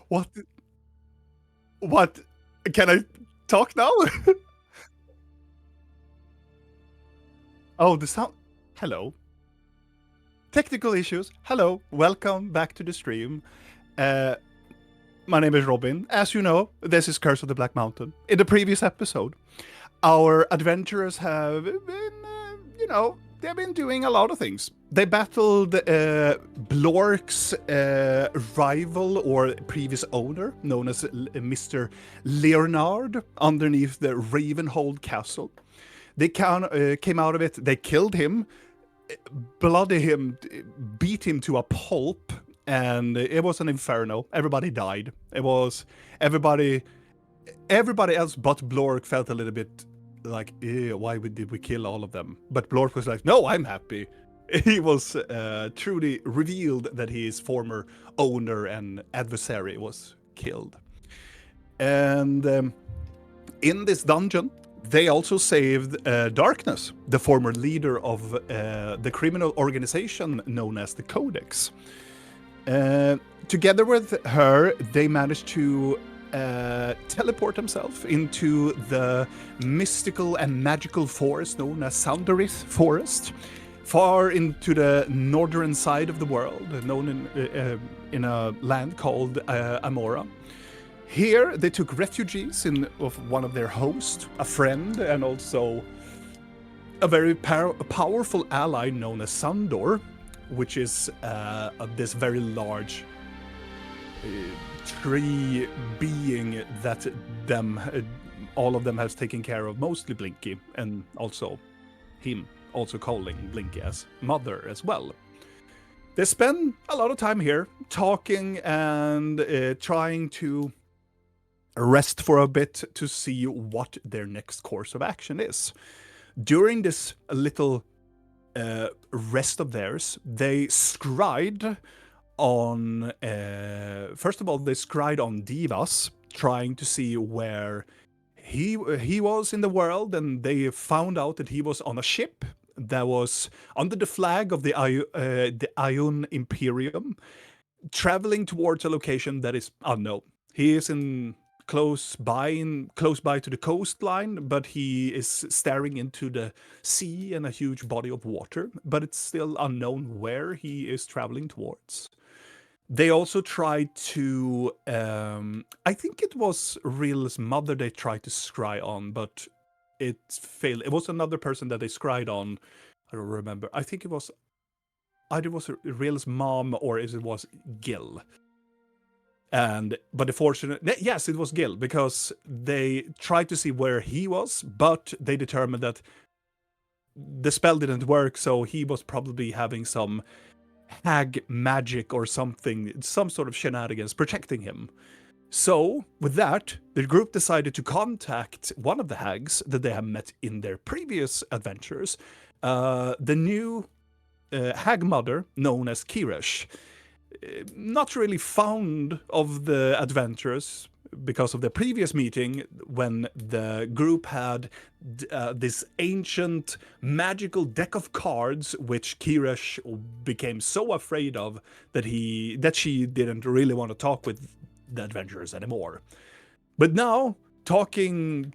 What? What? Can I talk now? Oh, the sound. Hello. Technical issues. Hello. Welcome back to the stream. Uh, my name is Robin. As you know, this is Curse of the Black Mountain. In the previous episode, our adventurers have been, they've been doing a lot of things. They battled Blork's rival or previous owner, known as Mr. Leonard, underneath the Ravenhold Castle. They came out of it, they killed him, bloodied him, beat him to a pulp, and it was an inferno. Everybody died. It was everybody else but Blork felt a little bit like, why did we kill all of them? But Blork was like, no, I'm happy. He was truly revealed that his former owner and adversary was killed. And in this dungeon, they also saved Darkness, the former leader of the criminal organization known as the Codex. Together with her, they managed to teleport himself into the mystical and magical forest known as Sounderith Forest, far into the northern side of the world, known in a land called Amora. Here, they took refugees of one of their hosts, a friend, and also a very powerful ally known as Sandor, which is this very large tree being that all of them has taken care of, mostly Blinky, and also him, also calling Blinky as mother as well. They spend a lot of time here talking and trying to rest for a bit to see what their next course of action is. During this little rest of theirs, they scryed on, first of all, they scryed on Divas, trying to see where he was in the world, and they found out that he was on a ship that was under the flag of the Ion Imperium, traveling towards a location that is unknown. He is close by to the coastline, but he is staring into the sea and a huge body of water, but it's still unknown where he is traveling towards. They also tried to, I think it was Real's mother they tried to scry on, but it failed. It was another person that they scryed on. I don't remember. I think it was either Real's mom or it was Gil. But yes, it was Gil, because they tried to see where he was, but they determined that the spell didn't work, so he was probably having some hag magic or something, some sort of shenanigans protecting him. So, with that, the group decided to contact one of the hags that they had met in their previous adventures, the new hag mother known as Kirish. Not really fond of the adventures because of the previous meeting when the group had this ancient magical deck of cards which Kirish became so afraid of that she didn't really want to talk with the adventurers anymore. But now, flirting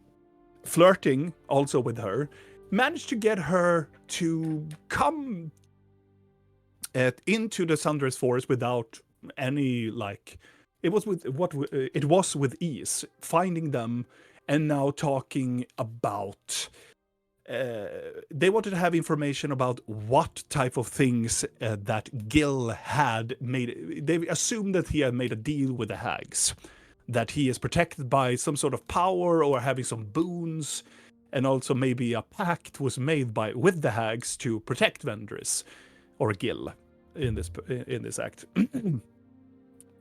also with her, managed to get her to come into the Thunderous Forest without any it was with ease, finding them and now talking about. They wanted to have information about what type of things that Gil had made. They assumed that he had made a deal with the hags, that he is protected by some sort of power or having some boons, and also maybe a pact was made with the hags to protect Vendris or Gil in this act.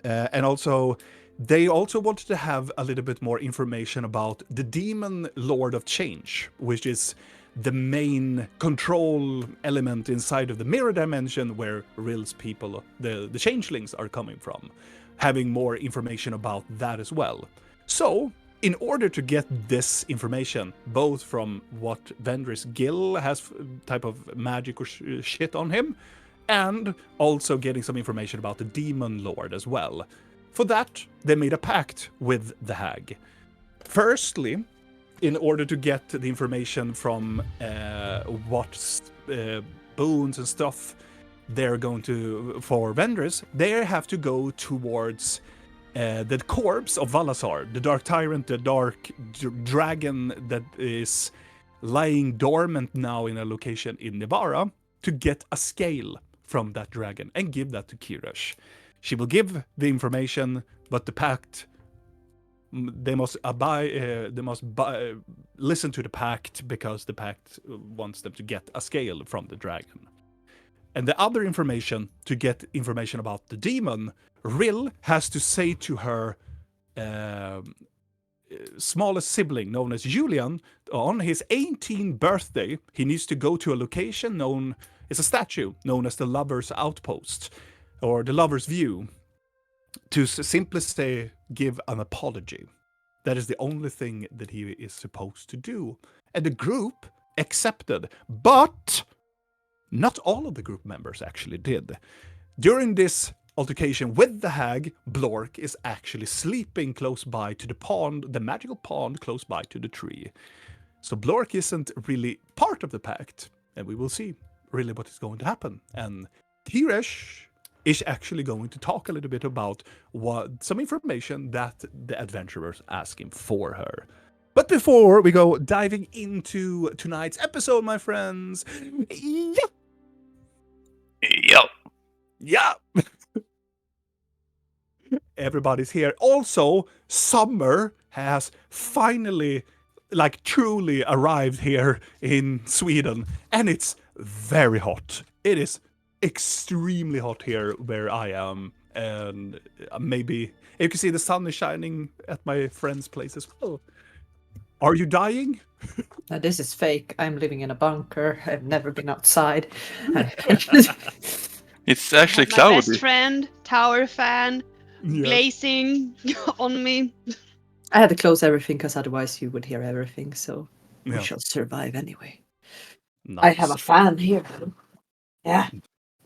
And also, they also wanted to have a little bit more information about the Demon Lord of Change, which is the main control element inside of the mirror dimension where Ril's people, the changelings, are coming from. Having more information about that as well. So, in order to get this information, both from what Vendris Gil has type of magic or shit on him, and also getting some information about the Demon Lord as well, For that, they made a pact with the hag. Firstly, in order to get the information from what boons and stuff they're going to for vendors, they have to go towards the corpse of Valasar, the Dark Tyrant, the Dark Dragon that is lying dormant now in a location in Nivara, to get a scale from that dragon and give that to Kirash. She will give the information, but the pact, they must listen to the pact, because the pact wants them to get a scale from the dragon. And the other information, to get information about the demon, Rill has to say to her smallest sibling, known as Julian, on his 18th birthday, he needs to go to a location known as a statue, known as the Lover's Outpost, or the Lover's View, to simply say, give an apology. That is the only thing that he is supposed to do. And the group accepted, but not all of the group members actually did. During this altercation with the hag, Blork is actually sleeping close by to the pond, the magical pond close by to the tree. So Blork isn't really part of the pact, and we will see really what is going to happen. And Kirash is actually going to talk a little bit about some information that the adventurers asking for her. But before we go diving into tonight's episode, my friends, yeah. Everybody's here. Also, summer has finally, truly arrived here in Sweden, and it's very hot. It is extremely hot here where I am, and maybe you can see the sun is shining at my friend's place as well. Are you dying? No, this is fake. I'm living in a bunker. I've never been outside. It's actually my cloudy. best friend, tower fan, blazing on me. I had to close everything because otherwise you would hear everything. So we shall survive anyway. Nice. I have a fan here. Yeah.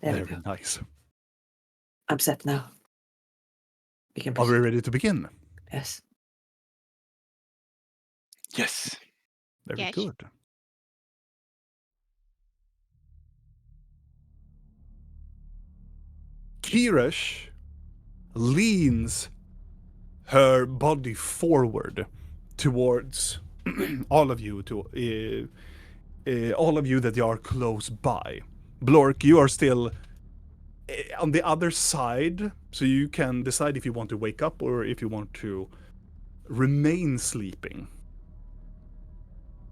Very nice. I'm set now. Are we ready to begin? Yes. Yes. Very good. Kirash leans her body forward towards all of you, all of you that are close by. Blork, you are still on the other side, so you can decide if you want to wake up or if you want to remain sleeping.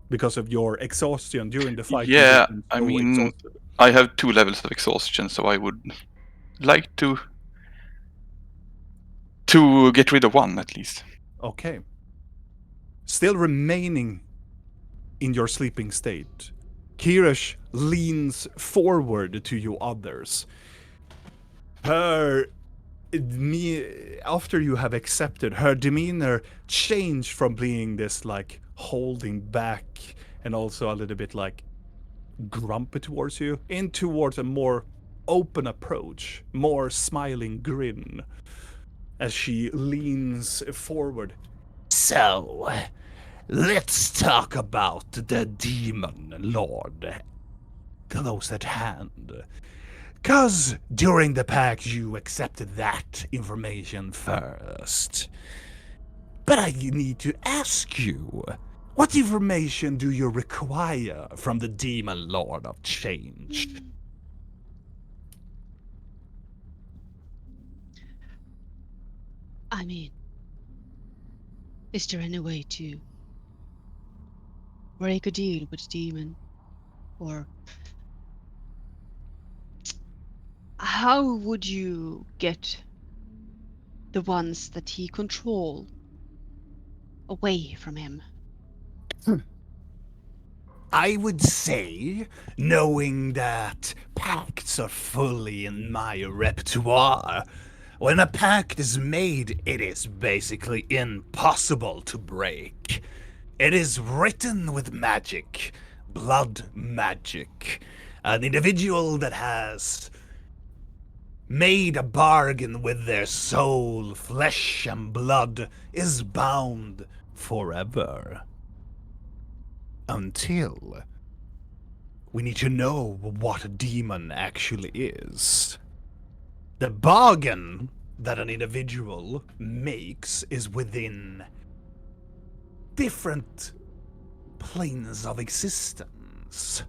Because of your exhaustion during the fight. Yeah, I mean, I have 2 levels of exhaustion, so I would like to get rid of 1 at least. Okay. Still remaining in your sleeping state, Kirash leans forward to you others. After you have accepted, her demeanor changed from being this holding back and also a little bit grumpy towards you, in towards a more open approach, more smiling grin as she leans forward. So, let's talk about the demon lord close at hand. 'Cause during the pact you accepted that information first. But I need to ask you, what information do you require from the demon lord of change? I mean, is there any way to break a deal with the demon? Or how would you get the ones that he controls away from him? I would say, knowing that pacts are fully in my repertoire, when a pact is made, it is basically impossible to break. It is written with magic, blood magic. An individual that has made a bargain with their soul, flesh and blood, is bound forever. Until we need to know what a demon actually is. The bargain that an individual makes is within different planes of existence.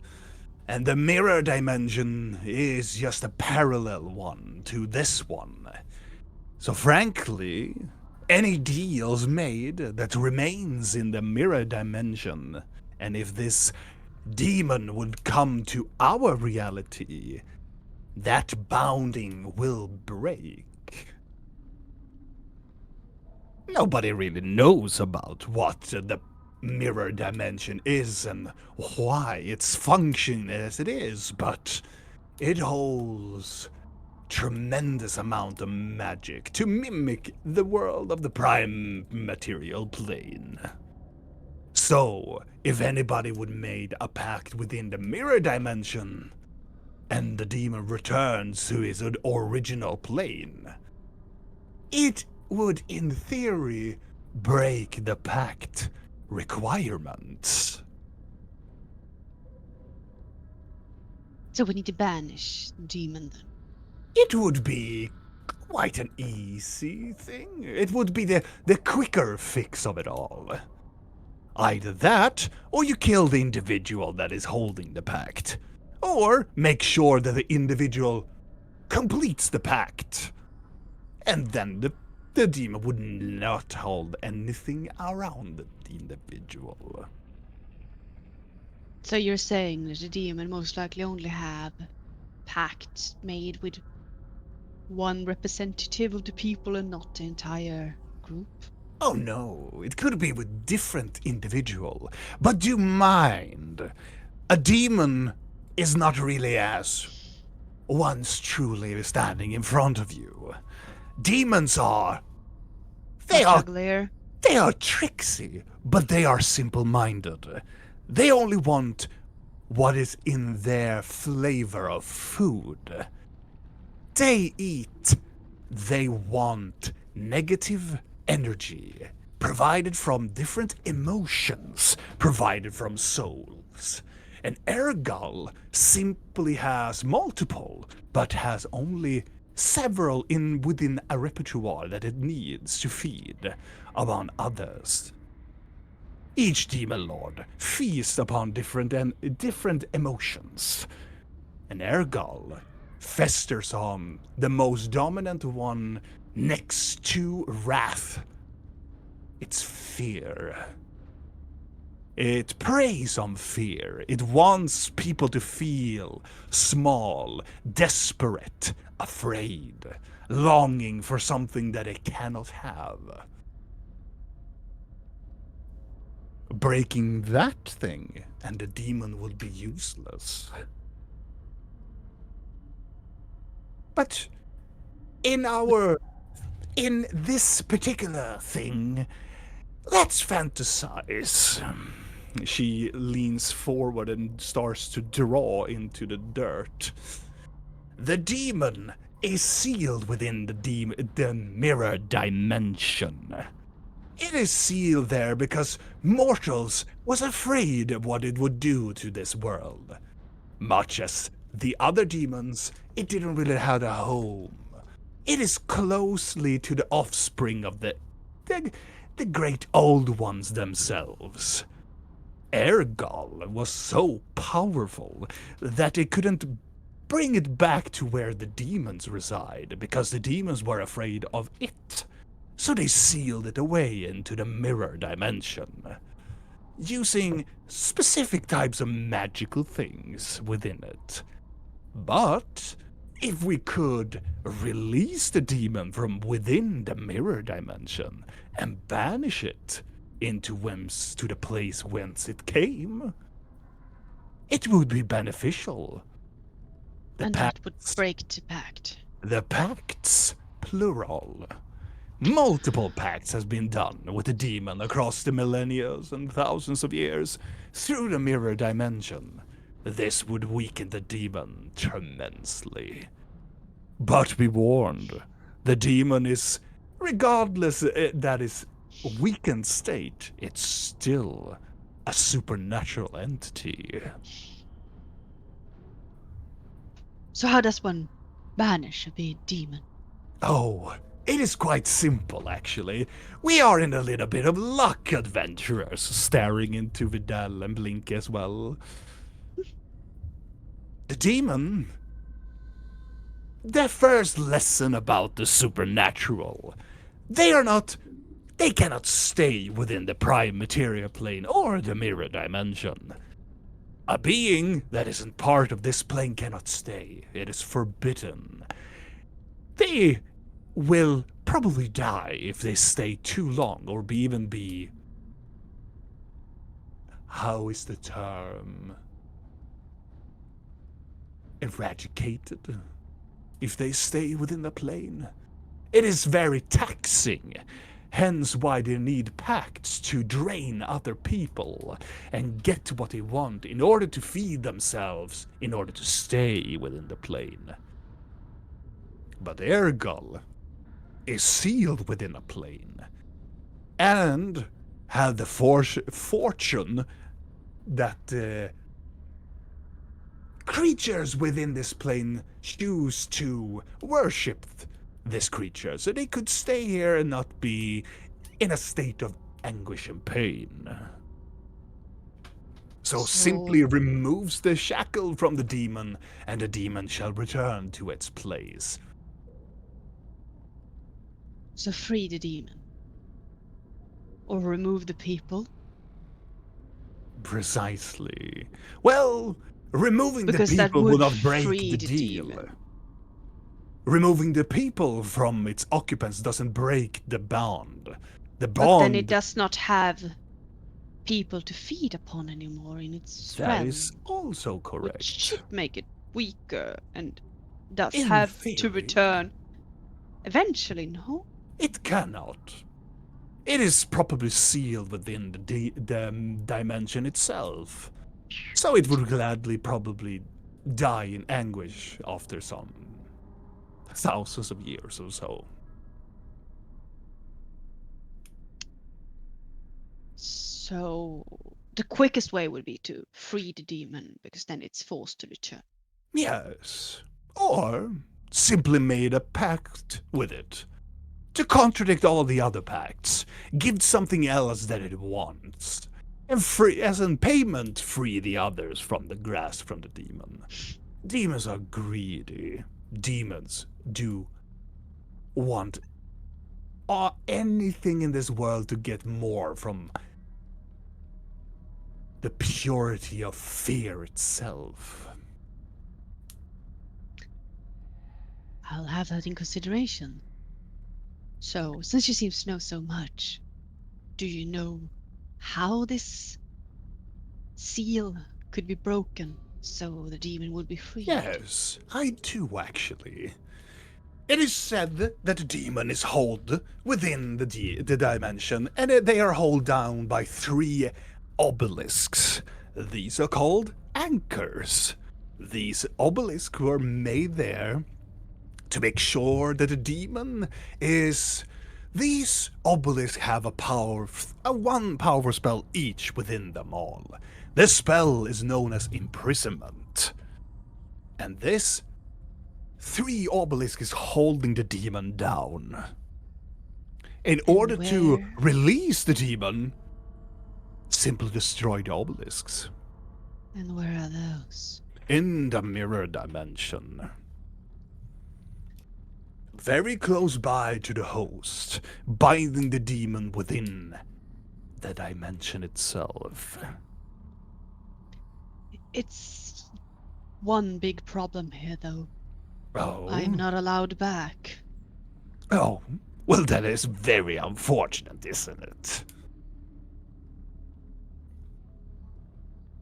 And the mirror dimension is just a parallel one to this one. So frankly, any deals made that remains in the mirror dimension, and if this demon would come to our reality, that bounding will break. Nobody really knows about what the mirror dimension is and why it's functioning as it is, but it holds tremendous amount of magic to mimic the world of the prime material plane. So, if anybody would made a pact within the mirror dimension, and the demon returns to his original plane, it would, in theory, break the pact requirements. So we need to banish the demon then. It would be quite an easy thing. It would be the quicker fix of it all. Either that, or you kill the individual that is holding the pact. Or make sure that the individual completes the pact. And then the demon would not hold anything around the individual. So you're saying that the demon most likely only have pacts made with one representative of the people and not the entire group? Oh no, it could be with different individual. But do mind, a demon is not really as once truly standing in front of you. Demons are... They are tricksy, but they are simple-minded. They only want what is in their flavor of food. They eat. They want negative energy, provided from different emotions, provided from souls. An Ergal simply has multiple, but has only several within a repertoire that it needs to feed upon others. Each demon lord feasts upon different emotions. An Ergal festers on the most dominant one next to wrath. It's fear. It preys on fear. It wants people to feel small, desperate, afraid, longing for something that it cannot have. Breaking that thing, and the demon will be useless. But in this particular thing, let's fantasize. She leans forward and starts to draw into the dirt. The demon is sealed within the mirror dimension. It is sealed there because mortals was afraid of what it would do to this world. Much as the other demons, it didn't really have a home. It is closely to the offspring of the great old ones themselves. Ergal was so powerful that it couldn't bring it back to where the demons reside, because the demons were afraid of it. So they sealed it away into the mirror dimension, using specific types of magical things within it. But if we could release the demon from within the mirror dimension and banish it to the place whence it came, it would be beneficial. That would break the pact. The pacts, plural. Multiple pacts has been done with the demon across the millennia and thousands of years through the mirror dimension. This would weaken the demon tremendously. But be warned, the demon is, regardless that is weakened state, it's still a supernatural entity. So how does one banish a big demon? Oh, it is quite simple, actually. We are in a little bit of luck, adventurers, staring into Vidal and Blink as well. The demon, their first lesson about the supernatural. They cannot stay within the prime material plane or the mirror dimension. A being that isn't part of this plane cannot stay. It is forbidden. They will probably die if they stay too long or even be... How is the term? Eradicated? If they stay within the plane. It is very taxing. Hence why they need pacts to drain other people and get what they want in order to feed themselves, in order to stay within the plane. But Ergal is sealed within a plane and have the fortune that creatures within this plane choose to worship this creature, so they could stay here and not be in a state of anguish and pain. So simply removes the shackle from the demon, and the demon shall return to its place. So free the demon. Or remove the people. Precisely. Well, removing Because the that people would will not break free the the deal. demon. Removing the people from its occupants doesn't break the bond. The But bond... then it does not have people to feed upon anymore in its That realm. is also correct. Which should make it weaker and thus In have theory. to return eventually, no? It cannot. It is probably sealed within the dimension itself. So it would gladly probably die in anguish after some thousands of years or so. So the quickest way would be to free the demon, because then it's forced to return. Yes. Or simply made a pact with it. To contradict all the other pacts. Give something else that it wants. And free, as in payment, free the others from the grasp from the demon. Demons are greedy. Demons do want anything in this world to get more from the purity of fear itself. I'll have that in consideration. So, since you seem to know so much, do you know how this seal could be broken so the demon would be freed? Yes, I do actually. It is said that the demon is held within the dimension, and they are held down by 3 obelisks. These are called anchors. These obelisks were made there to make sure that the demon is... These obelisks have one powerful spell each within them all. This spell is known as imprisonment. And this 3 obelisks is holding the demon down. In order to release the demon, simply destroy the obelisks. And where are those? In the mirror dimension. Very close by to the host, binding the demon within the dimension itself. It's one big problem here, though. Oh? I'm not allowed back. Oh, well that is very unfortunate, isn't it?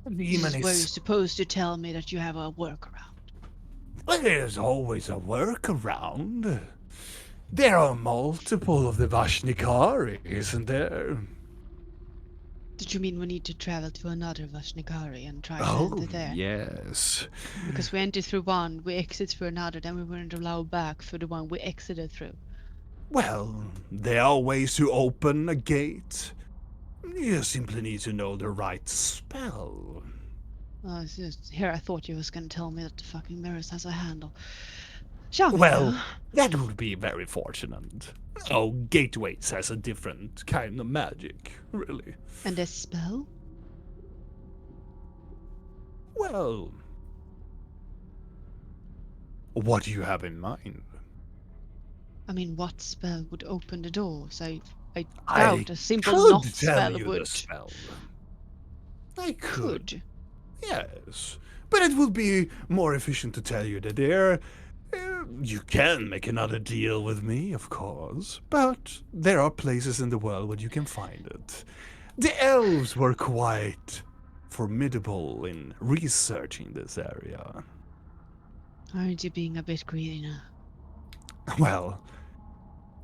The demon This is where you're supposed to tell me that you have a workaround. Well, there's always a workaround. There are multiple of the Vashnikari, isn't there? Did you mean we need to travel to another Vashnikari and try to Oh, enter there? yes. Because we entered through one, we exit through another, then we weren't allowed back for the one we exited through. Well, there are ways to open a gate. You simply need to know the right spell. Oh, it's just, here I thought you was gonna tell me that the fucking mirrors has a handle. Shall we Well, go? that would be very fortunate. Oh, Gateways has a different kind of magic, really. And a spell? Well, what do you have in mind? I mean, what spell would open the doors? I I doubt a simple could knot tell spell you would. the spell. I could. Could. Yes, but it would be more efficient to tell you that there. You can make another deal with me, of course, but there are places in the world where you can find it. The elves were quite formidable in researching this area. Aren't you being a bit greedy now? Well,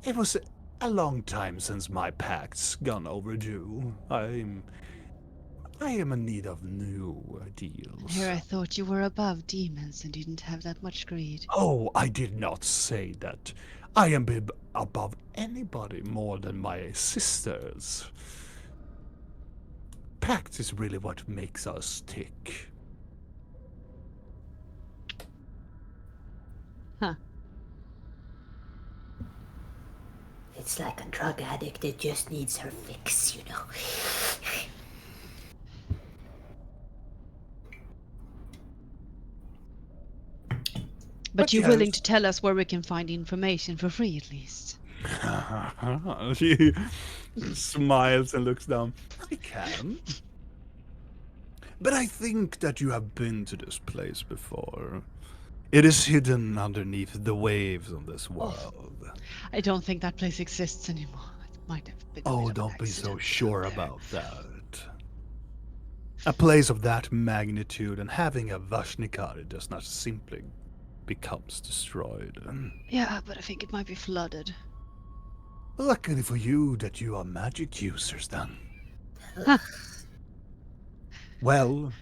it was a long time since my pact's gone overdue. I am in need of new deals. Here I thought you were above demons and didn't have that much greed. Oh, I did not say that. I am above anybody more than my sisters. Pact is really what makes us tick. Huh. It's like a drug addict that just needs her fix, you know. But you're yes. willing to tell us where we can find information for free at least? She smiles and looks down. I can. But I think that you have been to this place before. It is hidden underneath the waves of this world. I don't think that place exists anymore. It might have been. Oh, don't be so sure about that. A place of that magnitude and having a Vashnikari does not simply becomes destroyed. Yeah, but I think it might be flooded. Luckily for you that you are magic users then. Huh. Well,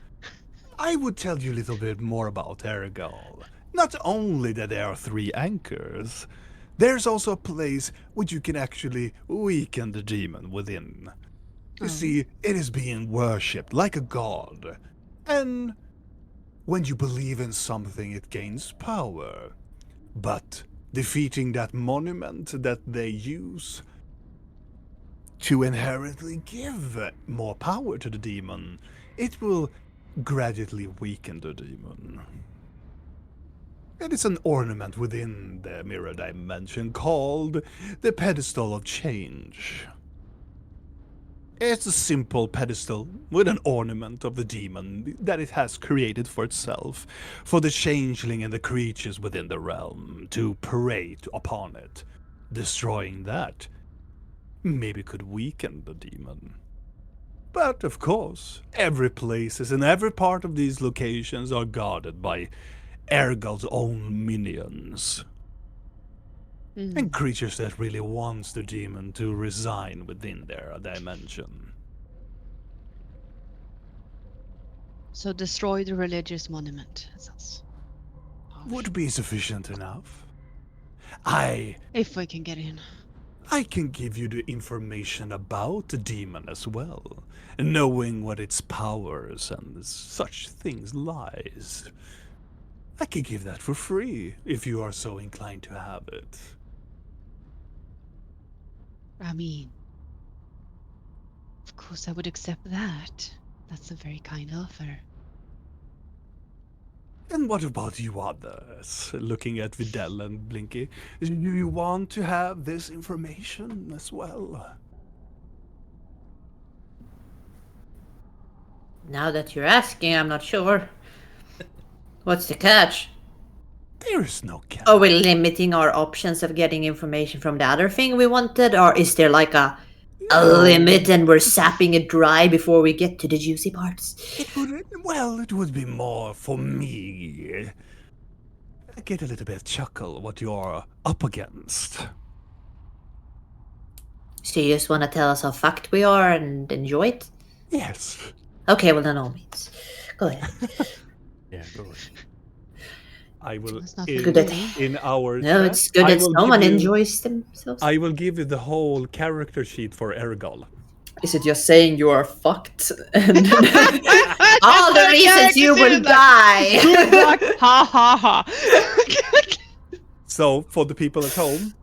I would tell you a little bit more about Ergal. Not only that there are 3 anchors, there's also a place where you can actually weaken the demon within. You see, it is being worshipped like a god. And when you believe in something, it gains power. But defeating that monument that they use to inherently give more power to the demon, it will gradually weaken the demon. It is an ornament within the mirror dimension called the Pedestal of Change. It's a simple pedestal with an ornament of the demon that it has created for itself, for the changeling and the creatures within the realm to parade upon it. Destroying that maybe could weaken the demon. But of course, every places and every part of these locations are guarded by Ergal's own minions. And creatures that really wants the demon to resign within their dimension. So destroy the religious monument. That sounds harsh. Would be sufficient enough. If we can get in. I can give you the information about the demon as well, knowing what its powers and such things lies. I can give that for free, if you are so inclined to have it. I mean, of course I would accept that. That's a very kind offer. And what about you others? Looking at Videl and Blinky, do you want to have this information as well? Now that you're asking, I'm not sure. What's the catch? There is no catch. Are we limiting our options of getting information from the other thing we wanted? Or is there like a limit and we're sapping it dry before we get to the juicy parts? It would be more for me. I get a little bit of chuckle what you're up against. So you just want to tell us how fucked we are and enjoy it? Yes. Okay, well, then all means. Go ahead. Yeah, go ahead. I will It's not Good at- in our No, chat, it's good I that will someone give you, enjoys themselves. I will give you the whole character sheet for Ergal. Is it just saying you are fucked? And All the reasons you will die. Good luck. Ha ha ha. So for the people at home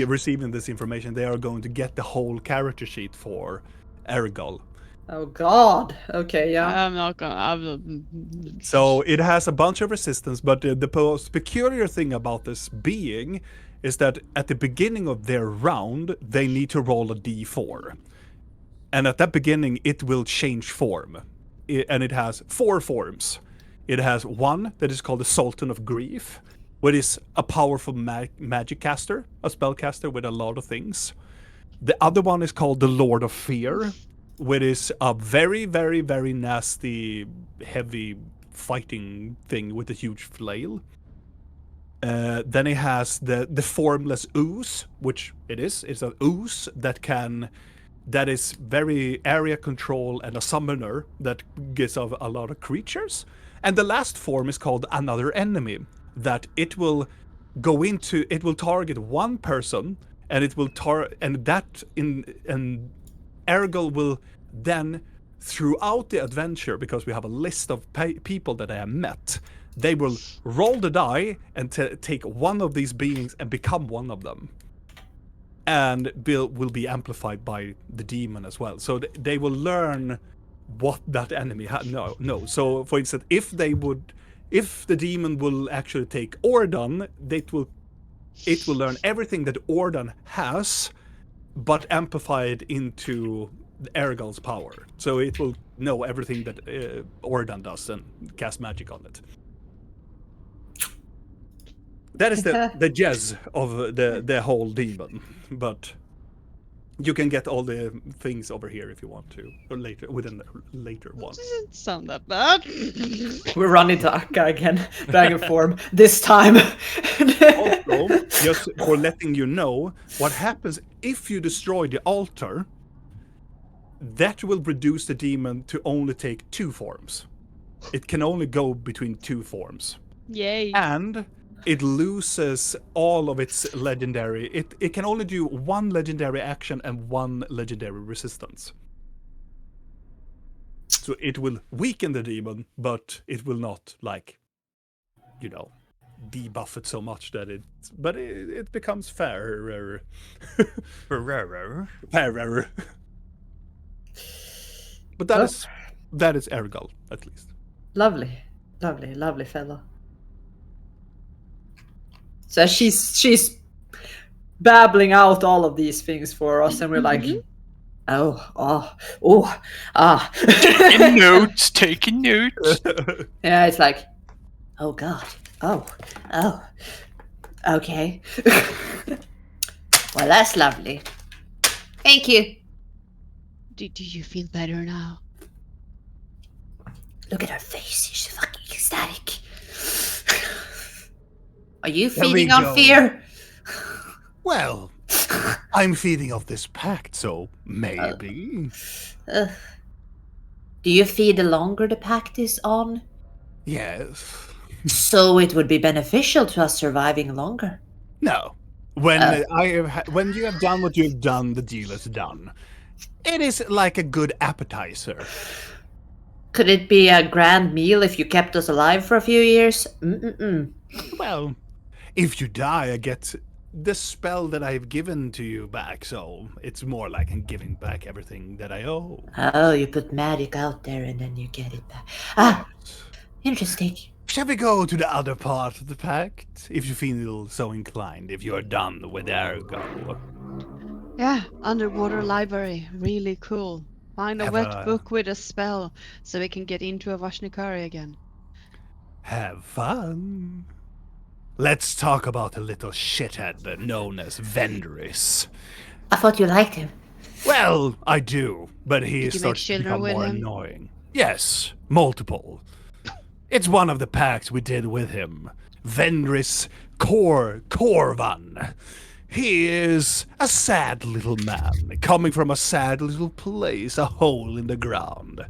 receiving this information, they are going to get the whole character sheet for Ergal. oh god. Okay, yeah. I'm not gonna. So it has a bunch of resistance, but the most peculiar thing about this being is that at the beginning of their round, they need to roll a d4. And at that beginning, it will change form. And it has 4 forms. It has one that is called the Sultan of Grief, which is a powerful magic caster, a spellcaster with a lot of things. The other one is called the Lord of Fear, which is a very, very, very nasty, heavy fighting thing with a huge flail. Then it has the Formless Ooze, which it is. It's an ooze that is very area control and a summoner that gets of a lot of creatures. And the last form is called Another Enemy, that it will target one person, and it will and Ergal will then, throughout the adventure, because we have a list of people that I have met, they will roll the die and take one of these beings and become one of them. And will be amplified by the demon as well. So they will learn what that enemy no. So for instance, if the demon will actually take Ordan, it will learn everything that Ordan has, but amplify it into Ergal's power. So it will know everything that Ordan does and cast magic on it. That is the jazz of the whole demon, but you can get all the things over here if you want to, or later within the later one. Doesn't sound that bad. We run into Akka again, dragon form. This time. Also, just for letting you know, what happens if you destroy the altar, that will reduce the demon to only take 2 forms. It can only go between 2 forms. Yay. And it loses all of its legendary. It can only do 1 legendary action and 1 legendary resistance. So it will weaken the demon, but it will not, debuff it so much that it becomes fairer. Fairer. But that is Ergal, at least. Lovely fella. So she's babbling out all of these things for us, and we're like, Taking notes. Yeah, it's like, oh god, oh, okay. Well, that's lovely. Thank you. Do you feel better now? Look at her face. She's fucking ecstatic. Are you There we feeding on go. fear? Well, I'm feeding off this pact, so maybe. Do you feed the longer the pact is on? Yes. So it would be beneficial to us surviving longer. No. When when you have done what you've done, the deal is done. It is like a good appetizer. Could it be a grand meal if you kept us alive for a few years? Well, if you die, I get the spell that I've given to you back, so it's more like I'm giving back everything that I owe. Oh, you put magic out there and then you get it back. Ah, interesting. Shall we go to the other part of the pact? If you feel so inclined, if you're done with Ergo. Yeah, underwater library. Really cool. Find a Have wet a- book with a spell so we can get into a Vashnikari again. Have fun. Let's talk about a little shithead known as Vendris. I thought you liked him. Well, I do, but he Did you make starts to children become with more him? annoying. Yes, multiple. It's one of the pacts we did with him. Vendris Korvan. He is a sad little man, coming from a sad little place, a hole in the ground.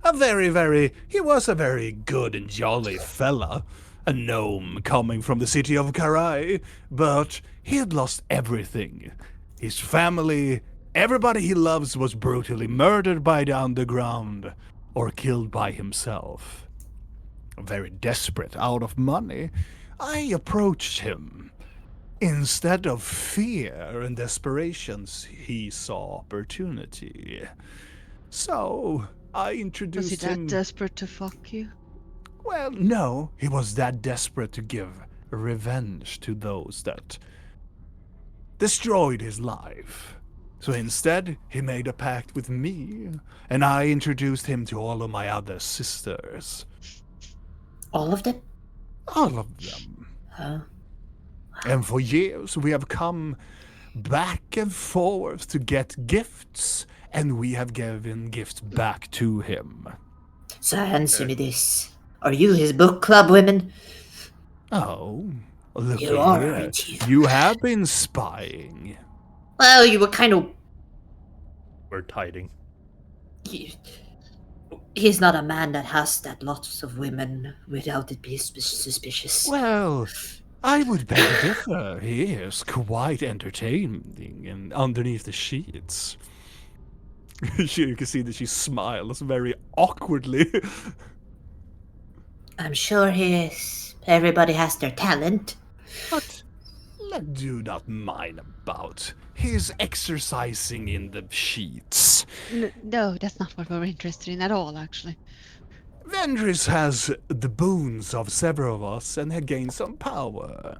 He was a very good and jolly fella, a gnome coming from the city of Karai, but he had lost everything. His family, everybody he loves was brutally murdered by the underground, or killed by himself. Very desperate, out of money, I approached him. Instead of fear and desperations, he saw opportunity. So, I Was he introduced that him. desperate to fuck you? Well, no, he was that desperate to give revenge to those that destroyed his life. So instead, he made a pact with me, and I introduced him to all of my other sisters. All of them? All of them. Huh? And for years, we have come back and forth to get gifts, and we have given gifts back to him. So answer me this. Are you his book club women? Oh, look You are, here. aren't you? You have been spying. Well, you were kind of... We're hiding. He's not a man that has that lots of women without it being suspicious. Well, I would beg to differ. He is quite entertaining and underneath the sheets. You can see that she smiles very awkwardly. I'm sure he is. Everybody has their talent. But do not mind about his exercising in the sheets. No, that's not what we're interested in at all, actually. Vendris has the boons of several of us and had gained some power.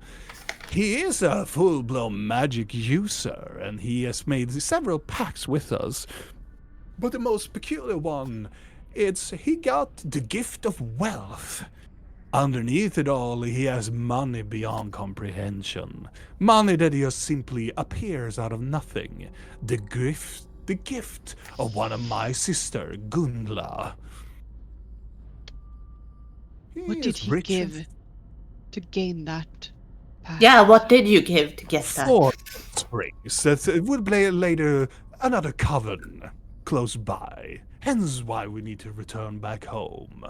He is a full-blown magic user, and he has made several pacts with us. But the most peculiar one, he got the gift of wealth. Underneath it all, he has money beyond comprehension. Money that just simply appears out of nothing. The gift of one of my sister, Gunla. What did he give to gain that pack? Yeah, what did you give to get that? 4 springs. That would play later another coven close by. Hence why we need to return back home.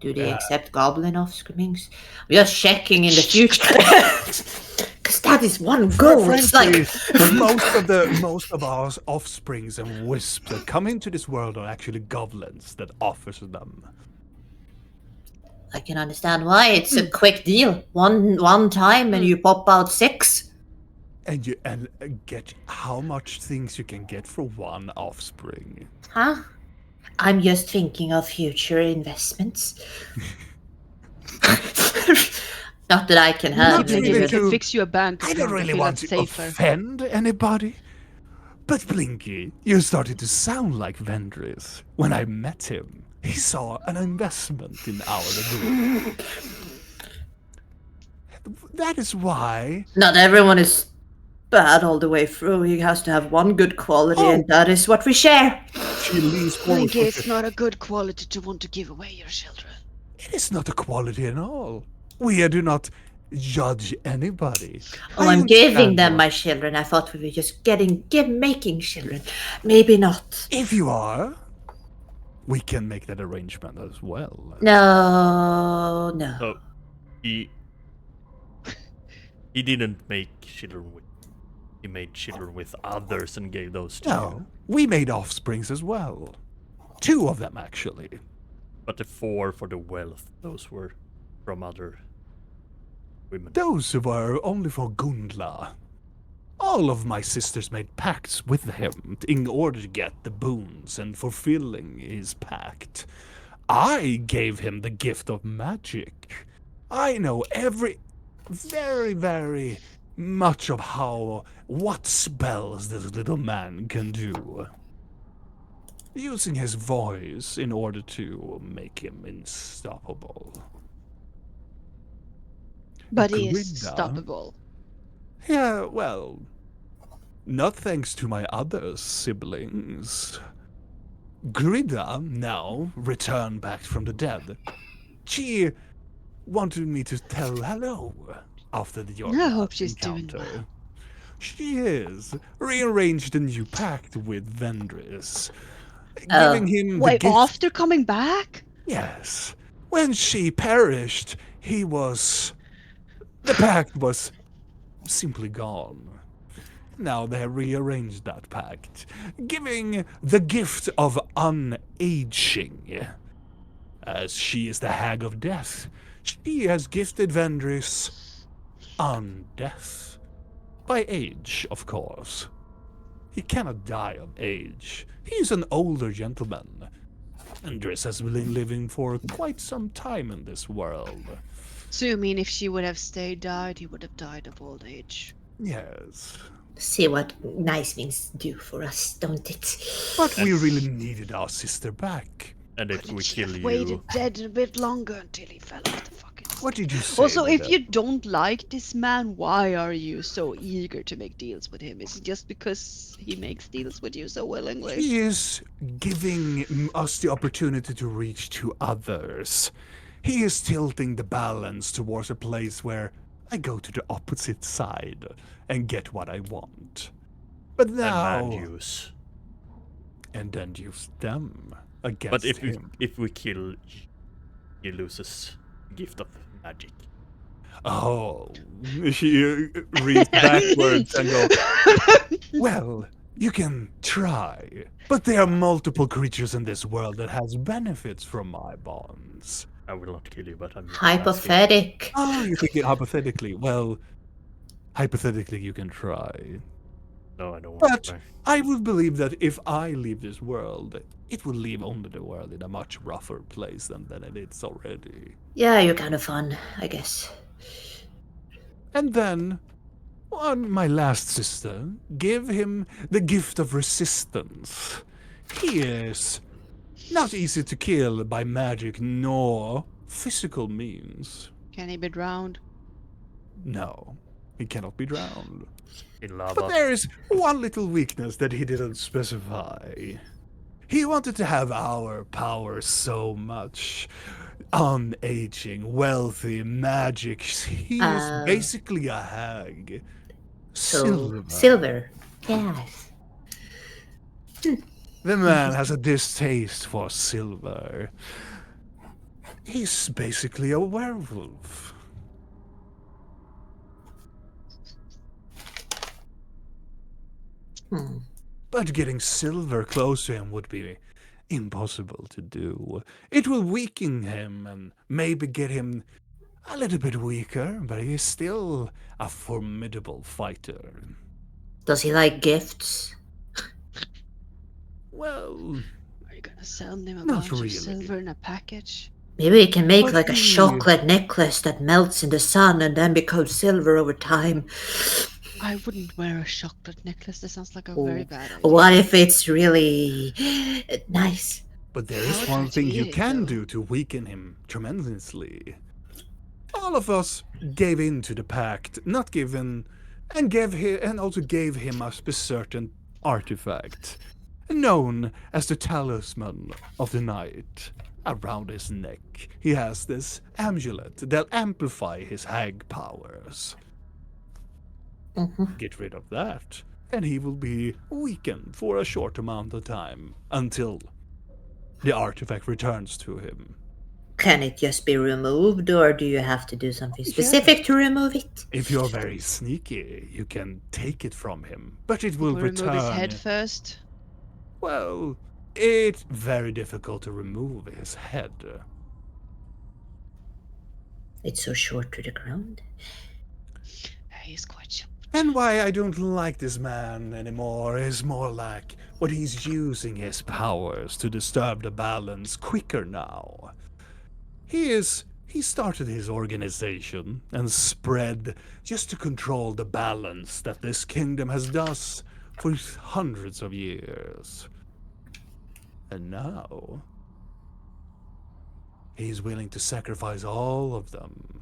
Do they accept goblin offsprings? We are checking in the future. Because that is one goal. It's like most of our offsprings and wisps that come into this world are actually goblins that offers them. I can understand why. It's a quick deal. One time and you pop out 6. And get how much things you can get for one offspring. Huh? I'm just thinking of future investments. Not that I can have. Not Maybe really we can to- fix you a bank I account. don't really feel want that's to safer. offend anybody. But Blinky, you started to sound like Vendris. When I met him, he saw an investment in our group. That is why Not everyone is bad all the way through. He has to have one good quality, and that is what we share. she leans forward. Blinky, it's not a good quality to want to give away your children. It is not a quality at all. We do not judge anybody. Oh, I I'm giving understand them that. my children. I thought we were just making children. Maybe not. If you are, we can make that arrangement as well. No. So he didn't make children with. He made children with others and gave those to you. No, we made offsprings as well. 2 of them, actually. But the 4 for the wealth, those were from other women. Those were only for Gundla. All of my sisters made pacts with him in order to get the boons and fulfilling his pact. I gave him the gift of magic. I know very, very much of what spells this little man can do. Using his voice in order to make him unstoppable. But he is Grinda. stoppable. Yeah, well, not thanks to my other siblings. Grida, now returned back from the dead. She wanted me to tell hello. after your I hope last she's doing encounter. well. She is. Rearranged a new pact with Vendris, Oh. giving him the Wait, gift. after coming back? Yes. When she perished, the pact was simply gone. Now they have rearranged that pact, giving the gift of unaging. As she is the Hag of Death, she has gifted Vendris undeath. By age, of course. He cannot die of age. He is an older gentleman. Vendris has been living for quite some time in this world. So you mean if she would have died, he would have died of old age? Yes. See what nice things do for us, don't it? But we really needed our sister back. And if Couldn't we she kill have you, waited dead a bit longer until he fell off the fucking What stick? did you say? Also, with if that? you don't like this man, why are you so eager to make deals with him? Is it just because he makes deals with you so willingly? He is giving us the opportunity to reach to others. He is tilting the balance towards a place where I go to the opposite side and get what I want. But and now, man use. and then use them against But him. if we kill, he loses gift of magic. Oh, she reads backwards and goes, well, you can try, but there are multiple creatures in this world that has benefits from my bonds. I will not kill you, but I'm just Hypothetic. Oh, you think it hypothetically? Well, hypothetically you can try. asking. No, I don't want But to try. I would believe that if I leave this world, it will leave only the world in a much rougher place than it is already. Yeah, you're kind of fun, I guess. And then, on my last sister, give him the gift of resistance. He is not easy to kill by magic nor physical means. Can he be drowned? No, he cannot be drowned. In lava. But there is one little weakness that he didn't specify. He wanted to have our power so much. Unaging, wealthy, magic. He is basically a hag. So, silver. Yes. The man has a distaste for silver. He's basically a werewolf. But getting silver close to him would be impossible to do. It will weaken him and maybe get him a little bit weaker, but he is still a formidable fighter. Does he like gifts? Well, Are you gonna send him a Not bunch really. of silver in a package? Maybe we can make But like a he- chocolate necklace that melts in the sun and then becomes silver over time. I wouldn't wear a chocolate necklace. That sounds like a very bad idea. What if it's really nice? But there I is would one try to thing you eat it, can though. do to weaken him tremendously. All of us gave in to the pact, not given, and also gave him a certain artifact, known as the Talisman of the Night. Around his neck, he has this amulet that'll amplify his hag powers. Get rid of that, and he will be weakened for a short amount of time until the artifact returns to him. Can it just be removed, or do you have to do something specific to remove it? If you're very sneaky, you can take it from him, but it will We'll return. remove his head first. Well, it's very difficult to remove his head. It's so short to the ground. He's quite short. And why I don't like this man anymore is more like what he's using his powers to disturb the balance quicker now. He started his organization and spread just to control the balance that this kingdom has done for hundreds of years. And now, he's willing to sacrifice all of them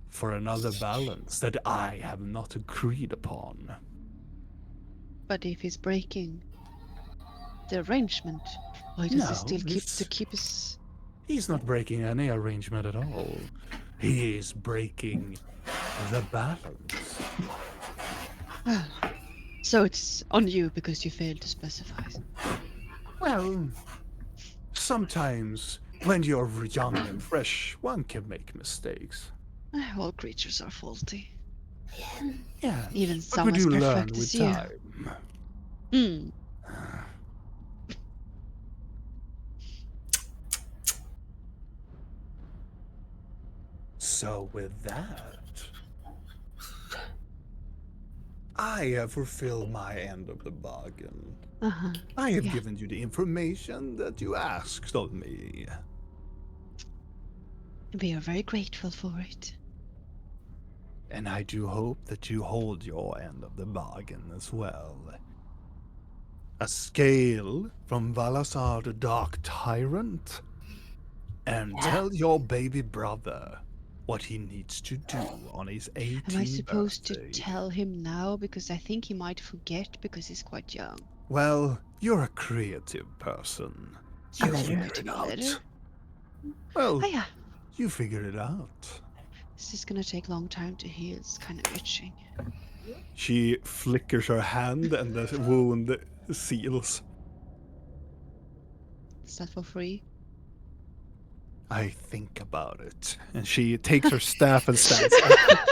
for another balance that I have not agreed upon. But if he's breaking the arrangement, why does No, he still it's- keep his? He's not breaking any arrangement at all. He is breaking the balance. Well, so it's on you because you failed to specify. Well, sometimes when you're young and fresh, one can make mistakes. All creatures are faulty. Yeah, Even but some we as do learn perfect with as you. time. Hmm. So with that, I have fulfilled my end of the bargain. Uh-huh. I have Yeah. given you the information that you asked of me. We are very grateful for it. And I do hope that you hold your end of the bargain as well. A scale from Valasar the Dark Tyrant. And tell your baby brother what he needs to do on his 18th Am I supposed birthday. to tell him now? Because I think he might forget because he's quite young. Well, you're a creative person. A You letter. figure Writing it a out. letter? Well, Oh yeah. you figured it out. This is gonna take a long time to heal. It's kind of itching. She flickers her hand and the wound seals. Is that for free? I think about it. And she takes her staff and stands up.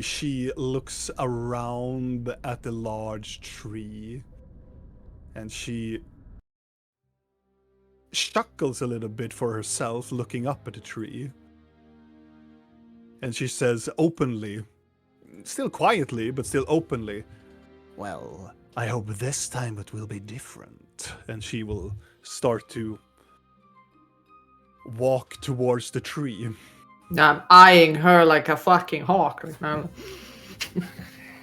She looks around at the large tree and she chuckles a little bit for herself, looking up at the tree. And she says openly, still quietly, but still openly, well, I hope this time it will be different. And she will start to walk towards the tree. I'm eyeing her like a fucking hawk right now.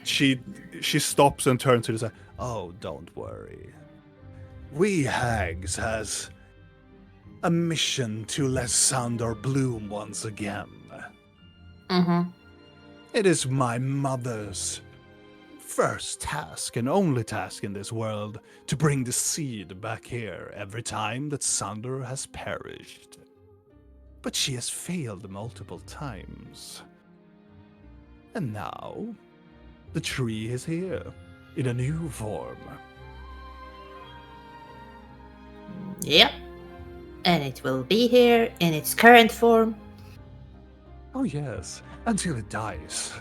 She stops and turns to the side. Oh, don't worry. We hags has a mission to let Sandor bloom once again. Mm-hmm. It is my mother's first task and only task in this world to bring the seed back here every time that Sandor has perished. But she has failed multiple times. And now, the tree is here, in a new form. Yep. And it will be here in its current form. Oh yes, until it dies.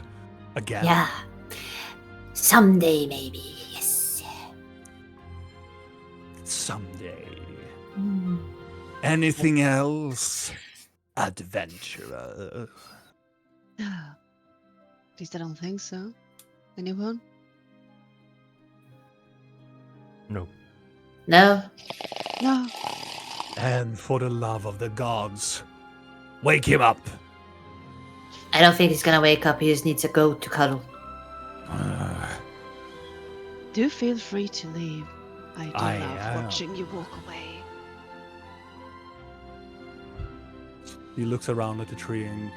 Again. Yeah. Someday, maybe. Yes. Someday. Mm. Anything else? Adventurer. No. At least I don't think so. Anyone? No. No. No. And for the love of the gods, wake him up. I don't think he's gonna wake up. He just needs a goat to cuddle. Do feel free to leave. I do I love am. watching you walk away. He looks around at the tree and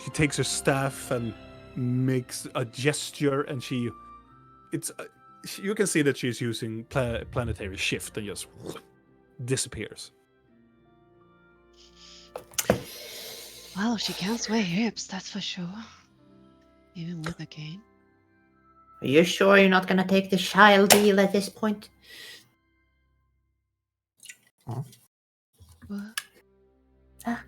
she takes her staff and makes a gesture, and you can see that she's using planetary shift and just disappears. Well, she can sway hips, that's for sure. Even with a cane. Are you sure you're not gonna take the child deal at this point? What? Ah,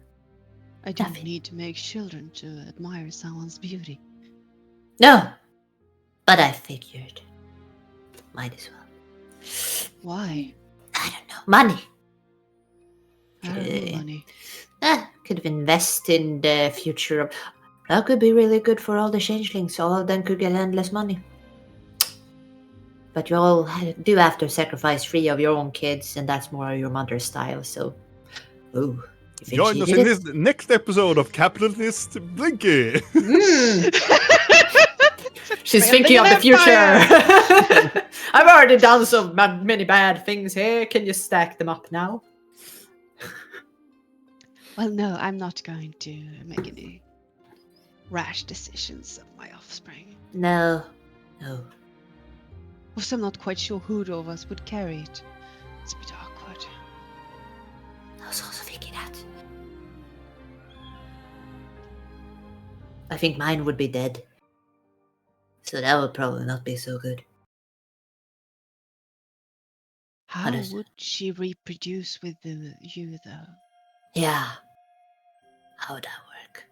I don't nothing. need to make children to admire someone's beauty. No. But I figured. Might as well. Why? I don't know. Money. I don't need money. Could invest in the future of... That could be really good for all the changelings. All of them could get endless money. But you all do have to sacrifice 3 of your own kids, and that's more your mother's style, so... Ooh. You think Join she us did in it? this next episode of Capitalist Blinky. She's Building thinking of an the future. empire. I've already done so many bad things here. Can you stack them up now? Well, no, I'm not going to make any rash decisions of my offspring. No. No. Also, I'm not quite sure who of us would carry it. It's a bit awkward. I was also thinking pick it out. I think mine would be dead. So that would probably not be so good. How does- would she reproduce with you, though? Yeah. How would that work?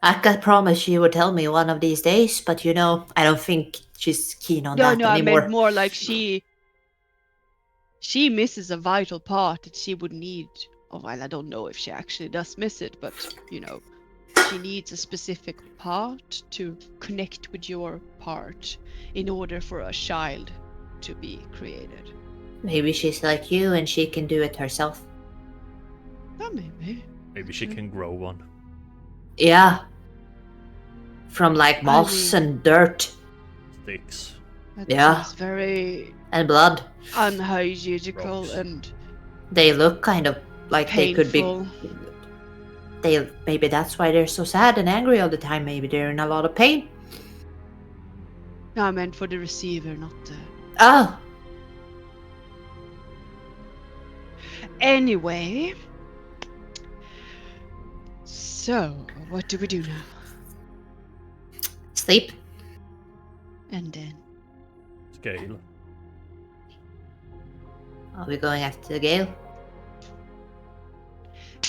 I could promise she would tell me one of these days, but I don't think she's keen on that No, I anymore. meant more like she misses a vital part that she would need. Oh, well, I don't know if she actually does miss it, but she needs a specific part to connect with your part in order for a child to be created. Maybe she's like you and she can do it herself. Oh, maybe. Maybe she can grow one. Yeah. From like moss mean- and dirt Sticks. That Yeah. seems very and blood. unhygienical Rocks. and They look kind of like painful. Maybe that's why they're so sad and angry all the time. Maybe they're in a lot of pain. No, I meant for the receiver, not the... Oh, Anyway. So, what do we do now? sleep. And then... Scale. Are we going after the gale?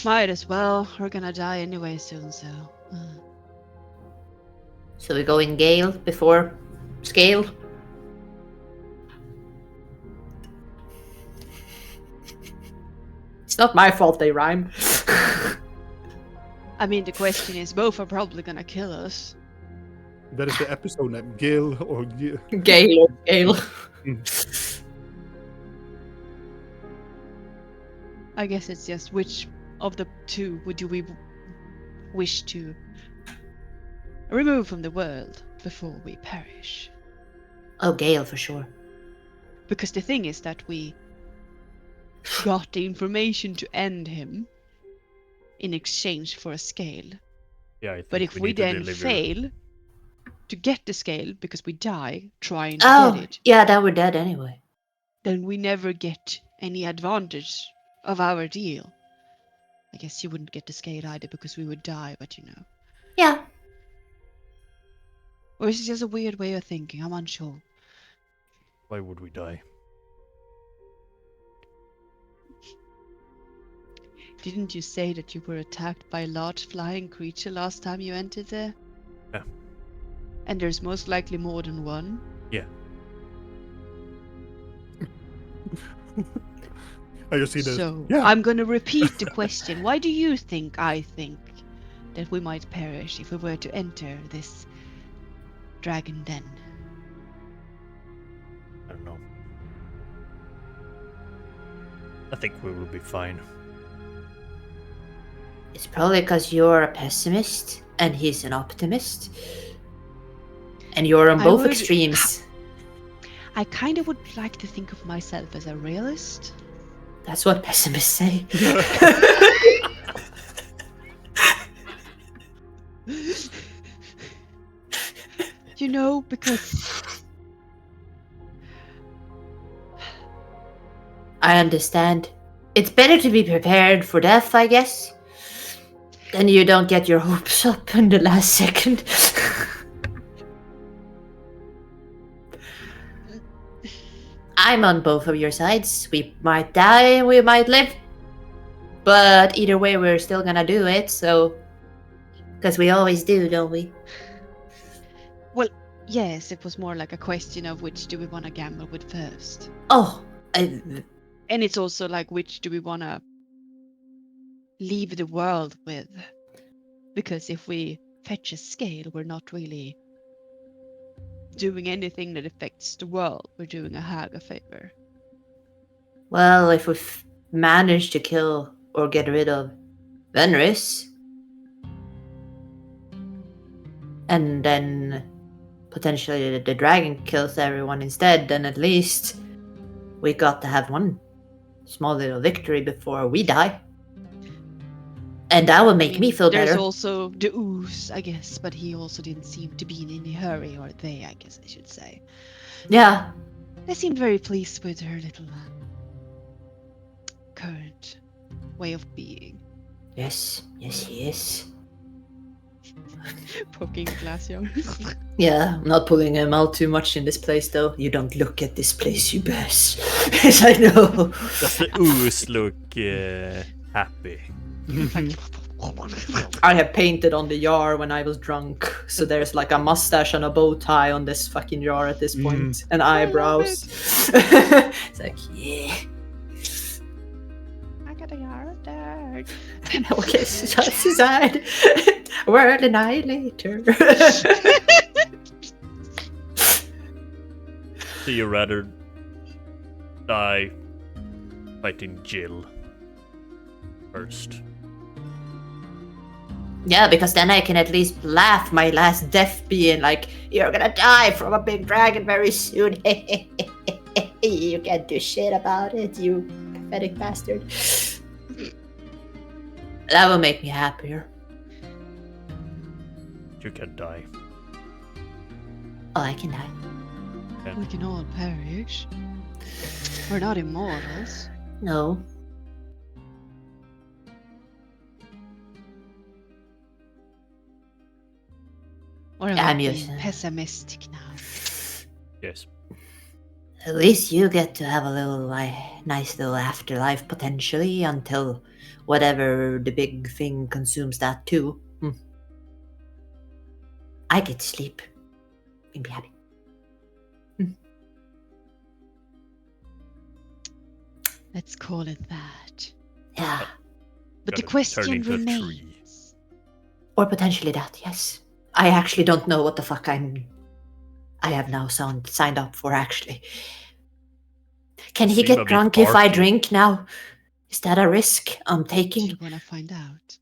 Might as well. We're gonna die anyway soon, so... So we go in gale before scale. It's not my fault they rhyme. I mean, the question is, both are probably gonna kill us. That is the episode name, Gil or Gil. Gale or gale. I guess it's just which of the two do we wish to remove from the world before we perish. Oh, gale for sure. Because the thing is that we got the information to end him in exchange for a scale. Yeah, I think But if we need to then deliver- fail to get the scale because we die trying to Oh, get it, yeah, then we're dead anyway. then we never get any advantage of our deal. I guess you wouldn't get the scale either because we would die, but Yeah. Or is it just a weird way of thinking? I'm unsure. Why would we die? Didn't you say that you were attacked by a large flying creature last time you entered there? Yeah. And there's most likely more than one? Yeah. I just see this. So, Yeah. I'm gonna repeat the question. Why do you think I think that we might perish if we were to enter this dragon den? I don't know. I think we will be fine. It's probably because you're a pessimist and he's an optimist. And you're on I both would- extremes. I kind of would like to think of myself as a realist. That's what pessimists say. Because I understand. It's better to be prepared for death, I guess. Then you don't get your hopes up in the last second. I'm on both of your sides. We might die, we might live. But either way, we're still gonna do it, so. Because we always do, don't we? yes, it was more like a question of which do we want to gamble with first. Oh, And it's also like which do we want to leave the world with? Because if we fetch a scale, we're not really doing anything that affects the world. We're doing a hag a favor. well, if we manage to kill or get rid of Venris, and then potentially the dragon kills everyone instead, then at least we got to have one small little victory before we die. And that will make me feel There's better. also the ooze, I guess, but he also didn't seem to be in any hurry, or they, I guess I should say. Yeah, They seemed very pleased with her little current way of being. Yes, he is. Poking Glacio. Yeah, I'm not pulling him out too much in this place, though. You don't look at this place, you best. Yes, I know. Does the ooze look happy? I have painted on the jar when I was drunk, so there's like a mustache and a bow tie on this fucking jar at this point, and eyebrows. It's like, yeah. I got a yard there. Okay, suicide. World annihilator. Do you rather die fighting Jill first? Yeah, because then I can at least laugh my last death being like, you're gonna die from a big dragon very soon. You can't do shit about it, you pathetic bastard. That will make me happier. You can die. Oh, I can die. We can all perish. We're not immortals. No. Or am I'm I being used to it. pessimistic now? Yes. At least you get to have a little nice little afterlife potentially until whatever the big thing consumes that too. I get to sleep and be happy. Let's call it that. Yeah. But the Gonna turn question into a tree. remains. Or potentially that, yes. I actually don't know what the fuck I have now signed up for, actually. Can he Seem a get bit drunk if I barky. drink now? Is that a risk I'm Do taking? you want to find out?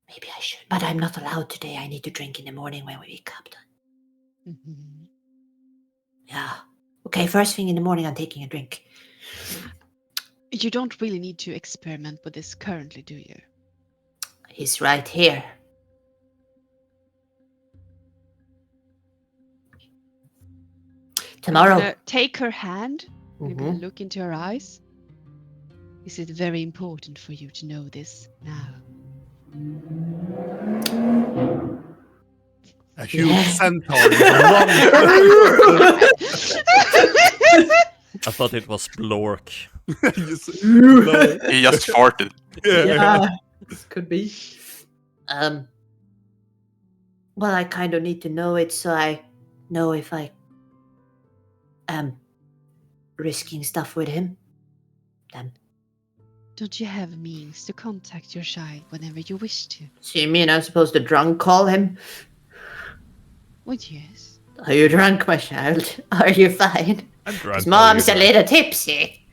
Maybe I should. But I'm not allowed today. I need to drink in the morning when we wake up. Mm-hmm. Yeah. Okay, first thing in the morning, I'm taking a drink. You don't really need to experiment with this currently, do you? He's right here. I'm Tomorrow. gonna take her hand. I'm gonna Mhm. look into her eyes. Is it very important for you to know this now? A huge Yeah. centaur with one. I thought it was Blork. No. He just farted. Yeah, could be. Well, I kind of need to know it so I know if I am risking stuff with him. Then. Don't you have means to contact your child whenever you wish to? So you mean I'm supposed to drunk call him? Well, yes. Are you drunk, my child? Are you fine? I'm drunk. His mom's a little tipsy.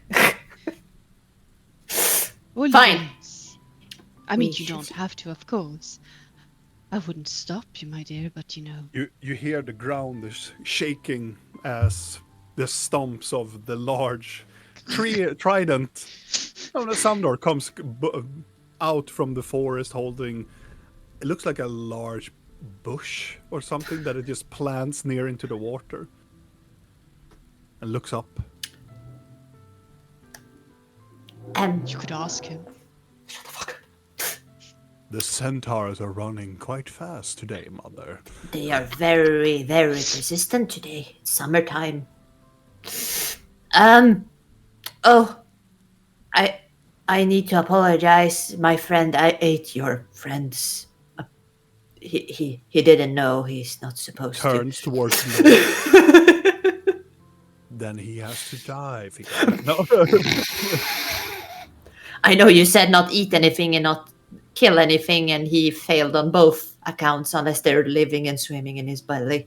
Well, Fine. yes. I mean, We you should- don't have to, of course. I wouldn't stop you, my dear, but you know. You hear the ground is shaking as the stumps of the large trident. Oh, the Sandor comes out from the forest holding. It looks like a large bush or something that it just plants near into the water, and looks up. You could ask him. Shut the fuck. The centaurs are running quite fast today, Mother. They are very, very persistent today. It's summertime. Oh, I need to apologize, my friend. I ate your friend's. He didn't know. He's not supposed Turns to. towards the Then he has to die. No. I know you said not eat anything and not kill anything, and he failed on both accounts unless they're living and swimming in his belly.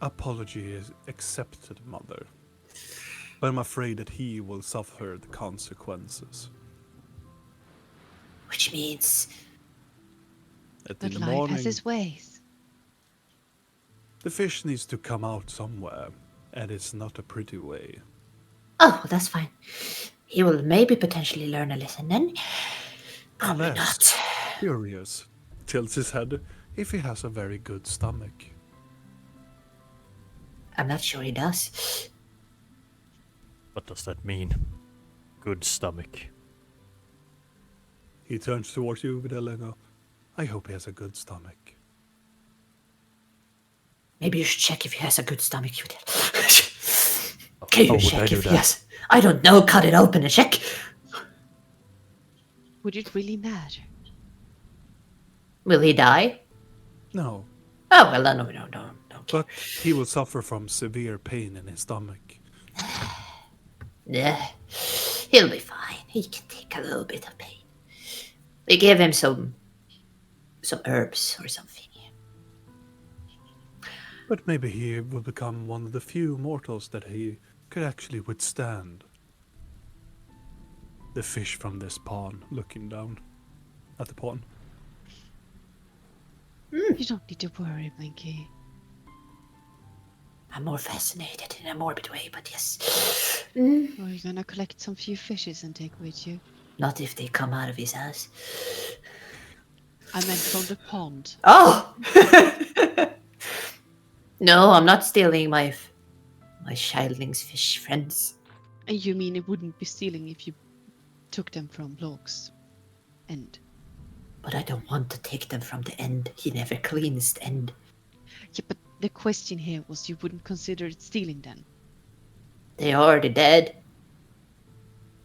Apology is accepted, Mother. But I'm afraid that he will suffer the consequences. Which means That But in the life morning, has its ways. the fish needs to come out somewhere, and it's not a pretty way. oh, that's fine. He will maybe potentially learn a lesson then. Probably Unless, not. curious, tilts his head if he has a very good stomach. I'm not sure he does. What does that mean? Good stomach. He turns towards you, Videl, and goes, I hope he has a good stomach. Maybe you should check if he has a good stomach. Can you would I check do if he that? has? I don't know. Cut it open and check. Would it really matter? Will he die? No, Oh well, no. Okay. but he will suffer from severe pain in his stomach. Yeah, he'll be fine. He can take a little bit of pain. We gave him some herbs or something. But maybe he will become one of the few mortals that he could actually withstand. The fish from this pond, looking down at the pond. You don't need to worry, Blinky. I'm more fascinated in a morbid way, but yes. Or you're gonna collect some few fishes and take with you. Not if they come out of his ass. I meant from the pond. Oh! No, I'm not stealing my childling's fish friends. And you mean it wouldn't be stealing if you took them from Blog's end? But I don't want to take them from the end. He never cleans the end. Yeah, but the question here was you wouldn't consider it stealing then. They are already dead.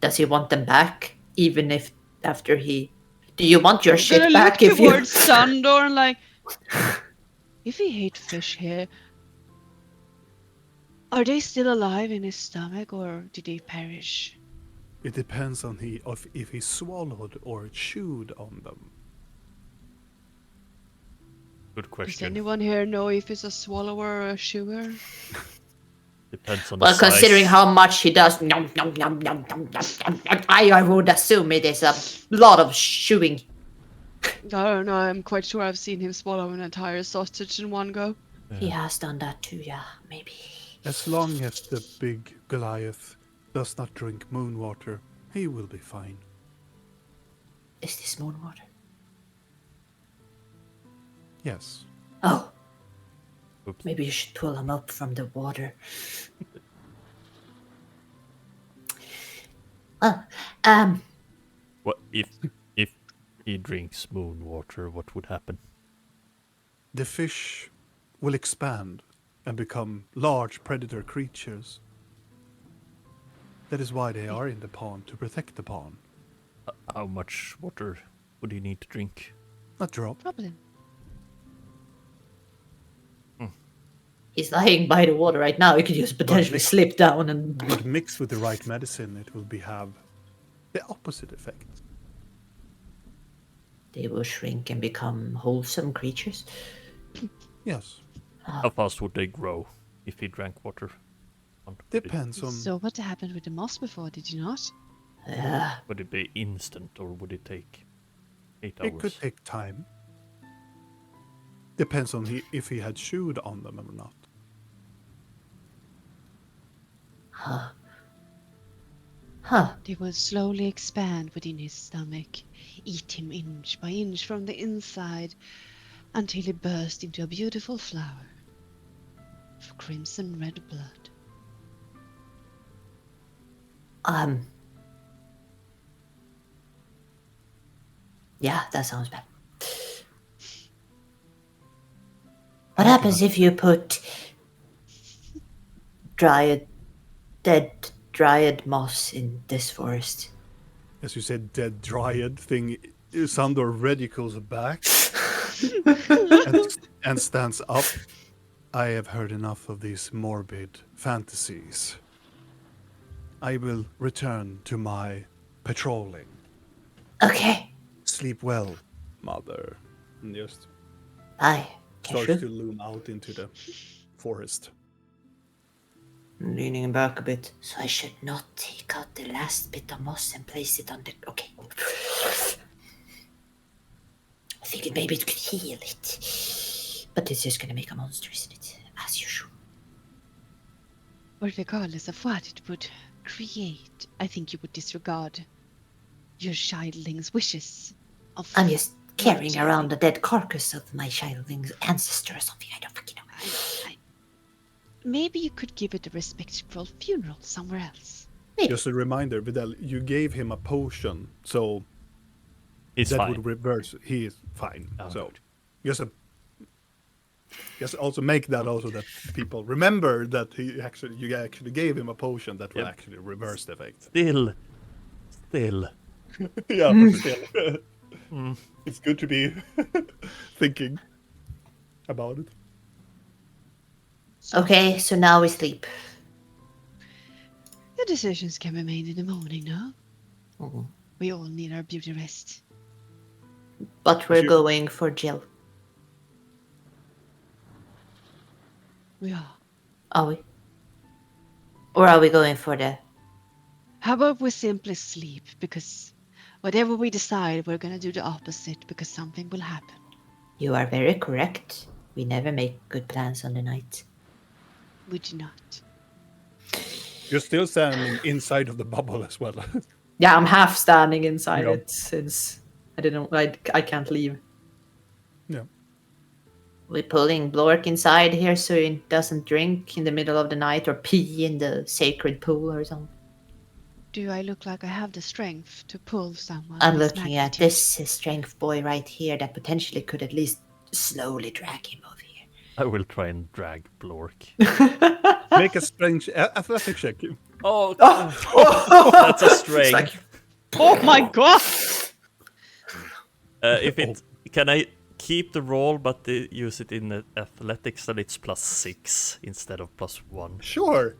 Does he want them back? Even if after he... Do you want your shit back if you... towards Sandor and like... If he ate fish here... Are they still alive in his stomach or did they perish? It depends on if he swallowed or chewed on them. Good Does question. anyone here know if he's a swallower or a chewer? Depends on the Well, size. considering how much he does... Nom, nom, nom, nom, nom, nom, nom, I would assume it is a lot of chewing. I don't know, I'm quite sure I've seen him swallow an entire sausage in one go. He has done that too, yeah, maybe. As long as the big Goliath does not drink moon water, he will be fine. Is this moon water? Yes. Oh, Oops. maybe you should pull him up from the water. Well, What if he drinks moon water? What would happen? The fish will expand and become large predator creatures. That is why they are in the pond, to protect the pond. How much water would he need to drink? Not drop. Problem. he's lying by the water right now. He could just potentially slip down and... But mixed with the right medicine, it will have the opposite effect. They will shrink and become wholesome creatures. Yes. How fast would they grow if he drank water? Depends on... So what happened with the moss before, did you not? Would it be instant or would it take 8 hours? It could take time. Depends on if he had chewed on them or not. Huh. They will slowly expand within his stomach, eat him inch by inch from the inside, until he burst into a beautiful flower of crimson red blood. Yeah, that sounds bad. What happens if you put dead dryad moss in this forest? As you said, dead dryad thing, Sandor ridicules back and stands up. I have heard enough of these morbid fantasies. I will return to my patrolling. Okay. Sleep well, mother. And just Bye. starts to loom out into the forest. Leaning back a bit. So I should not take out the last bit of moss and place it on the... Okay. I figured maybe it could heal it. But it's just gonna make a monster, isn't it? As usual. Or regardless of what it would create, I think you would disregard your childling's wishes. I'm just carrying around the dead carcass of my childling's ancestor or something. I don't fucking know. Maybe you could give it a respectful funeral somewhere else. Maybe. Just a reminder, Vidal, you gave him a potion, so He's that fine. would reverse. He is fine. Oh, So good. just also make that also that people remember that you actually gave him a potion that will Yep. actually reverse the effect. Still. Yeah, but still, it's good to be thinking about it. Okay, so now we sleep. The decisions can be made in the morning, no? Mhm. We all need our beauty rest. But we're you- going for Jill. We are. Are we? Or are we going for the... How about we simply sleep? Because whatever we decide, we're gonna do the opposite because something will happen. You are very correct. We never make good plans on the night. We do not. You're still standing inside of the bubble as well. Yeah, I'm half standing inside Yeah. it since I can't leave. Yeah. We're pulling Blork inside here so he doesn't drink in the middle of the night or pee in the sacred pool or something. Do I look like I have the strength to pull someone? I'm of this looking at magnitude? this strength boy right here that potentially could at least slowly drag him over here. I will try and drag Blork. Make a strange athletic check. Oh, Oh! that's a It's strain. like, Oh my god! If it can I keep the roll, but use it in athletics, then it's +6 instead of +1. Sure.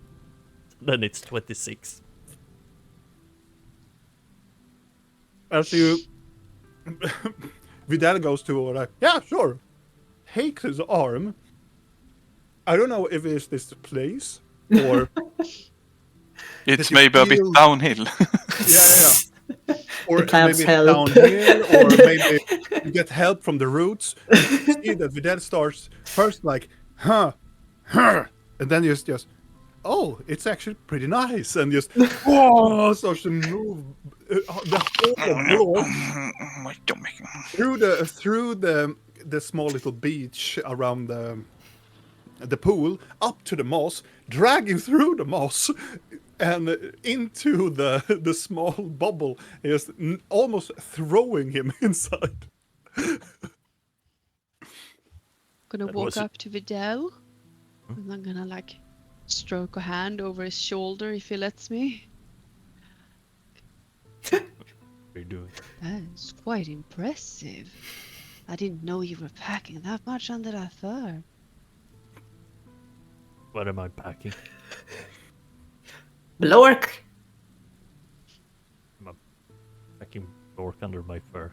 Then it's 26. As you, Vidal goes to like, yeah, sure. Takes his arm. I don't know if it's this place or It's you maybe a bit feel- downhill. yeah. Or The plants maybe help. down here, or maybe you get help from the roots. You see that Vidal starts first like, huh, and then just, oh, it's actually pretty nice, and just, whoa, starts to move the whole block My stomach. through the small little beach around the pool up to the moss, dragging through the moss and into the small bubble, just almost throwing him inside. Gonna That walk was- up to Vidal. And I'm gonna like stroke a hand over his shoulder if he lets me. What are you doing? That is quite impressive. I didn't know you were packing that much under that fur. What am I packing? Blork! Packing Blork under my fur.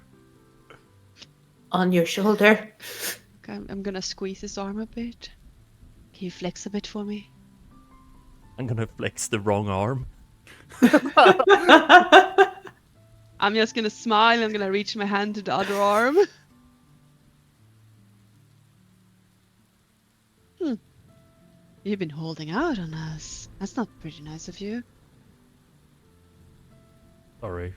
On your shoulder. Okay, I'm gonna squeeze his arm a bit. Can you flex a bit for me? I'm gonna flex the wrong arm. I'm just gonna smile. I'm gonna reach my hand to the other arm. You've been holding out on us. That's not pretty nice of you. Sorry.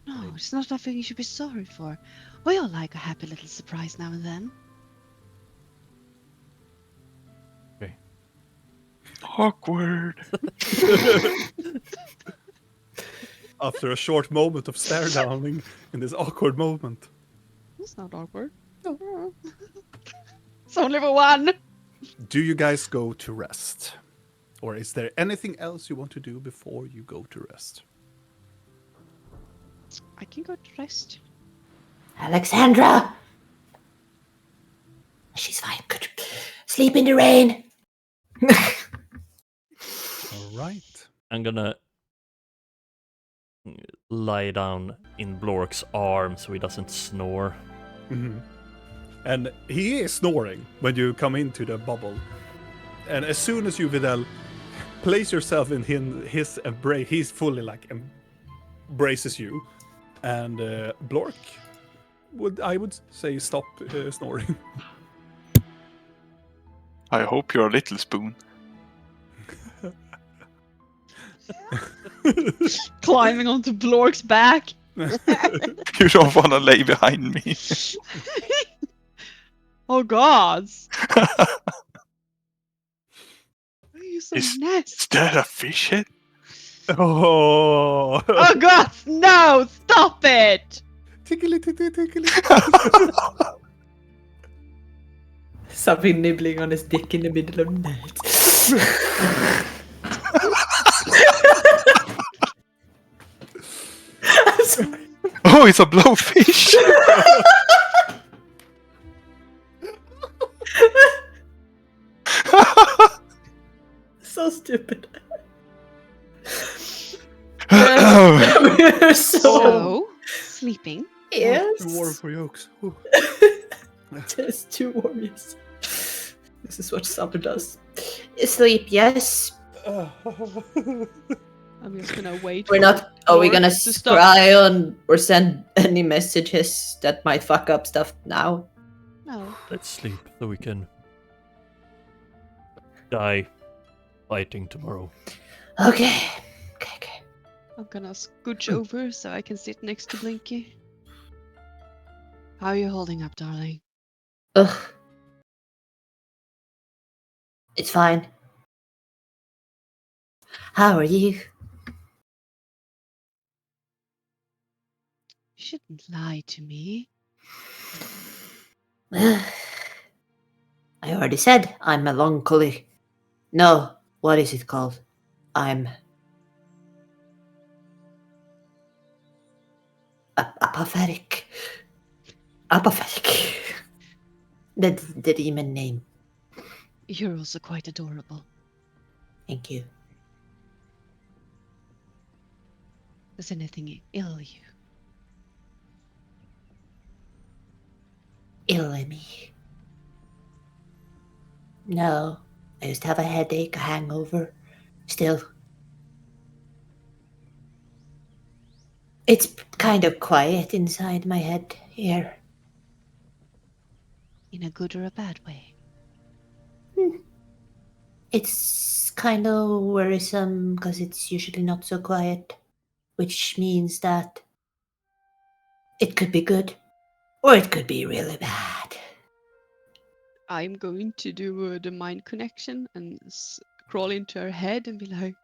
No, it's not nothing you should be sorry for. We all like a happy little surprise now and then. Awkward. After a short moment of stare downing in this awkward moment. That's not awkward. It's only for one. Do you guys go to rest? Or is there anything else you want to do before you go to rest? I can go to rest. Alexandra! She's fine. Good. Sleep in the rain. All right. I'm gonna lie down in Blork's arm so he doesn't snore. Mhm. And he is snoring when you come into the bubble. And as soon as you, Vidal, place yourself in his embrace, he's fully like embraces you. And Blork I would say stop snoring. I hope you're a little spoon. Climbing onto Blork's back. You don't want to lay behind me. Oh gods. Why are you so Is nasty? that a fish head? Oh. Oh God, no! Stop it! Tickly, tickly, tickly. Something nibbling on his dick in the middle of the night. I'm sorry. Oh, it's a blowfish. So stupid. Oh, We're so So, sleeping. yes. The war for yolks. Ooh. Just 2 warriors. This is what summer does. Sleep, yes. I'm just gonna wait. We're for not. Are we Lord gonna to stop. scry on or send any messages that might fuck up stuff now? No. Let's sleep so we can die fighting tomorrow. Okay. Okay. I'm gonna scooch over so I can sit next to Blinky. How are you holding up, darling? Ugh. It's fine. How are you? You shouldn't lie to me. I already said I'm melancholy. No, what is it called? I'm apathetic. Apathetic. The demon name. You're also quite adorable. Thank you. Does anything ill you? Ill me. No, I used to have a headache, a hangover. Still. It's kind of quiet inside my head here. In a good or a bad way? It's kind of worrisome because it's usually not so quiet, which means that it could be good or it could be really bad. I'm going to do the mind connection and crawl into her head and be like,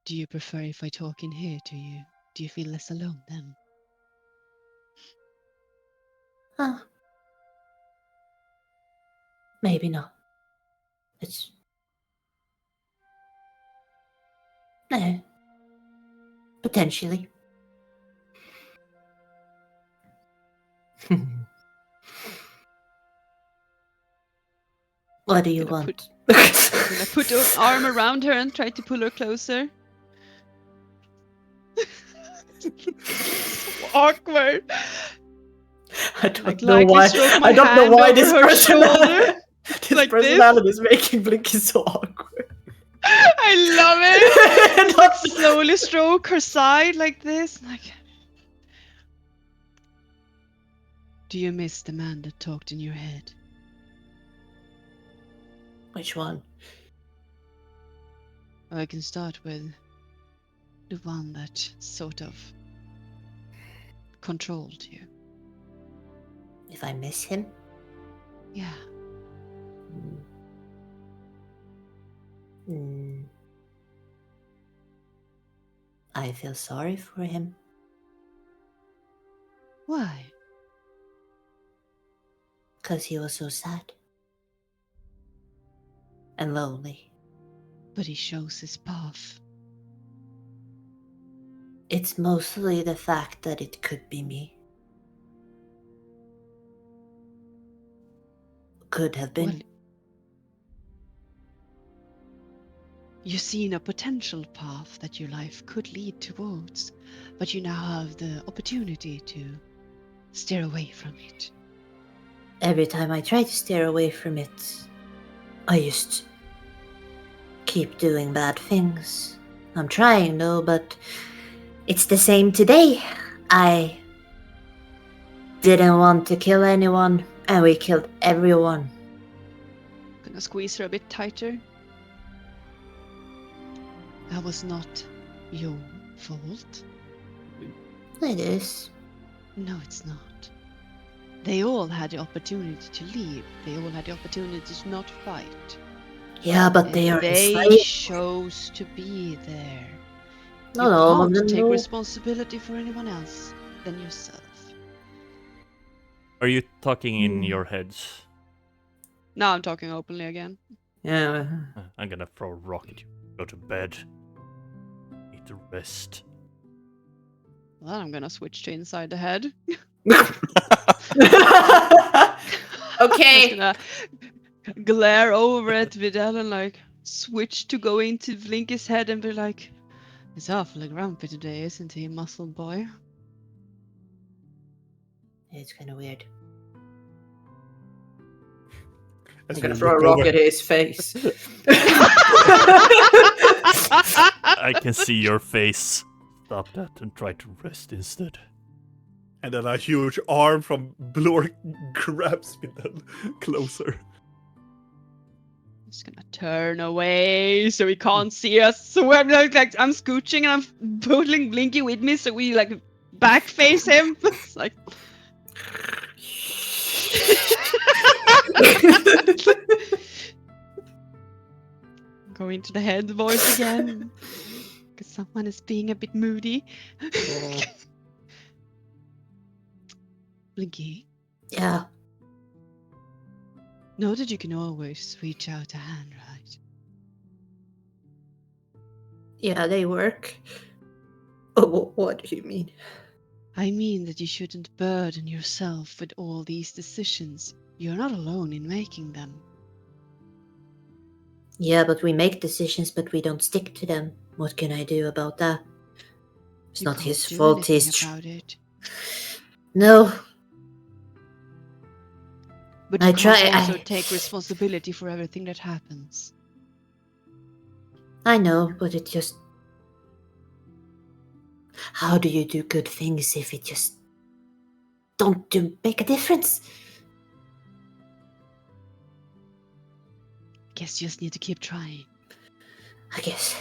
do you prefer if I talk in here to you? Do you feel less alone then? Huh. Maybe not. It's... No. Potentially. What do you Gonna want? I'm gonna put an arm around her and try to pull her closer. So awkward. I don't Like, know lightly why. stroke my I don't know hand why over this her personality, shoulder. this Like this. personality is making Blinky so awkward. I love it. Like slowly stroke her side like this. Like, do you miss the man that talked in your head? Which one? Or I can start with the one that sort of controlled you. If I miss him? Yeah. I feel sorry for him. Why? Because he was so sad. And lonely. But he shows his path. It's mostly the fact that it could be me. Could have been. Well, you've seen a potential path that your life could lead towards, but you now have the opportunity to steer away from it. Every time I try to steer away from it, I just keep doing bad things. I'm trying though, but it's the same today. I didn't want to kill anyone, and we killed everyone. Gonna squeeze her a bit tighter. That was not your fault. It is. No, it's not. They all had the opportunity to leave. They all had the opportunity to not fight. Yeah, but they are They enslaved. chose to be there. Not all of them, take no. responsibility for anyone else than yourself. Are you talking in your heads? Now I'm talking openly again. Yeah. I'm gonna throw a rock at you. Go to bed. Need to rest. Well, I'm gonna switch to inside the head. Okay. I'm just gonna glare over at Vidal and like switch to go into Blinky's head and be like, "He's awfully grumpy today, isn't he, muscle boy?" It's kind of weird. As I'm you gonna throw a look rock over- at his face. I can see your face. Stop that and try to rest instead. And then a huge arm from Blork grabs me then closer. Just gonna turn away so he can't see us. So I'm like I'm scooching and I'm pulling Blinky with me so we like back face him. It's like go into the head voice again. Because someone is being a bit moody. Blinky, Yeah. know that you can always reach out a hand, right? Yeah, they work. Oh, what do you mean? I mean that you shouldn't burden yourself with all these decisions. You're not alone in making them. Yeah, but we make decisions, but we don't stick to them. What can I do about that? It's You not can't his do fault. anything about it. No. But I you can't try- also I- take responsibility for everything that happens. I know, but it just... How do you do good things if it just don't make a difference? Guess you just need to keep trying. I guess.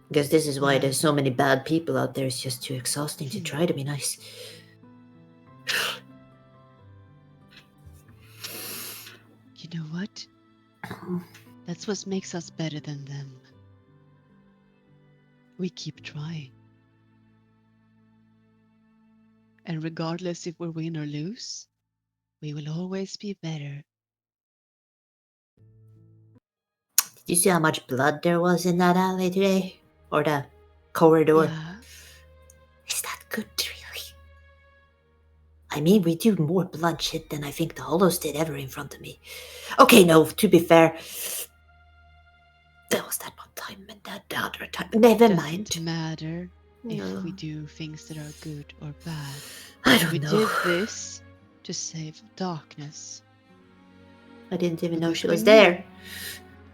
Because this is why Yeah. there's so many bad people out there. It's just too exhausting to try to be nice. You know what? That's what makes us better than them. We keep trying. And regardless if we win or lose, we will always be better. Did you see how much blood there was in that alley today? Or the corridor? Yeah. Is that good, really? I mean, we do more bloodshed than I think the Hollows did ever in front of me. Okay, no, to be fair, there was that one time and that the other time. Never mind. Doesn't matter No. if we do things that are good or bad. I don't We know. did this to save darkness. I didn't even know Because she we was there. knew-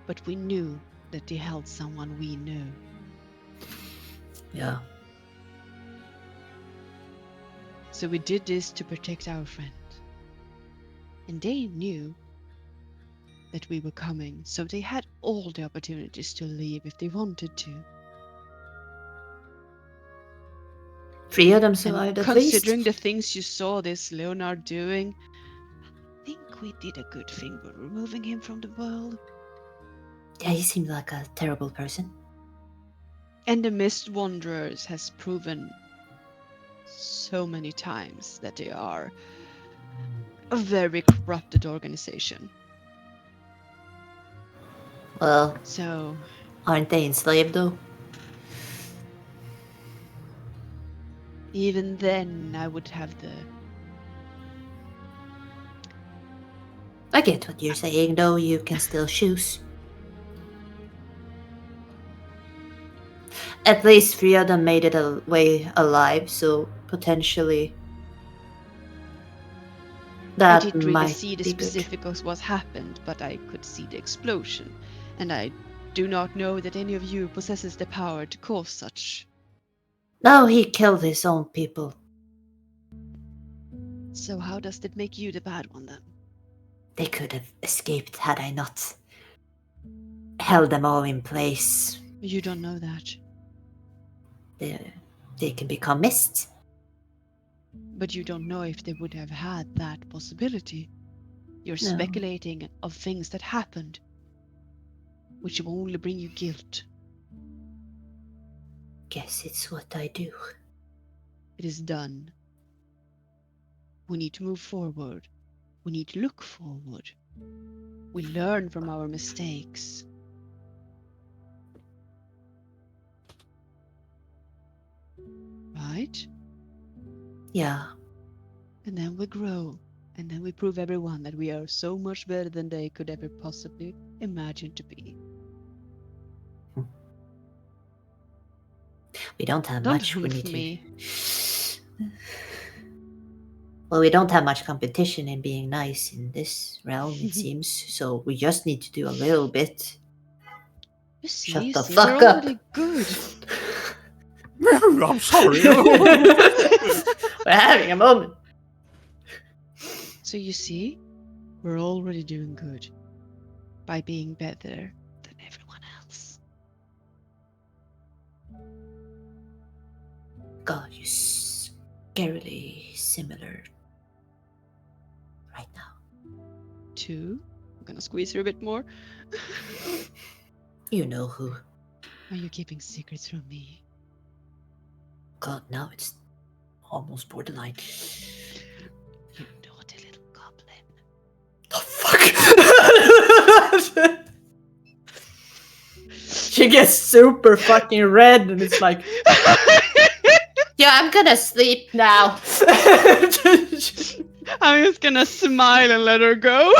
But we knew that they held someone we knew. Yeah. So we did this to protect our friend. And they knew that we were coming, so they had all the opportunities to leave if they wanted to. 3 of them And survived at least. considering the things you saw this Leonard doing, I think we did a good thing by removing him from the world. Yeah, he seemed like a terrible person. And the Mist Wanderers has proven so many times that they are a very corrupted organization. Well, So aren't they enslaved though? even then, I would have the... I get what you're saying though, you can still choose. At least 3 of them made it away alive, so potentially that I didn't really might see the be good. specifics of what happened, but I could see the explosion. And I do not know that any of you possesses the power to cause such. No, he killed his own people. So how does that make you the bad one then? They could have escaped had I not held them all in place. You don't know that. They can become mist. But you don't know if they would have had that possibility. You're No. speculating of things that happened, which will only bring you guilt. guess it's what I do. It is done. We need to move forward. We need to look forward. We learn from our mistakes. Right? Yeah. And then we grow. And then we prove everyone that we are so much better than they could ever possibly imagine to be. We don't have Don't much. We humph need to. me. Well, we don't have much competition in being nice in this realm, it seems. So we just need to do a little bit. You see, Shut you the see, fuck we're up. already good. I'm sorry. We're having a moment. So you see, we're already doing good by being better than everyone else. God, you're scarily similar right now. 2. I'm gonna squeeze her a bit more. You know who. Are you keeping secrets from me? God, now it's almost borderline. You naughty little goblin. The fuck? She gets super fucking red and it's like, yeah, I'm gonna sleep now. I'm just gonna smile and let her go.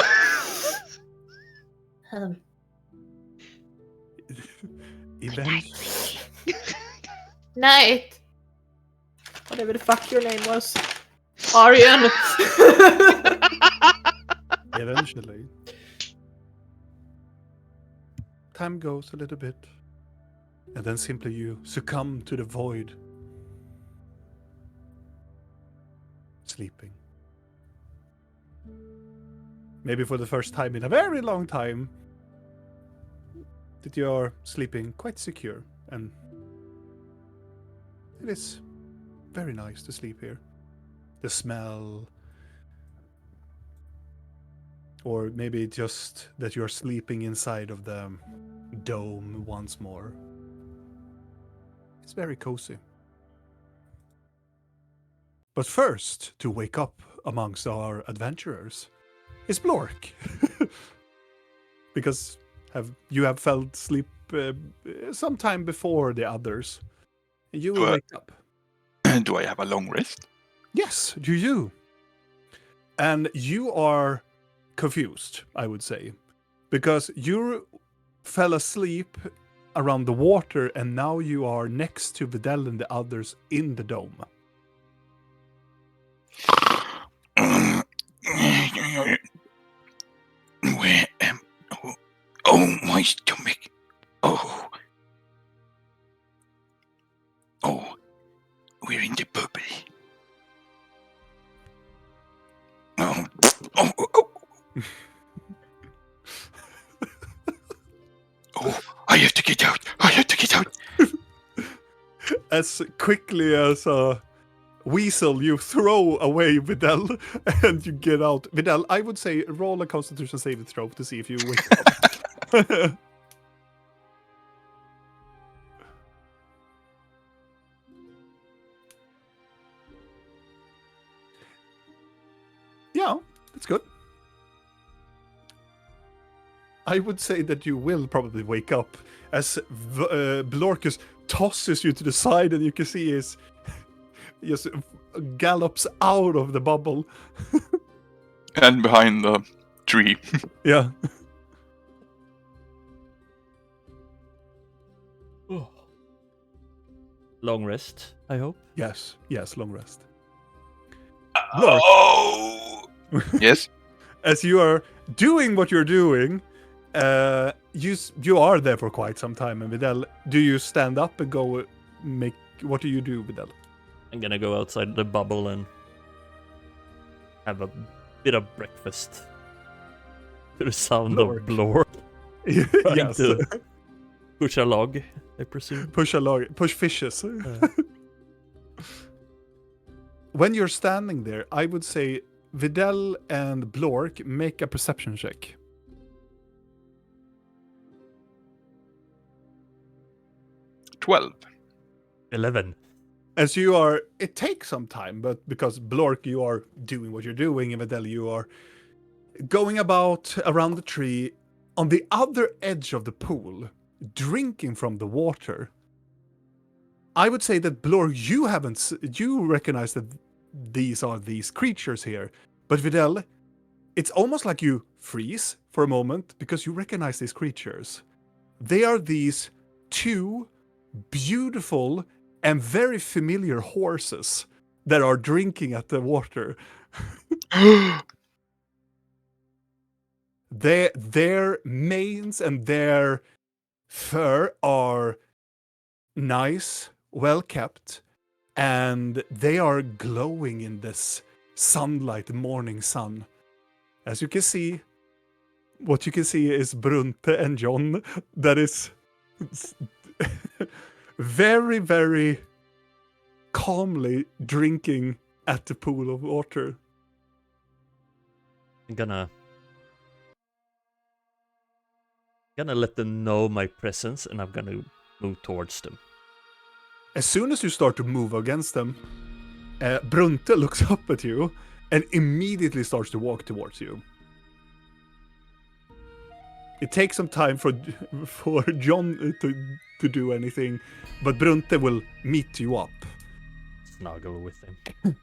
Eventually. Night. Whatever the fuck your name was. Arian. Eventually. Time goes a little bit. And then simply you succumb to the void. Sleeping. Maybe for the first time in a very long time, that you are sleeping quite secure, and it is very nice to sleep here. The smell, or maybe just that you're sleeping inside of the dome once more. It's very cozy. But first, to wake up amongst our adventurers is Blork. Because you have felt sleep sometime before the others. You will wake up. Do I have a long rest? Yes, you. And you are confused, I would say. Because you fell asleep around the water and now you are next to Videl and the others in the dome. Where am... Oh, my stomach. Oh, we're in the bubble. Oh. Oh, I have to get out. As quickly as a weasel, you throw away Videl and you get out. Videl, I would say roll a Constitution saving throw to see if you wake up. Yeah, that's good. I would say that you will probably wake up as Blorkus tosses you to the side and you can see his just gallops out of the bubble. And behind the tree. Yeah. Long rest, I hope. Yes, long rest. Oh! Yes? As you are doing what you're doing, you are there for quite some time. And Videl, do you stand up and go make... What do you do, Videl? I'm gonna go outside the bubble and have a bit of breakfast. To the sound of Blork. Yes. To push a log, I presume. Push fishes. When you're standing there, I would say Videl and Blork make a perception check. — 12. 11. As you are, it takes some time, but because Blork, you are doing what you're doing, and Videl, you are going about around the tree on the other edge of the pool, drinking from the water. I would say that Blork, you recognize that these are these creatures here, but Videl, it's almost like you freeze for a moment because you recognize these creatures. They are these two beautiful and very familiar horses that are drinking at the water. Their manes and their fur are nice, well kept, and they are glowing in this sunlight, the morning sun. As you can see, what you can see is Brunte and John that is very, very calmly drinking at the pool of water. I'm gonna let them know my presence, and I'm gonna move towards them. As soon as you start to move against them, Brunte looks up at you and immediately starts to walk towards you. It takes some time for John to do anything, but Brunte will meet you up. Snuggle with them.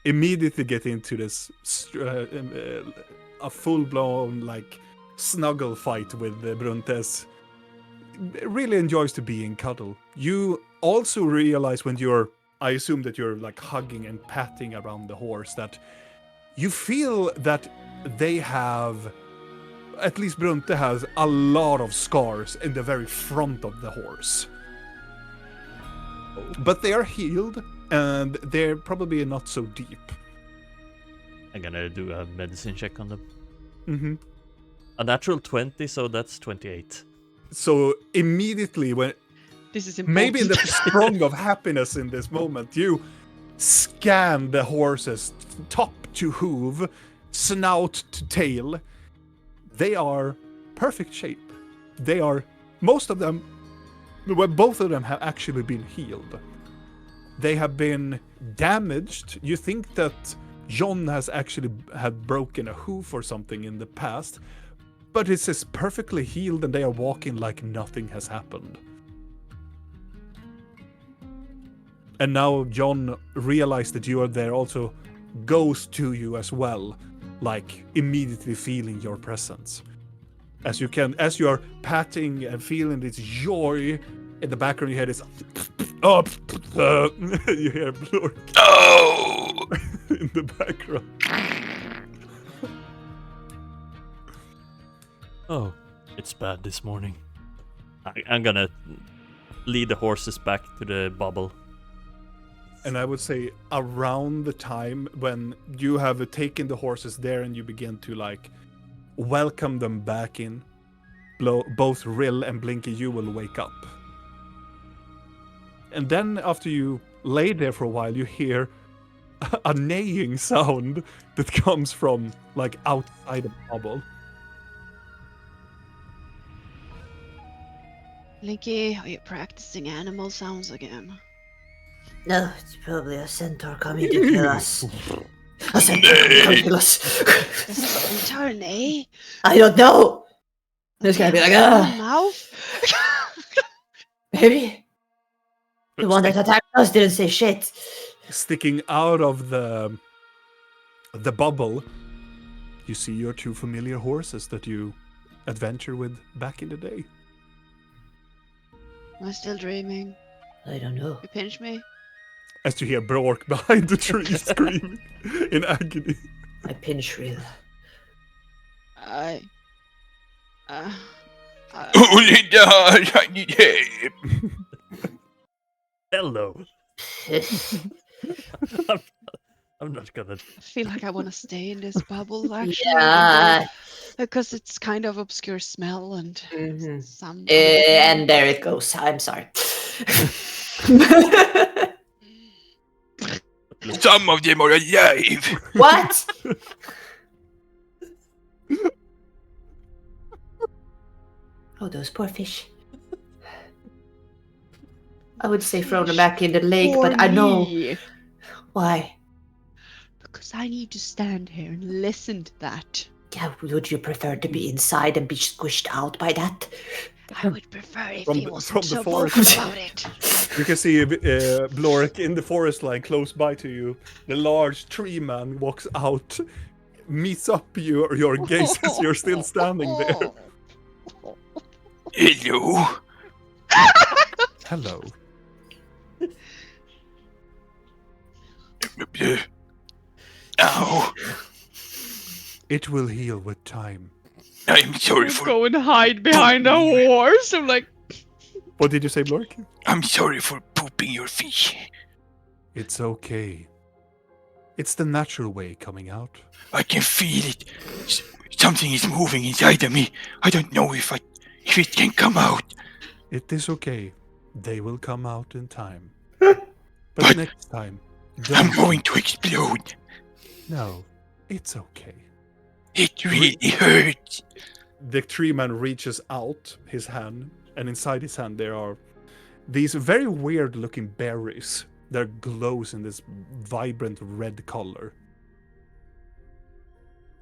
Immediately get into this a full-blown like snuggle fight with Bruntes. Really enjoys to be in cuddle. You also realize when I assume that you're like hugging and patting around the horse, that you feel that they have, at least Brunte has, a lot of scars in the very front of the horse. But they are healed, and they're probably not so deep. I'm gonna do a medicine check on them. Mm-hmm. A natural 20, so that's 28. So immediately when... This is important. Maybe in the sprung of happiness in this moment, you scan the horses top to hoof, snout to tail. They are perfect shape. They are, most of them, well, both of them have actually been healed. They have been damaged. You think that John has actually had broken a hoof or something in the past, but it's just perfectly healed and they are walking like nothing has happened. And now John realized that you are there, also goes to you as well, like immediately feeling your presence. As you are patting and feeling this joy in the background, you hear this, you hear Blork in the background. Oh, it's bad this morning. I'm gonna lead the horses back to the bubble. And I would say around the time when you have taken the horses there and you begin to like welcome them back in, both Rill and Blinky, you will wake up. And then after you lay there for a while, you hear a neighing sound that comes from like outside the bubble. Linky, are you practicing animal sounds again? No, it's probably a centaur coming to kill us. A centaur coming to kill us. The centaur, nay? I don't know. There's gonna be like, Mouth? maybe. The one that attacked us didn't say shit. Sticking out of the bubble, you see your two familiar horses that you adventure with back in the day. Am I still dreaming? I don't know. You pinch me? As you hear Brork behind the tree screaming in agony. I pinch Rill. I need help. Hello. I'm not gonna. I feel like I want to stay in this bubble, actually. Yeah. Because it's kind of obscure smell and some... And there it goes. I'm sorry. Some of them are alive. What? Oh, those poor fish. I would say throw them fish back in the lake, for but I know me. why. Because I need to stand here and listen to that. Yeah, would you prefer to be inside and be squished out by that? I would prefer if From he the- wasn't from the so forest vocal line. about it. You can see Blork in the forest line close by to you. The large tree man walks out, meets up your gaze as you're still standing there. Hello. Hello. Ow. It will heal with time. I'm sorry for Go and hide behind a horse. I'm like, What did you say, Blork? I'm sorry for pooping your fish. It's okay. It's the natural way coming out. I can feel it. Something is moving inside of me. I don't know if it can come out. It is okay. They will come out in time. But next time, I'm don't. going to explode. No, it's okay. It really hurts. The tree man reaches out his hand, and inside his hand there are these very weird looking berries that glows in this vibrant red color.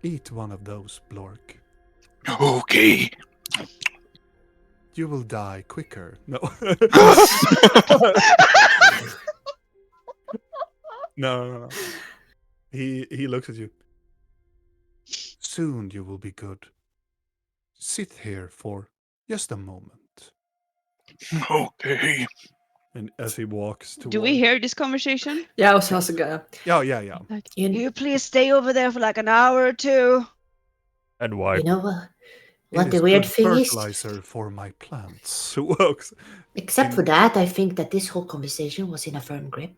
Eat one of those, Blork. Okay. You will die quicker. No. No. He looks at you. Soon you will be good. Sit here for just a moment. Okay. And as he walks towards... do we hear this conversation? Yeah, I was also gonna. Yeah. Like, You- you please stay over there for like an hour or two. And why? You know what? It What is the weird good thing is, fertilizer for my plants. Who walks? except for that, I think that this whole conversation was in a firm grip.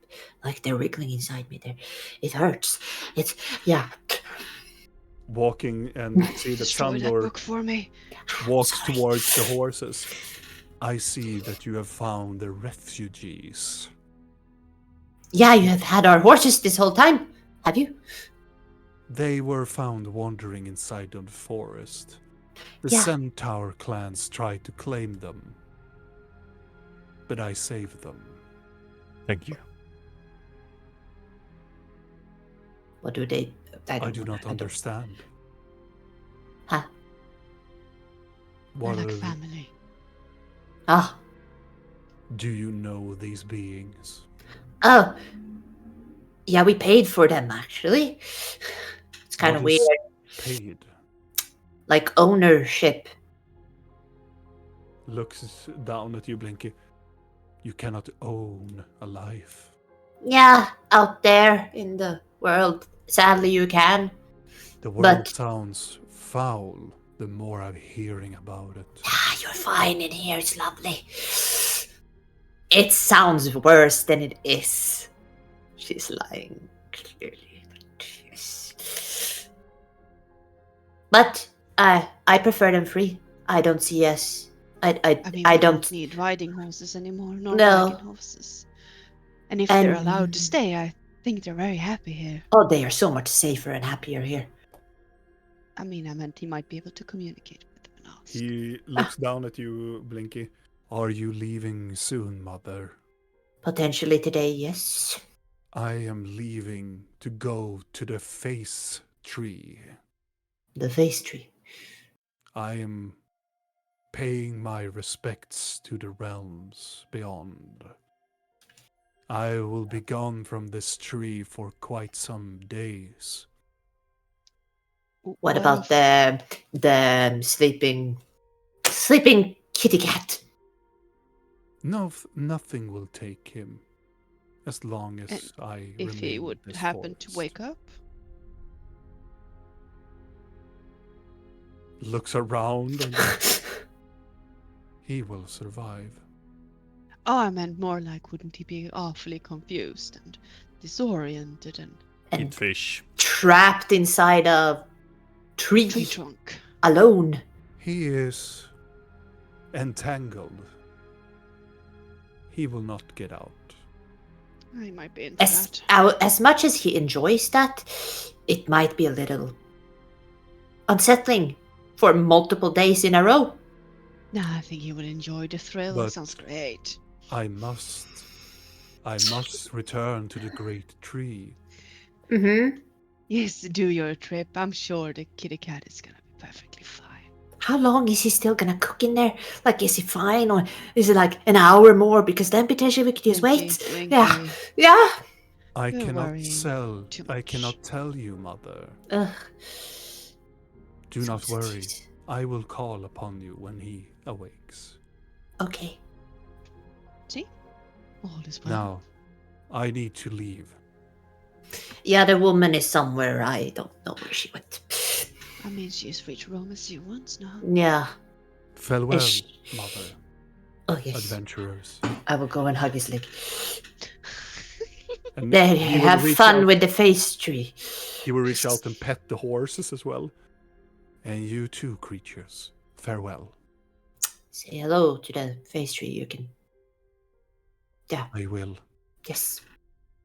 Like they're wriggling inside me there. It hurts. It's, yeah. Walking and see that Destroy that Sandor book for me. walks Sorry. towards the horses. I see that you have found the refugees. Yeah, you have had our horses this whole time, have you? They were found wandering inside the forest. The Yeah. centaur clans tried to claim them. But I saved them. Thank you. What do they? I do not understand. Huh? They're What like are family. Ah. do you know these beings? Oh. Yeah, we paid for them actually. It's kind of What is weird. Paid. Like ownership. Looks down at you, Blinky. You cannot own a life. Yeah, out there in the world. Sadly, you can. The world But- sounds foul the more I'm hearing about it. Ah, you're fine in here. It's lovely. It sounds worse than it is. She's lying clearly. Yes. But I prefer them free. I don't see us. I mean, I we don't. need riding horses anymore, nor No. wagon horses. And if they're allowed And- to stay, I think they're very happy here. Oh, they are so much safer and happier here. I mean, I meant he might be able to communicate with them and ask. He looks down at you, Blinky. Are you leaving soon, Mother? Potentially today, yes. I am leaving to go to the face tree. The face tree. I am paying my respects to the realms beyond. I will be gone from this tree for quite some days. What about the sleeping kitty cat? No, nothing will take him, as long as And I if he remain in would this happen to forest. wake up? Looks around and he will survive. Oh, I meant more like, wouldn't he be awfully confused and disoriented and And Eat fish. trapped inside a tree tree trunk? alone. He is entangled. He will not get out. I might be into As, that. as much as he enjoys that, it might be a little unsettling for multiple days in a row. No, I think he would enjoy the thrill. But- Sounds great. I must return to the great tree. Mm-hmm. Yes, do your trip. I'm sure the kitty cat is gonna be perfectly fine. How long is he still gonna cook in there? Like, is he fine, or is it like an hour more? Because then potentially we could just wait. Yeah, yeah. I You're cannot worrying too I much. cannot tell you, Mother. Ugh. Do not So worry. sweet. I will call upon you when he awakes. Okay. See? All is well. Now, I need to leave. Yeah, the woman is somewhere. I don't know where she went. I mean, she's free to roam as she wants now. Yeah. Farewell, Ish. Mother, Oh yes. adventurers. I will go and hug his leg. And There, he will have reach fun out- with the face tree. He will reach out and pet the horses as well. And you too, creatures. Farewell. Say hello to the face tree. You can. Yeah. I will. Yes.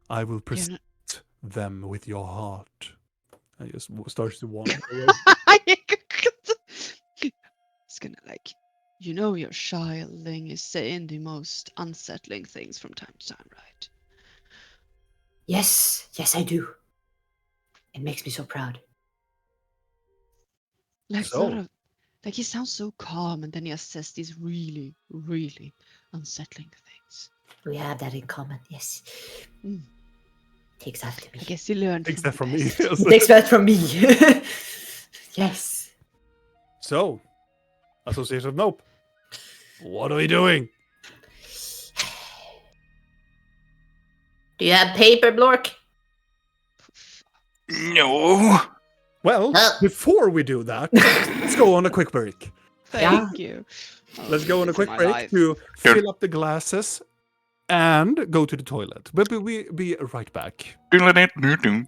I will You're present not... them with your heart. I just starts to wander away. It's gonna like, you know, your shielding is saying the most unsettling things from time to time, right? Yes. Yes, I do. It makes me so proud. Like So? sort of, like he sounds so calm, and then he says these really, really unsettling things. We have that in common. Yes. Mm. Takes after me. I guess you learned Takes from that from the me. best. Takes that from me. Yes. So, Association of Nope. What are we doing? Do you have paper, Blork? No. Well, before we do that, let's go on a quick break. Thank you. Let's go on a It's quick my break life. to fill up the glasses and go to the toilet. But we'll be right back. Doodle-doo-doo-doo.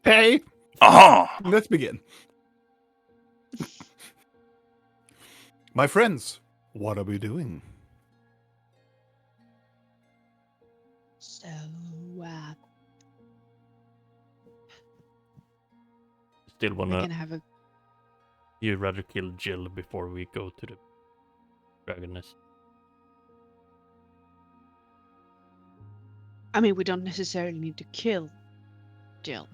Hey, Aha! let's begin. My friends, what are we doing? So, Still we're wanna. gonna have a. You'd rather kill Jill before we go to the dragoness. I mean, we don't necessarily need to kill Jill.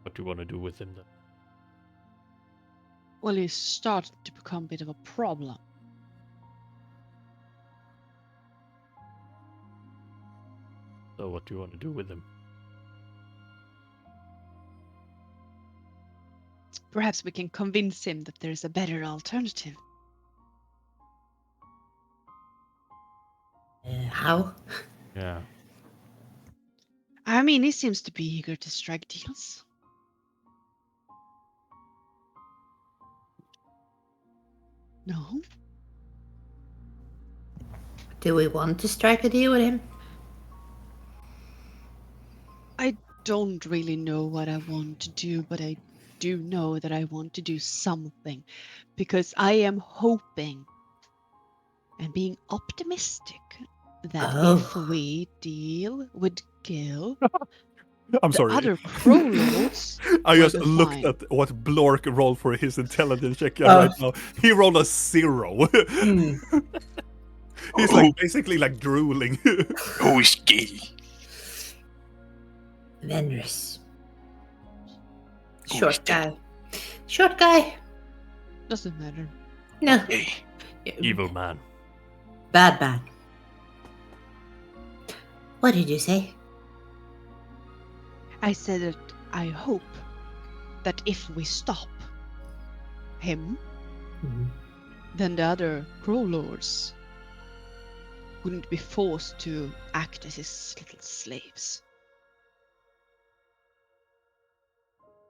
What do you want to do with him then? Well, he's starting to become a bit of a problem. So what do you want to do with him? Perhaps we can convince him that there's a better alternative. How? Yeah. I mean, he seems to be eager to strike deals. No? Do we want to strike a deal with him? I don't really know what I want to do, but I do know that I want to do something because I am hoping and being optimistic that if Oh. we deal with Gil, I'm the sorry. other crow lords I will just be looked fine. at what Blork rolled for his intelligence check Oh. right now. He rolled a 0. Hmm. He's like basically like drooling. Who's Gil? Venrus. Who is Short that? guy. Short guy. Doesn't matter. No. Hey, Evil man. Bad man. What did you say? I said that I hope that if we stop him, Mhm. then the other crow lords wouldn't be forced to act as his little slaves.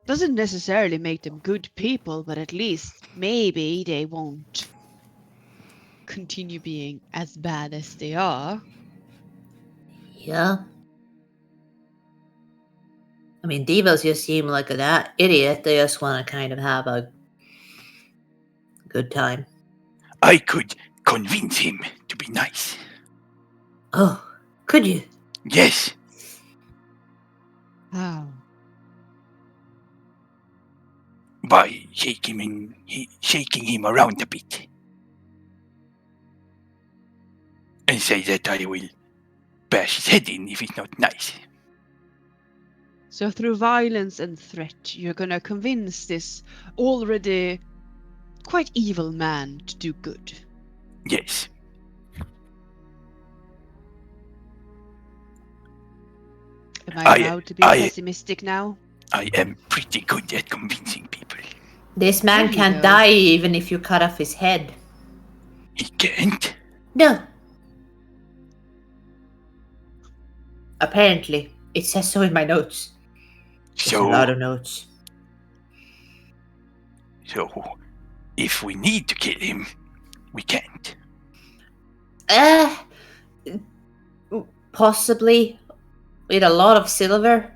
Doesn't necessarily make them good people, but at least maybe they won't continue being as bad as they are. Yeah. I mean, divas just seem like that idiot. They just want to kind of have a good time. I could convince him to be nice. Oh, could you? Yes, How? by shaking him around a bit. And say that I will bash his head in if he's not nice. So through violence and threat, you're gonna convince this already quite evil man to do good. Yes, Am I I- allowed to be I- pessimistic now? I am pretty good at convincing people. This man There you can't go. die even if you cut off his head. He can't. No. Apparently. It says so in my notes. It's a lot So, of notes. if we need to kill him, we can't. Possibly with a lot of silver.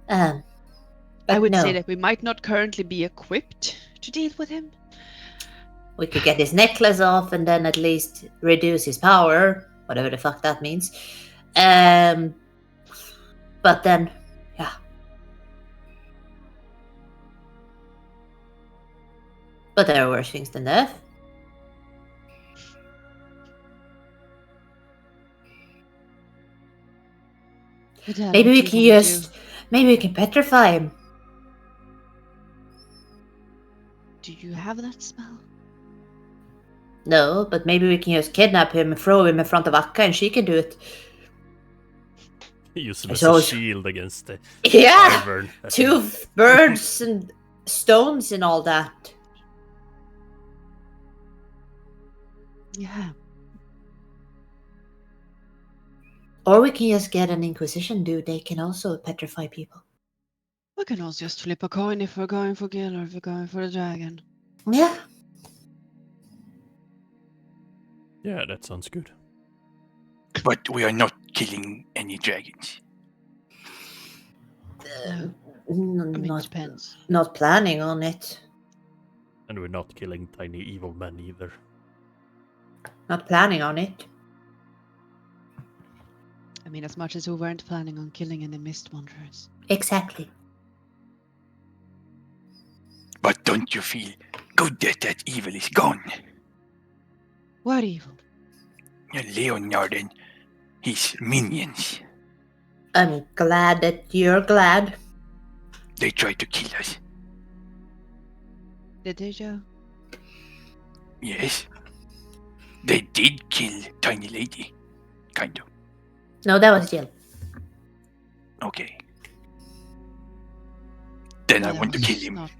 But I would no. say that we might not currently be equipped to deal with him. We could get his necklace off and then at least reduce his power, whatever the fuck that means. But then, yeah. But there are worse things than death. Maybe we can maybe we can petrify him. Do you have that spell? No, but maybe we can just kidnap him and throw him in front of Akka and she can do it. Use him as So- a shield against the Yeah! wyvern. 2 birds and stones and all that. Yeah. Or we can just get an Inquisition dude. They can also petrify people. We can also just flip a coin if we're going for Gil or if we're going for the dragon. Yeah. Yeah, that sounds good. But we are not killing any dragons. No, I mean, it depends. Not planning on it. And we're not killing tiny evil men either. Not planning on it. I mean, as much as we weren't planning on killing any mist wanderers. Exactly. But don't you feel good that evil is gone? What evil? Leonard and his minions. I'm glad that you're glad. They tried to kill us. Did they, Joe? Yes. They did kill Tiny Lady. Kind of. No, that was Jill. Okay. Then I Well, want to that kill was him. not-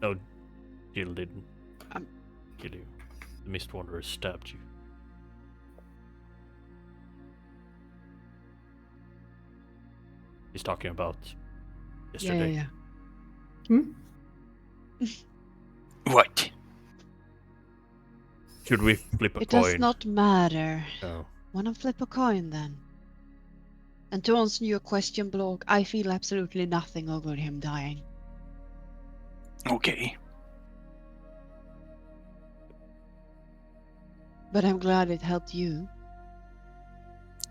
No, Jill didn't Um, kill you. The Mist Wanderer stabbed you. He's talking about yesterday. Yeah. What? Should we flip a It coin? does not matter. No. Wanna flip a coin then? And to answer your question, Blog, I feel absolutely nothing over him dying. Okay. But I'm glad it helped you.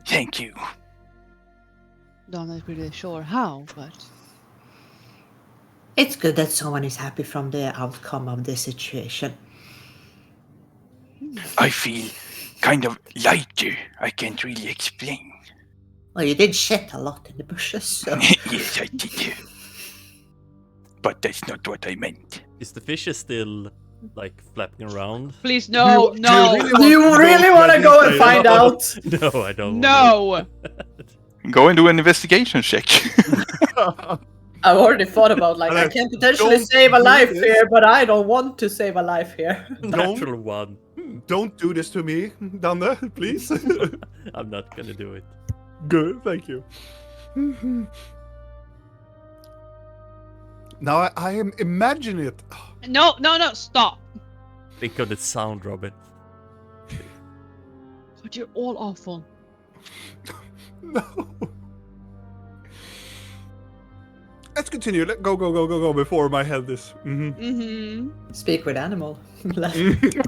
Thank you. Don't know really sure how, but It's good that someone is happy from the outcome of the situation. I feel kind of lighter. I can't really explain. Well, you did shit a lot in the bushes, so... Yes, I did. But that's not what I meant. Is the fish still like flapping around? please no, no, Do you really want to go and find out? No, I don't. no. Go and do an investigation check. I've already thought about, like, I can potentially save a life this. here, but I don't want to save a life here. Natural one. Don't do this to me, down there, please. I'm not gonna do it. Good, thank you. Now I am imagining it. No, stop. Think of the sound, Robin. God, you're all awful. No. Let's continue. Let go before my head is. Speak with animal.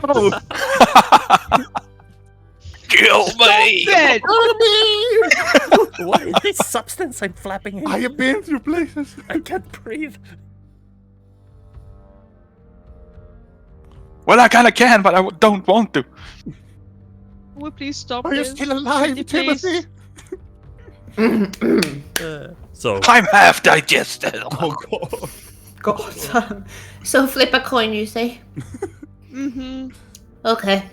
Oh, Kill me! Dead. What is this substance I'm flapping in? I have been through places. I can't breathe. Well, I kind of can, but I don't want to. Will we please stop Are you this? still alive, Pretty please. Timothy? So, I'm half digested. Oh God. God. So flip a coin, you say? Okay.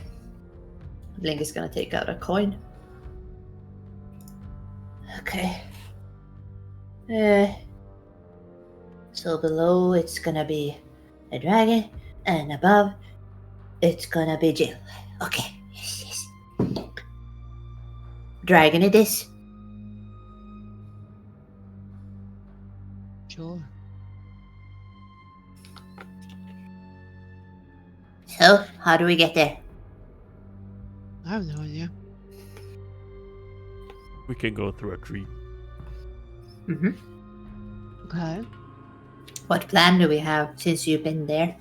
Blink is gonna take out a coin. Okay. So below it's gonna be a dragon, and above it's gonna be Jill. Okay. Yes. Dragon it is. Sure. So, how do we get there? I have no idea. we can go through a tree. Okay. What plan do we have since you've been there?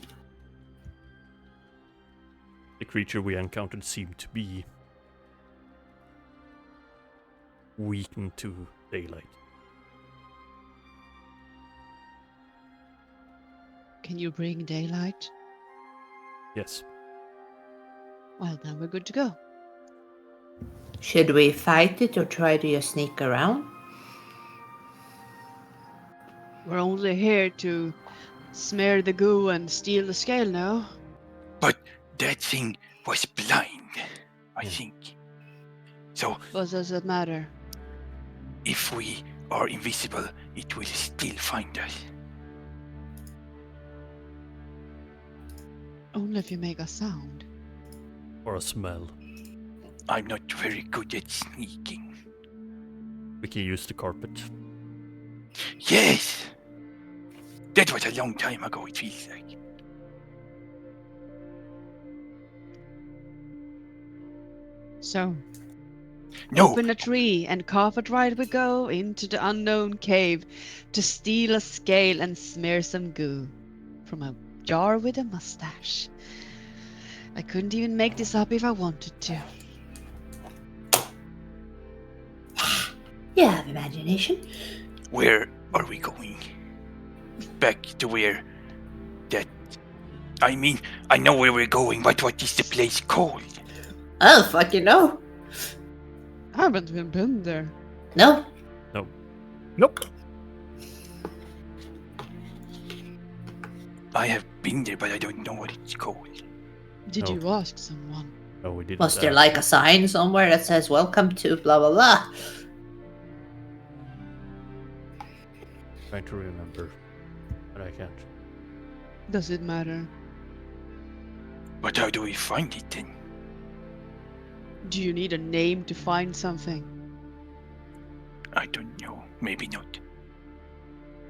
The creature we encountered seemed to be weakened to daylight. Can you bring daylight? Yes. Well, then we're good to go. Should we fight it or try to just sneak around? We're only here to smear the goo and steal the scale now. But that thing was blind, I think. So What does that matter? if we are invisible, it will still find us. Only if you make a sound. Or a smell. I'm not very good at sneaking. We can use the carpet. Yes! That was a long time ago, it feels like. So, No, open a tree and carve it right we go into the unknown cave to steal a scale and smear some goo from a jar with a mustache. I couldn't even make this up if I wanted to. You have imagination. where are we going? Back to where that... I mean, I know where we're going, but what is the place called? I don't fucking know. I haven't even been there. No. Nope. I have been there, but I don't know what it's called. Did No. you ask someone? No, we didn't. Was there like a sign somewhere that says welcome to blah blah blah? Trying to remember, but I can't. Does it matter? But how do we find it then? Do you need a name to find something? I don't know. Maybe not.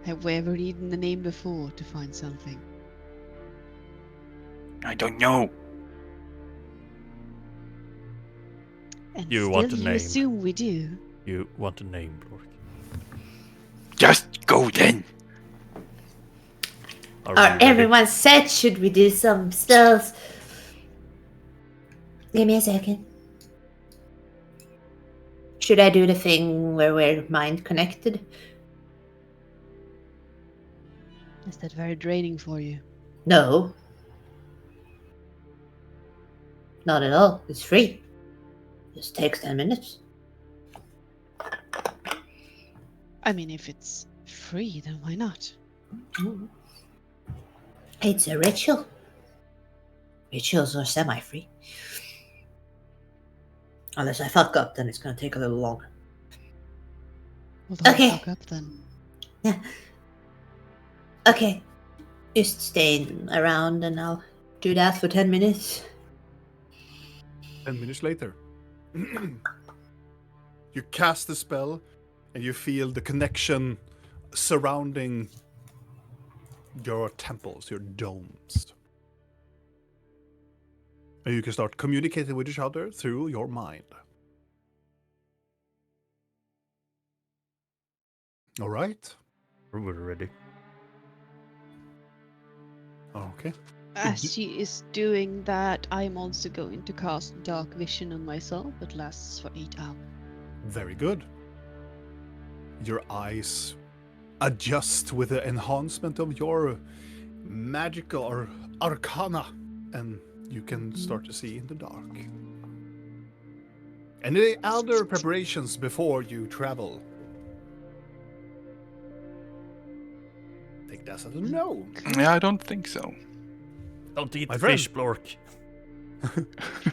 Have we ever needed a name before to find something? I don't know. And You still want a you name. assume we do. You want a name, Lord? Just go then. Are we Are ready? everyone set? Should we do some spells? Give me a second. Should I do the thing where we're mind connected? Is that very draining for you? No. Not at all. It's free. Just takes 10 minutes. I mean, if it's free, then why not? It's a ritual. Rituals are semi-free. Unless I fuck up, then it's gonna take a little longer. Well, don't Okay. fuck up then. Yeah. Okay. Just stay around and I'll do that for 10 minutes. 10 minutes later, you cast the spell and you feel the connection surrounding your temples, your domes. And you can start communicating with each other through your mind. All right. We're ready. Okay. As she is doing that, I'm also going to cast Dark Vision on myself. It lasts for 8 hours. Very good. Your eyes adjust with the enhancement of your magical or arcana, and you can start to see in the dark. Any other preparations before you travel? Take that as a no. Yeah, I don't think so. Don't eat My fish, friend. Blork.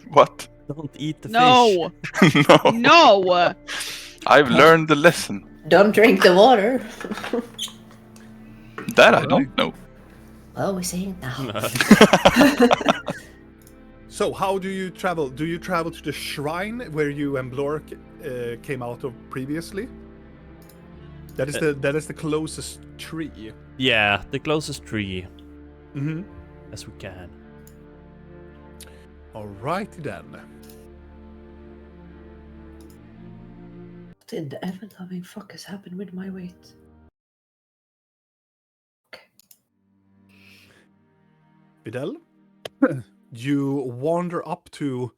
What? Don't eat the fish. No! No. No! I've learned the lesson. Don't drink the water. That I Alright. don't know. Well, we see it now. So, how do you travel? Do you travel to the shrine where you and Blork came out of previously? That is the closest tree. Yeah, the closest tree Mm-hmm. as we can. Alrighty then. What in the ever-loving fuck has happened with my weight? Videl, you wander up to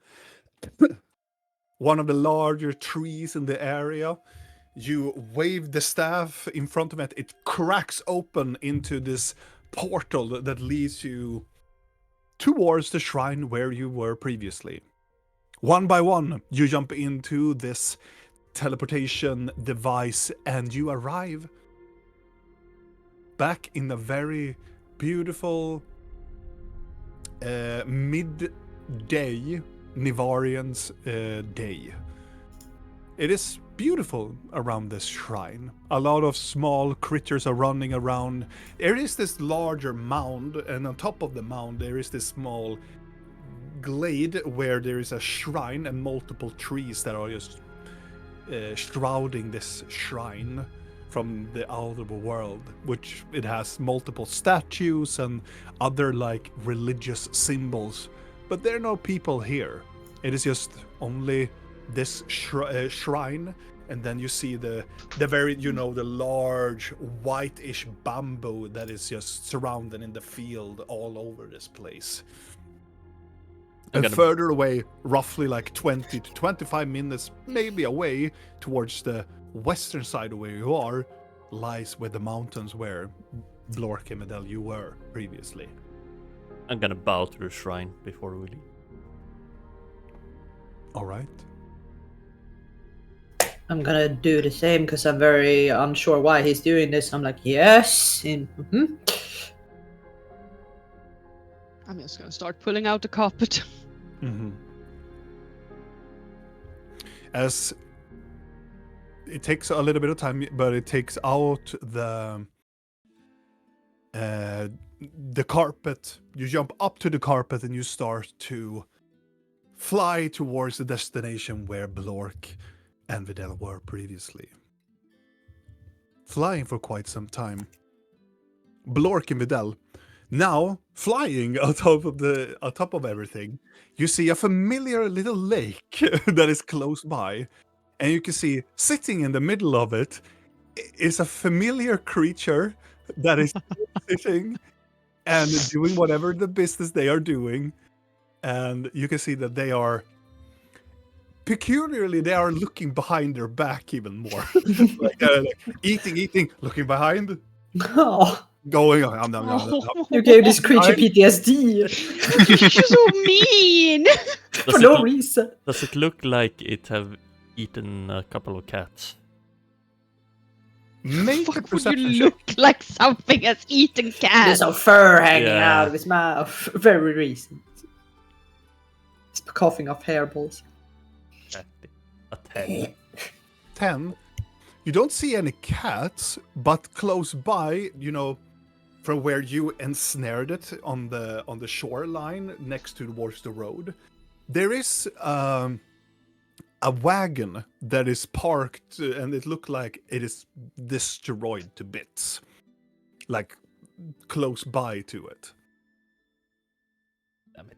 one of the larger trees in the area. You wave the staff in front of it. It cracks open into this portal that leads you towards the shrine where you were previously. One by one, you jump into this teleportation device and you arrive back in a very beautiful midday Nivarian's day. It is beautiful around this shrine. A lot of small critters are running around. There is this larger mound, and on top of the mound there is this small glade where there is a shrine and multiple trees that are just shrouding this shrine from the outer world, which it has multiple statues and other like religious symbols, but there are no people here. It is just only this shrine, and then you see the very, the large whitish bamboo that is just surrounded in the field all over this place. And further away, roughly like 20 to 25 minutes maybe away, towards the western side of where you are, lies where the mountains where Blork and Medell you were previously. I'm gonna bow to the shrine before we leave. All right. I'm gonna do the same because I'm very unsure why he's doing this. I'm like, yes. I'm just gonna start pulling out the carpet. Mm-hmm. As it takes a little bit of time, but it takes out the carpet. You jump up to the carpet and you start to fly towards the destination where Blork and Videl were previously. Flying for quite some time. Blork and Videl, now flying on top of everything, you see a familiar little lake that is close by, and you can see sitting in the middle of it is a familiar creature that is sitting and doing whatever the business they are doing, and you can see that they are peculiarly, they are looking behind their back even more. like eating, looking behind, Oh, going on. No. you gave this creature PTSD You're so mean. for no reason. Does it look like it have eaten a couple of cats? Make a Fuck, would perception you check. look like something has eaten There's cats? some fur hanging Yeah. out of his mouth. Very recent. He's coughing up hairballs. A 10. 10. You don't see any cats, but close by, from where you ensnared it on the shoreline next towards the road, there is a wagon that is parked, and it looked like it is destroyed to bits, like close by to it. Damn it.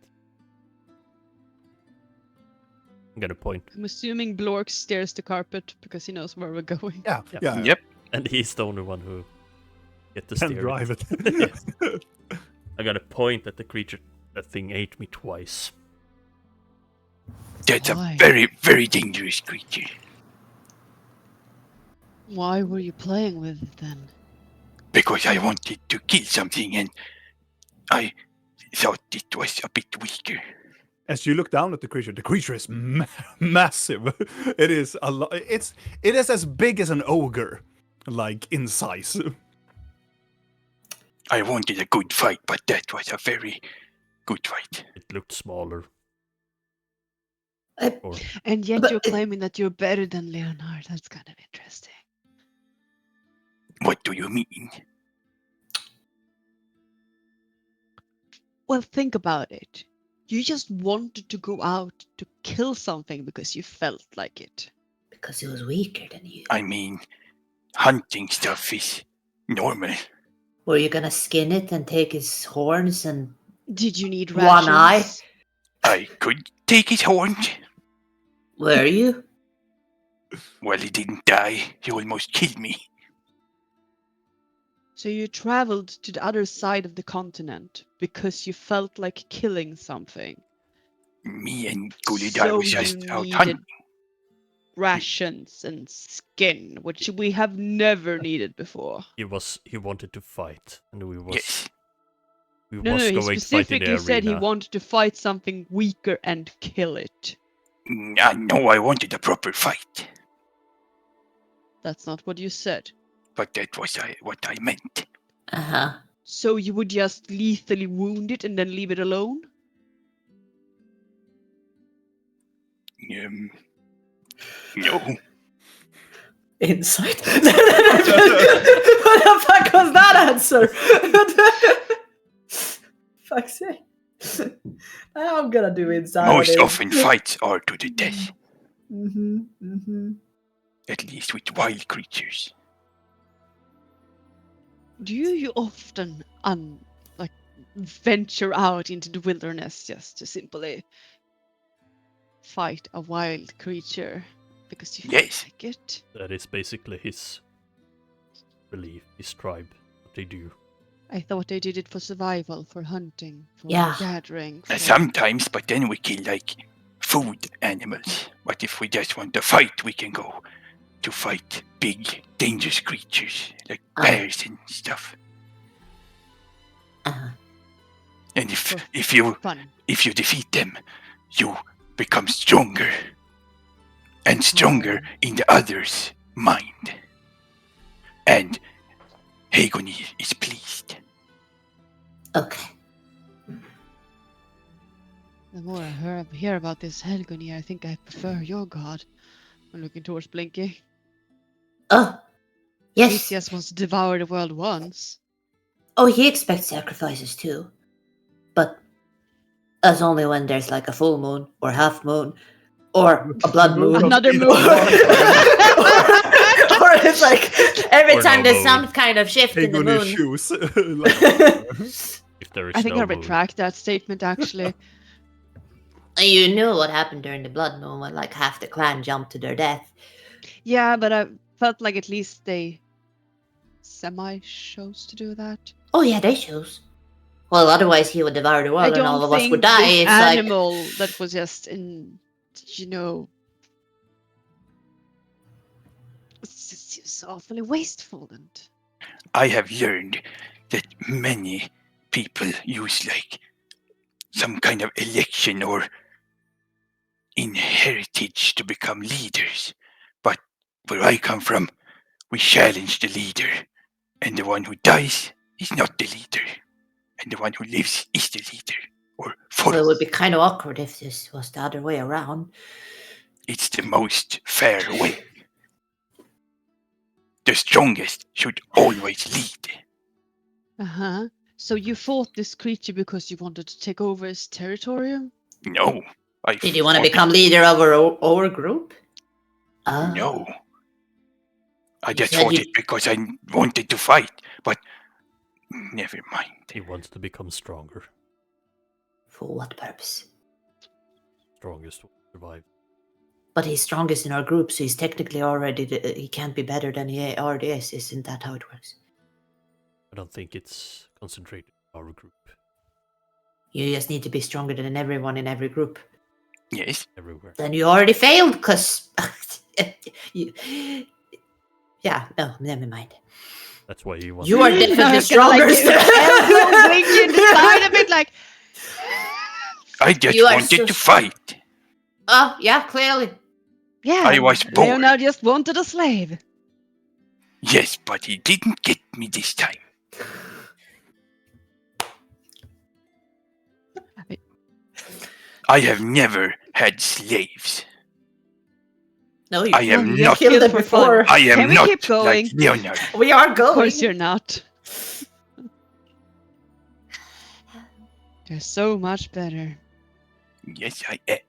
I'm gonna point. I'm assuming Blork stares the carpet because he knows where we're going. Yeah. Yep. And he's the only one who get to Can steer drive it. Yes. I gotta point at the creature. That thing ate me twice. That's Why? a very, very dangerous creature. Why were you playing with it then? Because I wanted to kill something and I thought it was a bit weaker. As you look down at the creature is massive. It is a lot. It is as big as an ogre, like in size. I wanted a good fight, but that was a very good fight. It looked smaller. And yet But you're claiming that you're better than Leonard. That's kind of interesting. What do you mean? Well, think about it. You just wanted to go out to kill something because you felt like it. Because he was weaker than you. I mean, hunting stuff is normal. Were you gonna skin it and take his horns and... Did you need One rations? eye? I could take his horn. Were you? Well, he didn't die. He almost killed me. So you traveled to the other side of the continent because you felt like killing something. Me and Gulidar So was just you out needed hunting. rations and skin, which we have never needed before. He wanted to fight, and we was Yes. we No, was he going to fight in the specifically said he arena. wanted to fight something weaker and kill it. No, I wanted a proper fight. That's not what you said. But that was what I meant. Uh-huh. So you would just lethally wound it and then leave it alone? No. Insight? What the fuck was that answer? Fuck's sake. I'm gonna do insight. Most often fights are to the death. At least with wild creatures. Do you often venture out into the wilderness just to simply fight a wild creature because you Yes. feel like it. That is basically his belief, his tribe, what they do. I thought they did it for survival, for hunting, for Yeah. gathering. For... Sometimes, but then we kill like food animals. But if we just want to fight, we can go to fight big, dangerous creatures like bears and stuff. Uh-huh. And For if you fun. defeat them, you become stronger. And stronger in the other's mind. And Hagoni is pleased. Okay. The more I hear about this Helgoni, I think I prefer your god. I'm looking towards Blinky. Oh, yes. Theseus wants to devour the world once. Oh, he expects sacrifices too. But that's only when there's like a full moon or half moon or a blood moon. Another moon. Or it's like every Or time no there's moon. some kind of shift in the Hagoni moon. shoes. If there is I think no I moon. retract that statement actually. You knew what happened during the blood moon when like half the clan jumped to their death. Yeah, but I felt like at least they semi-chose to do that. Oh yeah, they chose. Well, otherwise he would devour the I world and don't all of us think would die. this It's like animal that was just in, it's just awfully wasteful and. I have learned that many people use like some kind of election or inheritage to become leaders. But where I come from, we challenge the leader. And the one who dies is not the leader. And the one who lives is the leader. Or well, it follows. would be kind of awkward if this was the other way around. It's the most fair way. The strongest should always lead. Uh-huh. So you fought this creature because you wanted to take over his territorium? No. Did you want to become leader of our group? No. I You just said fought you- it because I wanted to fight, but never mind. He wants to become stronger. For what purpose? Strongest will survive. But he's strongest in our group, so he's technically already. He can't be better than he already is. Isn't that how it works? I don't think it's concentrated in our group. You just need to be stronger than everyone in every group. Yes. Everywhere. Then you already failed, because. Yeah, no, never mind. That's why he wants You are definitely stronger. Elbow blinking the side of it like. I just You are wanted so to fight. Oh, yeah, clearly. Yeah, I was bored. Leonard just wanted a slave. Yes, but he didn't get me this time. I have never had slaves. No, you I am you not. killed them for fun. before. I am Can we not keep going? like Leonard. We are Of going. course you're not. They're so much better. Yes, I am.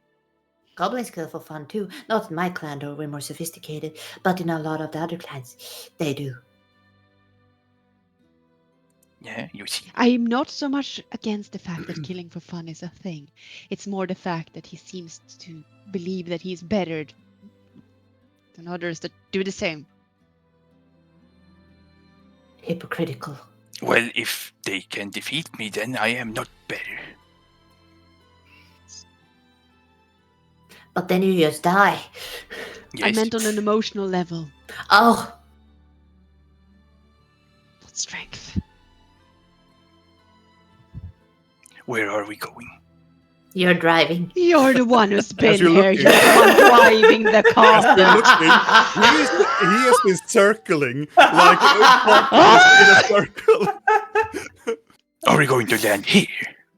Goblins kill for fun too. Not in my clan, though we're more sophisticated, but in a lot of the other clans, they do. Yeah, you see. I'm not so much against the fact that killing for fun is a thing. It's more the fact that he seems to believe that he's better than others that do the same. Hypocritical. Well, if they can defeat me, then I am not better. But then you just die. Yes. I meant on an emotional level, Oh, not strength. Where are we going? you're driving. You're the one who's been you're here. looking. You're the one driving the car. He has been circling like in a circle. Are we going to land here?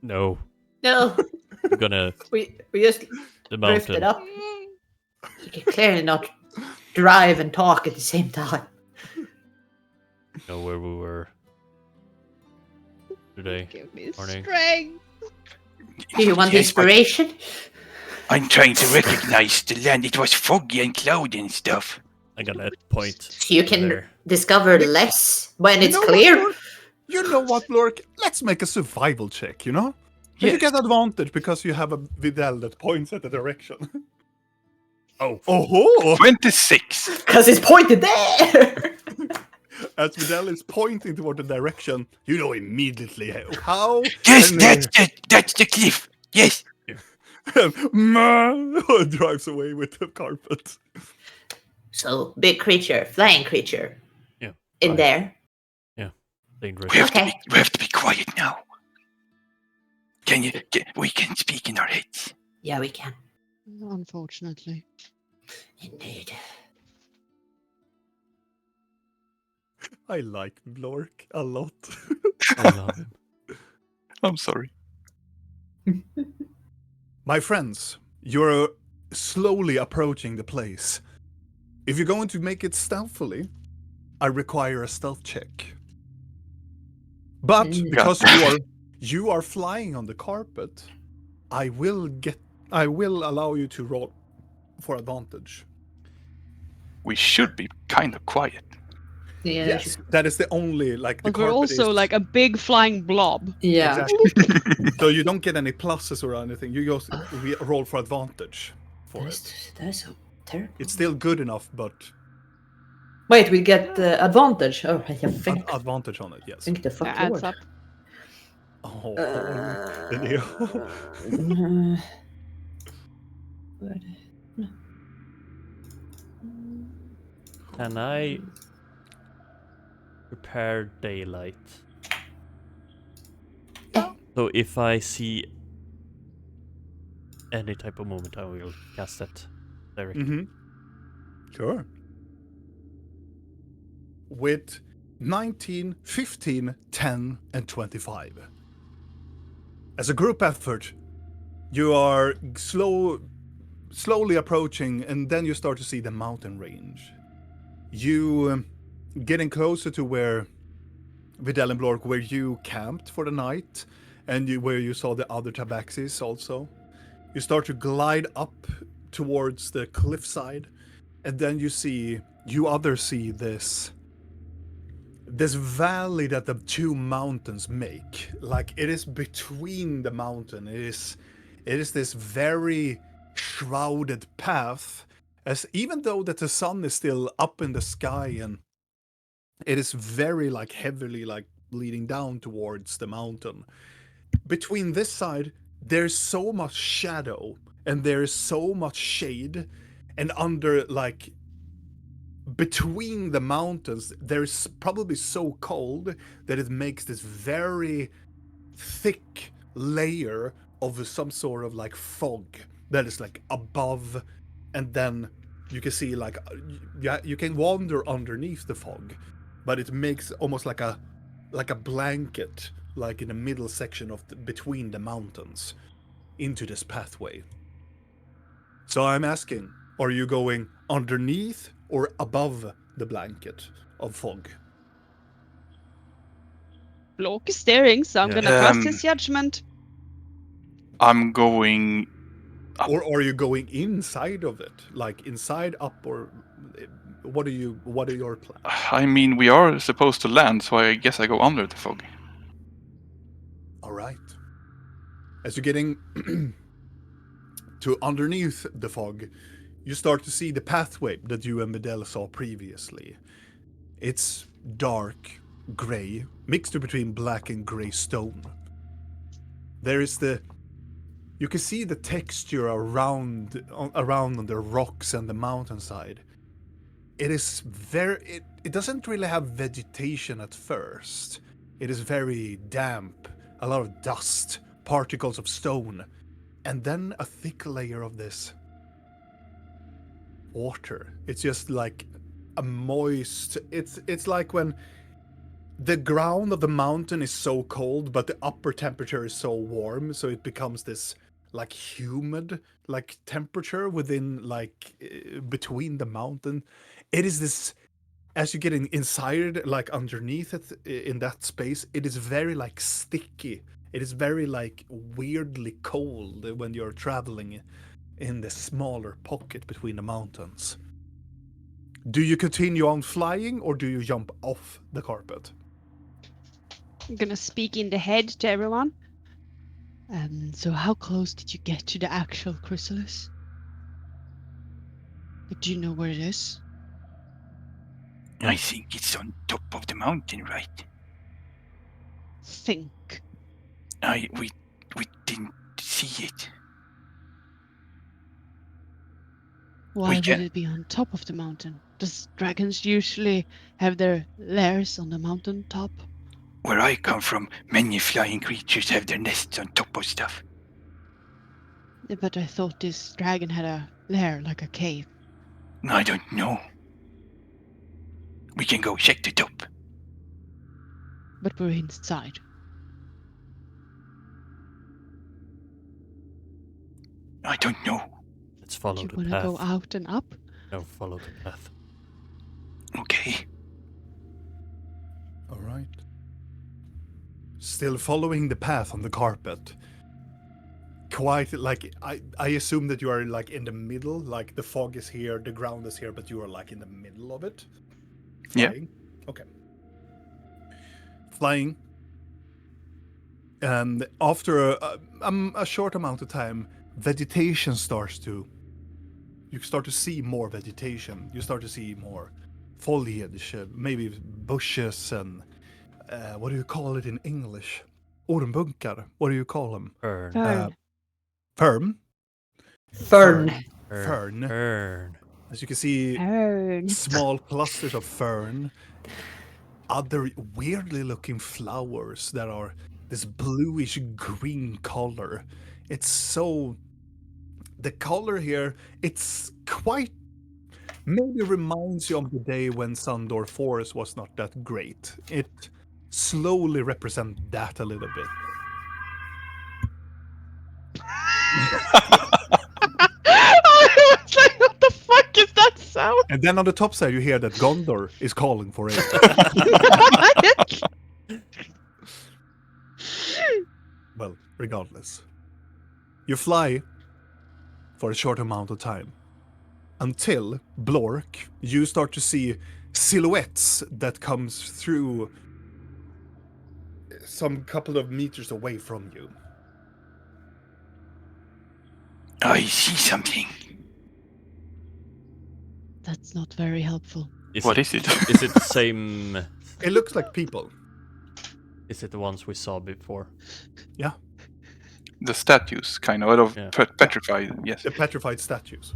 No, No, we're gonna we just the drifted mountain. up. You can clearly not drive and talk at the same time. Know where we were today. Give me Morning. strength. Do you want Yes, but inspiration? I'm trying to recognize the land. It was foggy and cloudy and stuff. I'm gonna point. So you can there. discover less when it's You know clear. What, Lork? You know what, Lork? Let's make a survival check, you know? But you Yes. get advantage because you have a Videl that points at the direction. Oh, Oh! 26. Because it's pointed there! As Videl is pointing toward the direction, you know immediately how. Yes, and, that's the cliff. Yes. drives away with the carpet. So, big creature, flying creature. Yeah. In Right. there. dangerous. We have Okay. to be quiet now. We can speak in our heads. Yeah, we can. Unfortunately. Indeed. I like Blork a lot. I love him. I'm sorry. My friends, you're slowly approaching the place. If you're going to make it stealthily, I require a stealth check. But because you are flying on the carpet, I will allow you to roll for advantage. We should be kind of quiet. Yeah. Yes, that is the only the But we're carpet also is like a big flying blob. Yeah. exactly. So you don't get any pluses or anything. You just roll for advantage for it. That's so terrible. It's still good enough, but Wait, we get advantage. Oh, I think, advantage on it. Yes. think the fuck That adds lord. up. Oh, the Leo. Where- Can I prepare daylight? So if I see any type of movement, I will cast that directly. Mm-hmm. Sure. With 19, 15, 10, and 25. As a group effort, you are slowly approaching, and then you start to see the mountain range. You getting closer to where Videl and Blork, where you camped for the night, and where you saw the other tabaxis also. You start to glide up towards the cliffside, and then you others see this valley that the two mountains make. Like it is between the mountain. It is this very shrouded path, as even though that the sun is still up in the sky, and it is very heavily leading down towards the mountain. Between this side, there's so much shadow and there's so much shade, and under between the mountains, there's probably so cold that it makes this very thick layer of some sort of fog that is above, and then you can see you can wander underneath the fog, but it makes almost like a blanket in the middle section of between the mountains into this pathway. So I'm asking, are you going underneath or above the blanket of fog? Blork is staring, so I'm Yeah. gonna trust his judgment. I'm going. Or are you going inside of it? Inside, up, or what are your plans? I mean, we are supposed to land, so I guess I go under the fog. All right. As you're getting to underneath the fog, you start to see the pathway that you and Videl saw previously. It's dark gray, mixed between black and gray stone. There is you can see the texture around the rocks and the mountainside. It is it doesn't really have vegetation at first. It is very damp, a lot of dust, particles of stone, and then a thick layer of this water. It's just a moist. It's like when the ground of the mountain is so cold, but the upper temperature is so warm, so it becomes this humid temperature within between the mountain. It is this, as you get inside underneath it in that space, it is very sticky. It is very weirdly cold when you're traveling in the smaller pocket between the mountains. Do you continue on flying, or do you jump off the carpet? I'm gonna speak in the head to everyone. So how close did you get to the actual chrysalis? Like, do you know where it is? I think it's on top of the mountain, right? Think. We didn't see it. Why We would can. it be on top of the mountain? Does dragons usually have their lairs on the mountain top? Where I come from, many flying creatures have their nests on top of stuff. Yeah, but I thought this dragon had a lair, like a cave. I don't know. We can go check the top. But we're inside. I don't know. Let's follow Do you the want to path. go out and up? No, follow the path. Okay. All right. Still following the path on the carpet. Quite like I assume that you are like in the middle, like the fog is here, the ground is here, but you are like in the middle of it. Flying. Yeah. Okay. Flying. And after a short amount of time, vegetation starts to. You start to see more vegetation. You start to see more foliage, maybe bushes and what do you call it in English? Ormbunkar. What do you call them? Fern. Fern. Fern. Fern. Fern. As you can see, Fern. small clusters of fern. Other weirdly looking flowers that are this bluish green color. It's so. The color here, it's quite. Maybe reminds you of the day when Sandor Forest was not that great. It slowly represents that a little bit. I was like, what the fuck is that sound? And then on the top side, you hear that Gondor is calling for it. Well, regardless. You fly for a short amount of time. Until, Blork, you start to see silhouettes that comes through some couple of meters away from you. I see something. That's not very helpful. What is it? Is it the same? It looks like people. Is it the ones we saw before? Yeah, The statues, kind of Yeah. petrified. Yes. the petrified statues.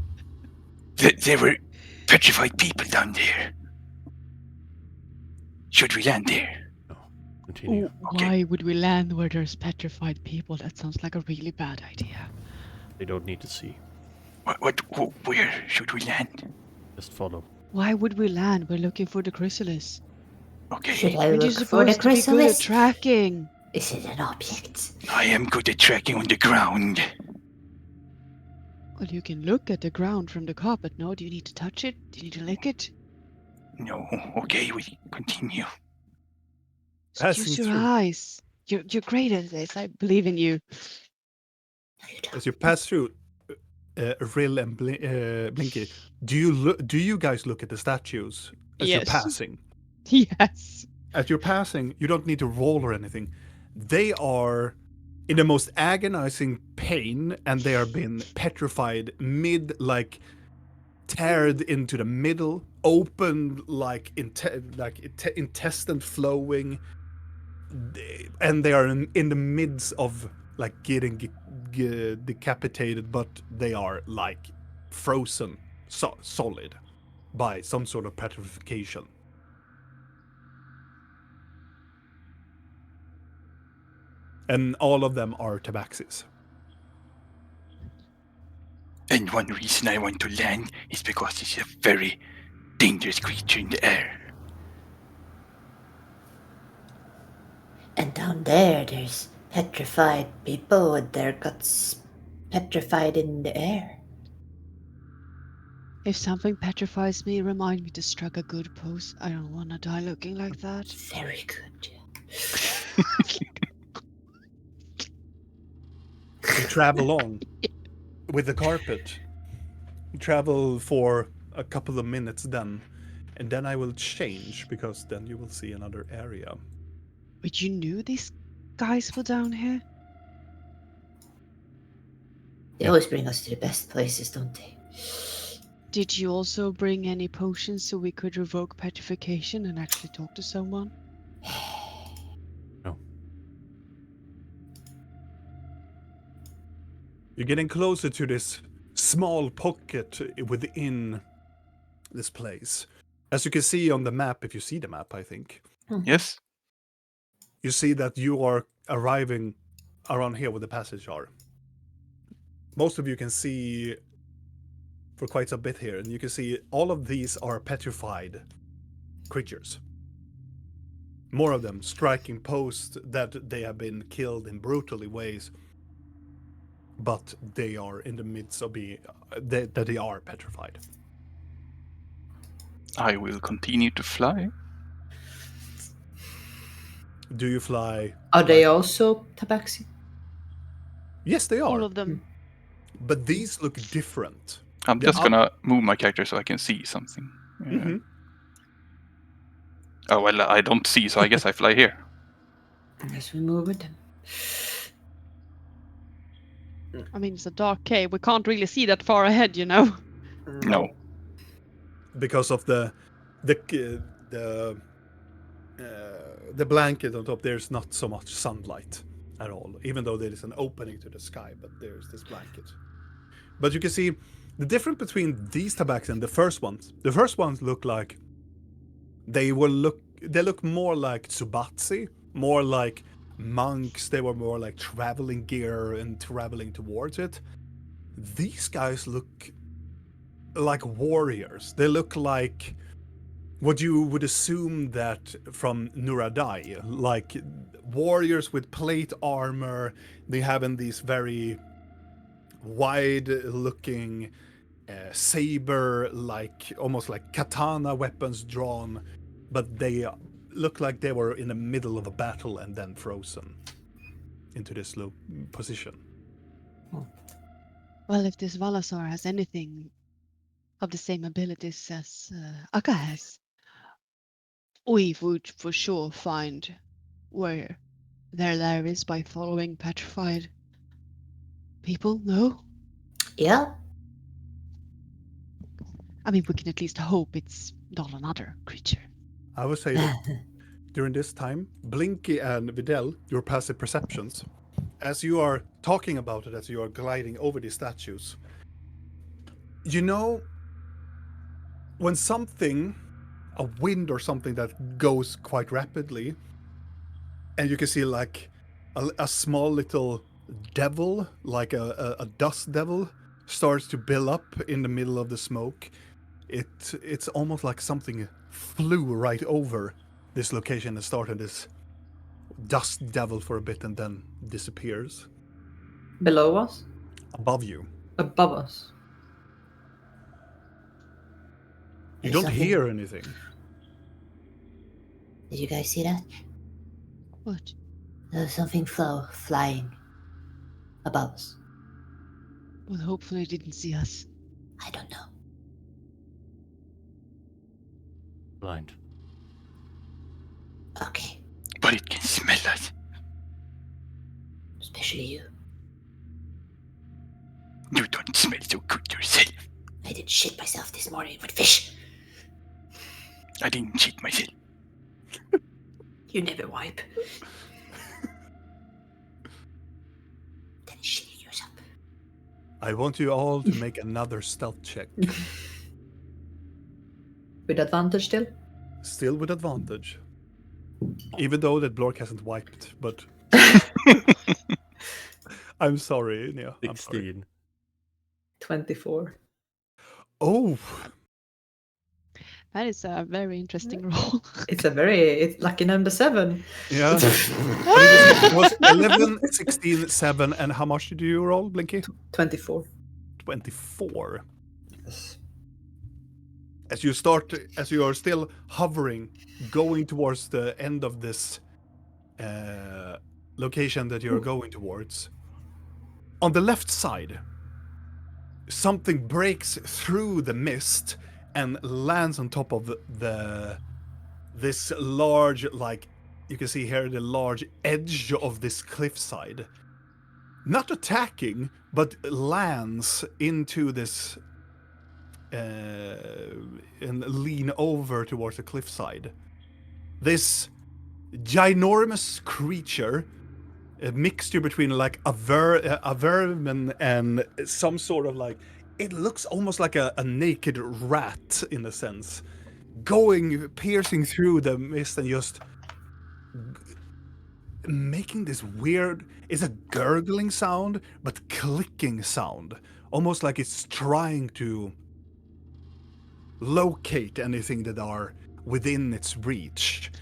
There were petrified people down there. Should we land there? No. Continue. Okay. Why would we land where there's petrified people? That sounds like a really bad idea. They don't need to see. Where should we land? Just follow. Why would we land? We're looking for the chrysalis. Okay. Should I Aren't you look for the supposed to be good at chrysalis? tracking? Is it an object? I am good at tracking on the ground. Well, you can look at the ground from the carpet. No, do you need to touch it? Do you need to lick it? No. Okay, we continue. Passing Use your through. eyes. You're great at this. I believe in you. As you pass through Rill and Blinky, do you guys look at the statues as you're Yes. passing? Yes. As you're passing, you don't need to roll or anything. They are in the most agonizing pain, and they are being petrified like teared into the middle, open like intestine flowing, and they are in the midst of like getting decapitated, but they are like frozen solid by some sort of petrification. And all of them are tabaxis. And one reason I want to land is because it's a very dangerous creature in the air. And down there's petrified people with their guts petrified in the air. If something petrifies me, remind me to strike a good pose. I don't want to die looking like that. Very good. You travel on with the carpet. You travel for a couple of minutes then, and then I will change because then you will see another area. But you knew these guys were down here? They always bring us to the best places, don't they? Did you also bring any potions so we could revoke petrification and actually talk to someone? No. You're getting closer to this small pocket within this place. As you can see on the map, if you see the map, I think, Yes. you see that you are arriving around here where the passage are. Most of you can see for quite a bit here, and you can see all of these are petrified creatures. More of them striking posts that they have been killed in brutally ways, but they are in the midst of being that they are petrified. I will continue to fly. Do you fly? Are they also tabaxi? Yes, they All are. of them. But these look different. I'm The just up- gonna move my character so I can see something. Mhm. Oh well, I don't see, so I guess I fly here. Yes, we move with them. I mean, it's a dark cave. We can't really see that far ahead, you know. No. Because of the blanket on top, there's not so much sunlight at all, even though there is an opening to the sky, but there's this blanket. But you can see the difference between these tabaxi and the first ones. The first ones look like they look more like Tsubatsi, more like monks. They were more like traveling gear and traveling towards it. These guys look like warriors. They look like what you would assume that from Nuradai, like warriors with plate armor. They have in these very wide-looking saber, like almost like katana weapons drawn, but they look like they were in the middle of a battle and then frozen into this low position. Well, if this Valasar has anything of the same abilities as Akka has, we would for sure find where their lair is by following petrified people, no? Yeah. I mean, we can at least hope it's not another creature. I would say that during this time, Blinky and Videl, your passive perceptions, as you are talking about it, as you are gliding over these statues, you know, when something, a wind or something that goes quite rapidly, and you can see like a small little devil, like a dust devil, starts to build up in the middle of the smoke. It's almost like something flew right over this location and started this dust devil for a bit and then disappears. Below us? Above you. Above us? You There's don't something- hear anything. Did you guys see that? What? There's something flying above us. Well, hopefully it didn't see us. I don't know. Blind. Okay. But it can smell us. Especially you. You don't smell so good yourself. I did shit myself this morning with fish. I didn't cheat myself. You never wipe. Then shit yourself. I want you all to make another stealth check. With advantage still? Still with advantage. Even though that Blork hasn't wiped, but I'm sorry, Nia. I'm sorry. 16. 24. Oh, That is a very interesting roll. It's lucky number 7. yeah. What did you say? It was 11, 16, 7, and how much did you roll, Blinky? 24. 24. Yes. As you are still hovering, going towards the end of this location that you're going towards, on the left side, something breaks through the mist and lands on top of this large, like you can see here, the large edge of this cliffside. not attacking, but lands into this and lean over towards the cliffside. This ginormous creature, a mixture between like a vermin and some sort of like, it looks almost like a naked rat in a sense, piercing through the mist and just making this weird, it's a gurgling sound, but clicking sound. Almost like it's trying to locate anything that are within its reach.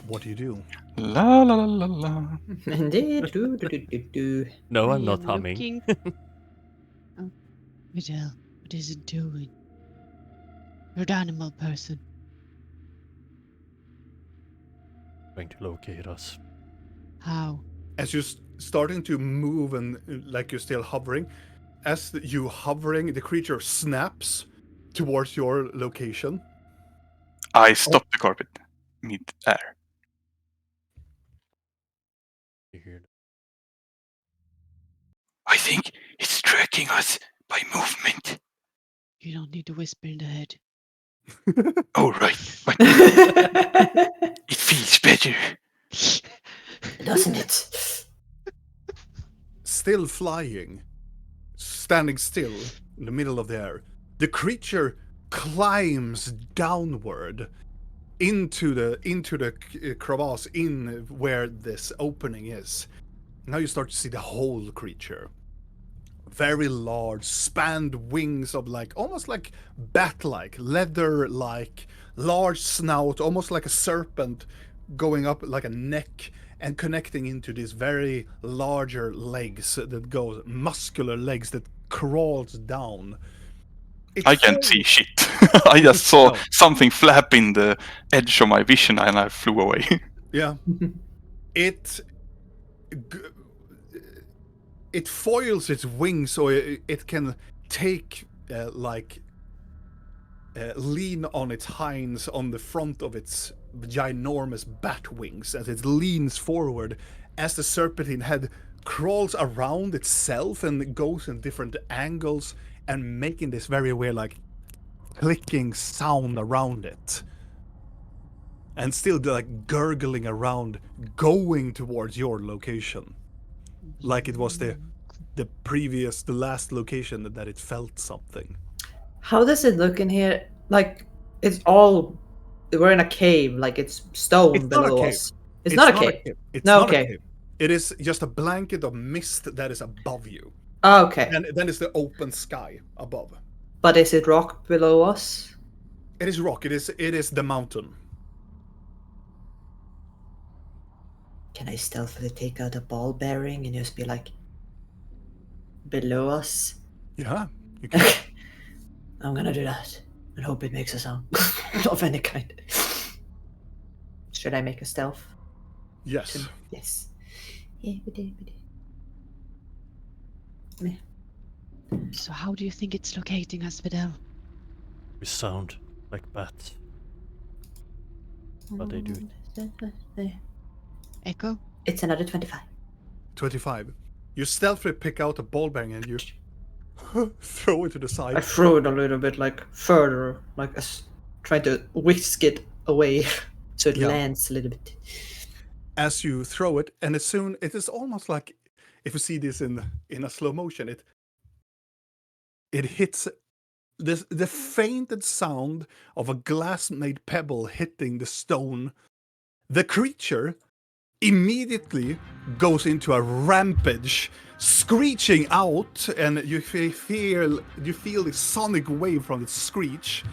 What do you do? La la la la la. Indeed. No, I I'm not am humming. looking- Oh, Videl, what is it doing? You're an animal person. Trying to locate us. How? As you're starting to move and like you're still hovering, as you hovering, the creature snaps towards your location. I stop the carpet mid-air. You hear that? I think it's tracking us by movement. You don't need to whisper in the head. Oh, right. But it feels better. Doesn't it? Still flying, standing still in the middle of the air, the creature climbs downward into the crevasse in where this opening is. Now you start to see the whole creature. Very large, spanned wings of like almost like bat-like, leather-like, large snout, almost like a serpent going up like a neck and connecting into these very larger legs that goes, muscular legs that crawls down. It I can't see falls- shit. I just saw No. something flap in the edge of my vision and I flew away. Yeah. It foils its wings so it can take lean on its hinds on the front of its ginormous bat wings as it leans forward as the serpentine head crawls around itself and goes in different angles and making this very weird like clicking sound around it. And still like gurgling around, going towards your location. Like it was the last location that it felt something. How does it look in here? Like, it's all. We're in a cave, like it's stone It's not a below cave. us. It's not a cave. It's No, not okay. a cave. It is just a blanket of mist that is above you. Oh, okay. And then it's the open sky above. But is it rock below us? It is rock. It is the mountain. Can I stealthily take out a ball bearing and just be like, below us? Yeah, you can. I'm gonna do that and hope it makes a sound of any kind. Should I make a stealth? Yes. Yes. So how do you think it's locating us, Videl? We sound like bats. But they do it. Echo? It's another 25. 25. You stealthily pick out a ball bearing and you throw it to the I side. throw it a little bit like further, like trying to whisk it away so it Yeah. lands a little bit. As you throw it, and as soon it is almost like if you see this in a slow motion, it hits the fainted sound of a glass-made pebble hitting the stone. The creature immediately goes into a rampage, screeching out, and you feel the sonic wave from its screech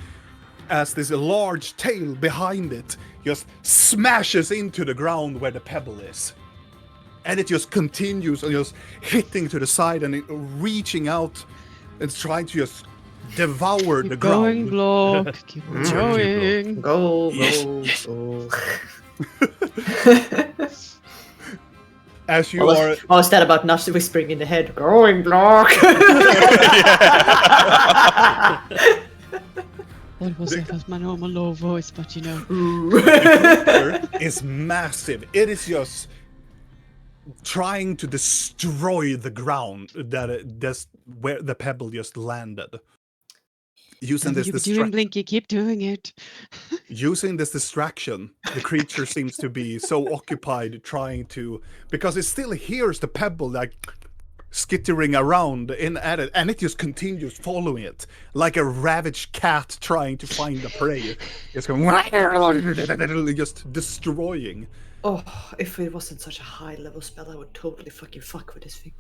as this large tail behind it just smashes into the ground where the pebble is. And it just continues and just hitting to the side and reaching out and trying to just devour the Going, ground. Block. Keep going. Go, Yes, go, yes. go. As you What are was that about not whispering in the head? Growing block. That was my normal low voice, but you know. The creature is massive. It is just trying to destroy the ground that's where the pebble just landed. Using Whatever this you're doing, Blinky, keep doing it. Using this distraction, the creature seems to be so occupied trying to, because it still hears the pebble like skittering around in at it, and it just continues following it like a ravaged cat trying to find the prey. It's going just destroying. Oh, if it wasn't such a high level spell, I would totally fuck with this thing.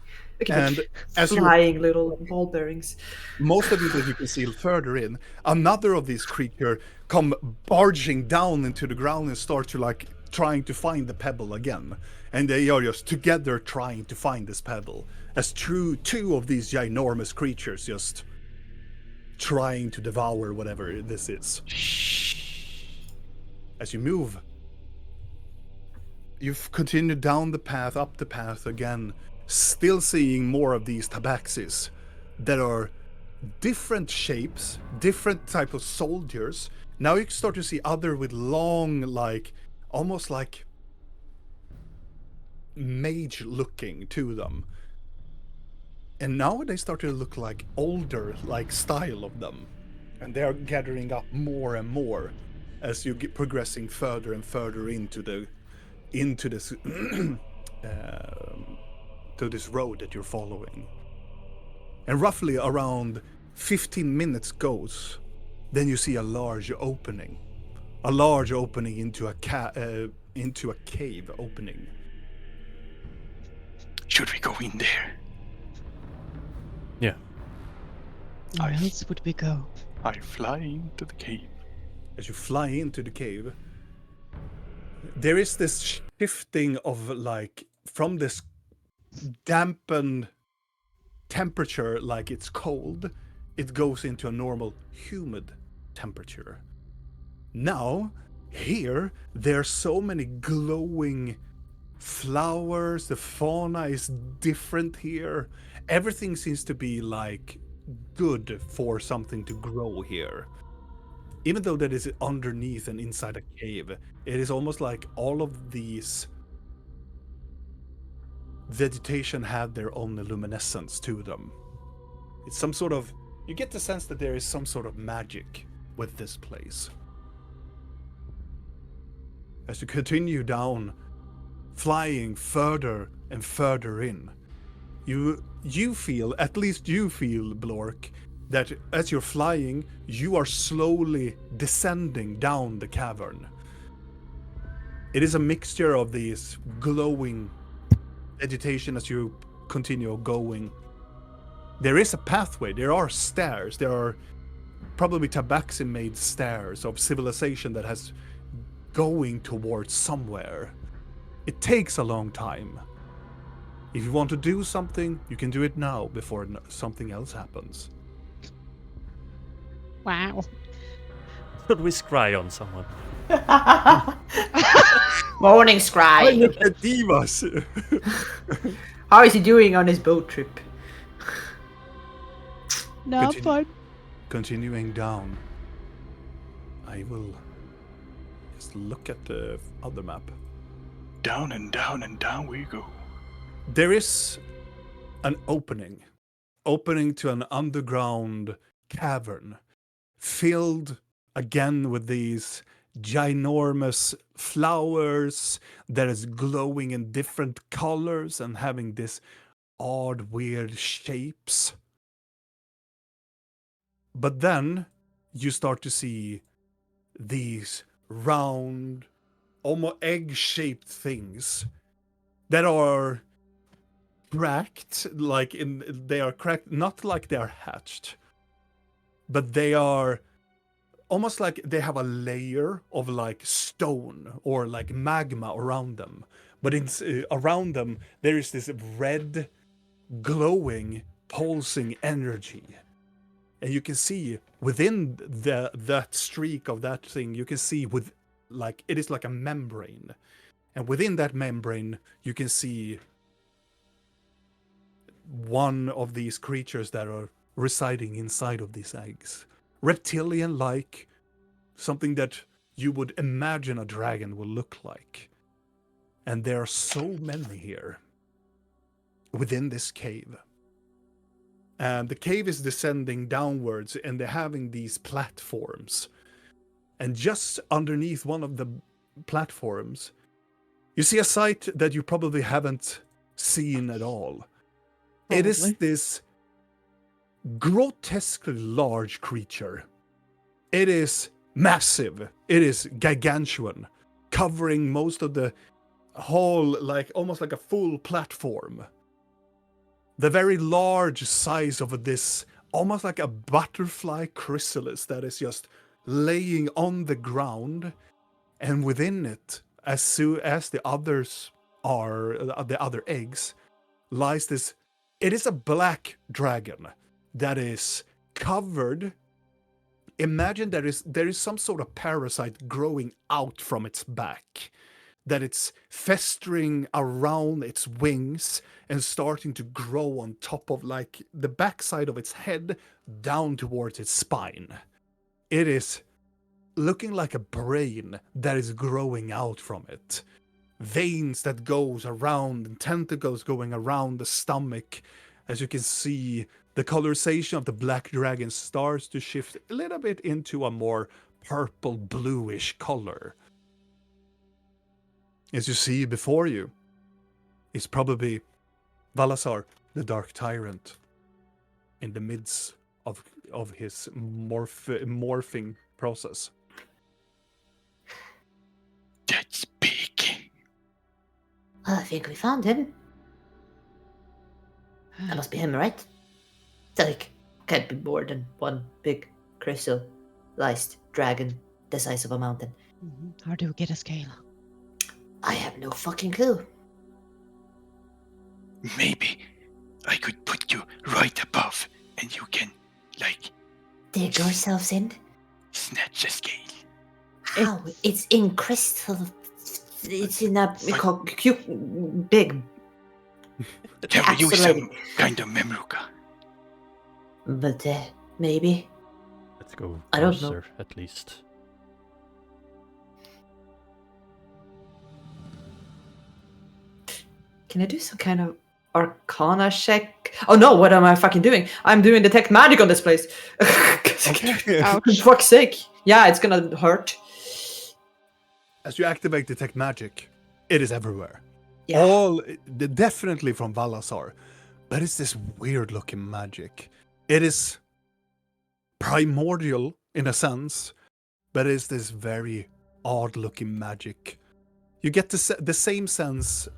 Okay, And as flying little ball bearings. most of you that you can see further in, another of these creatures come barging down into the ground and start to like trying to find the pebble again. And they are just together trying to find this pebble. As two of these ginormous creatures just trying to devour whatever this is. As you move, you've continued down the path, up the path again, still seeing more of these tabaxis that are different shapes, different type of soldiers. Now you start to see other with long, like, almost like mage looking to them. And now they start to look like older, like style of them. And they are gathering up more and more as you get progressing further and further into this to this road that you're following. And roughly around 15 minutes goes, then you see a large opening into a cave opening. Should we go in there? Yeah. Where else would we go? I fly into the cave. As you fly into the cave, there is this shifting of like from this dampened temperature, like it's cold, it goes into a normal humid temperature. Now, here, there are so many glowing flowers, the fauna is different here. Everything seems to be like good for something to grow here. Even though that is underneath and inside a cave, it is almost like all of these vegetation have their own luminescence to them. It's some sort of, you get the sense that there is some sort of magic with this place. As you continue down, flying further and further in, you feel, at least you feel, Blork, that as you're flying, you are slowly descending down the cavern. It is a mixture of these glowing vegetation as you continue going. There is a pathway, there are stairs, there are probably tabaxi-made stairs of civilization that has going towards somewhere. It takes a long time. If you want to do something, you can do it now before something else happens. Wow. Should we scry on someone? Morning, Scry. Look at Divas! How is he doing on his boat trip? No, fine. Continuing down, I will just look at the other map. Down and down and down we go. There is an opening to an underground cavern, filled again with these ginormous flowers that is glowing in different colors and having this odd, weird shapes. But then you start to see these round, almost egg-shaped things that are cracked, they are cracked, not like they are hatched, but they are almost like they have a layer of like stone or like magma around them. But around them, there is this red, glowing, pulsing energy. And you can see within that streak of that thing, you can see it is like a membrane. And within that membrane, you can see one of these creatures that are residing inside of these eggs. Reptilian-like, something that you would imagine a dragon will look like. And there are so many here within this cave. And the cave is descending downwards, and they're having these platforms. And just underneath one of the platforms, you see a sight that you probably haven't seen at all. It is this grotesquely large creature. It is massive. It is gargantuan, covering most of the whole, like almost like a full platform. The very large size of this, almost like a butterfly chrysalis that is just laying on the ground, and within it, as soon as the others are, the other eggs, lies this. It is a black dragon that is covered. Imagine there is some sort of parasite growing out from its back, that it's festering around its wings and starting to grow on top of, like, the backside of its head down towards its spine. It is looking like a brain that is growing out from it. Veins that goes around and tentacles going around the stomach. As you can see, the colorization of the black dragon starts to shift a little bit into a more purple bluish color. As you see before you is probably Valasar, the Dark Tyrant, in the midst of his morphing process. That's big. Well, I think we found him. That must be him, right? Like, can't be more than one big crystallized dragon the size of a mountain. How do we get a scale? I have no fucking clue. Maybe I could put you right above, and you can, like, Dig yourselves in? snatch a scale. How? It's in crystal. It's in a big. Can we use some Absolutely. kind of memruka? But maybe. Let's go I don't know. closer, at least. Can I do some kind of Arcana check? Oh no, what am I fucking doing? I'm doing detect magic on this place. For fuck's sake. Yeah, it's gonna hurt. As you activate detect magic, it is everywhere. Yeah. Definitely from Valasar, but it's this weird looking magic. It is primordial in a sense, but it's this very odd looking magic. You get the same sense,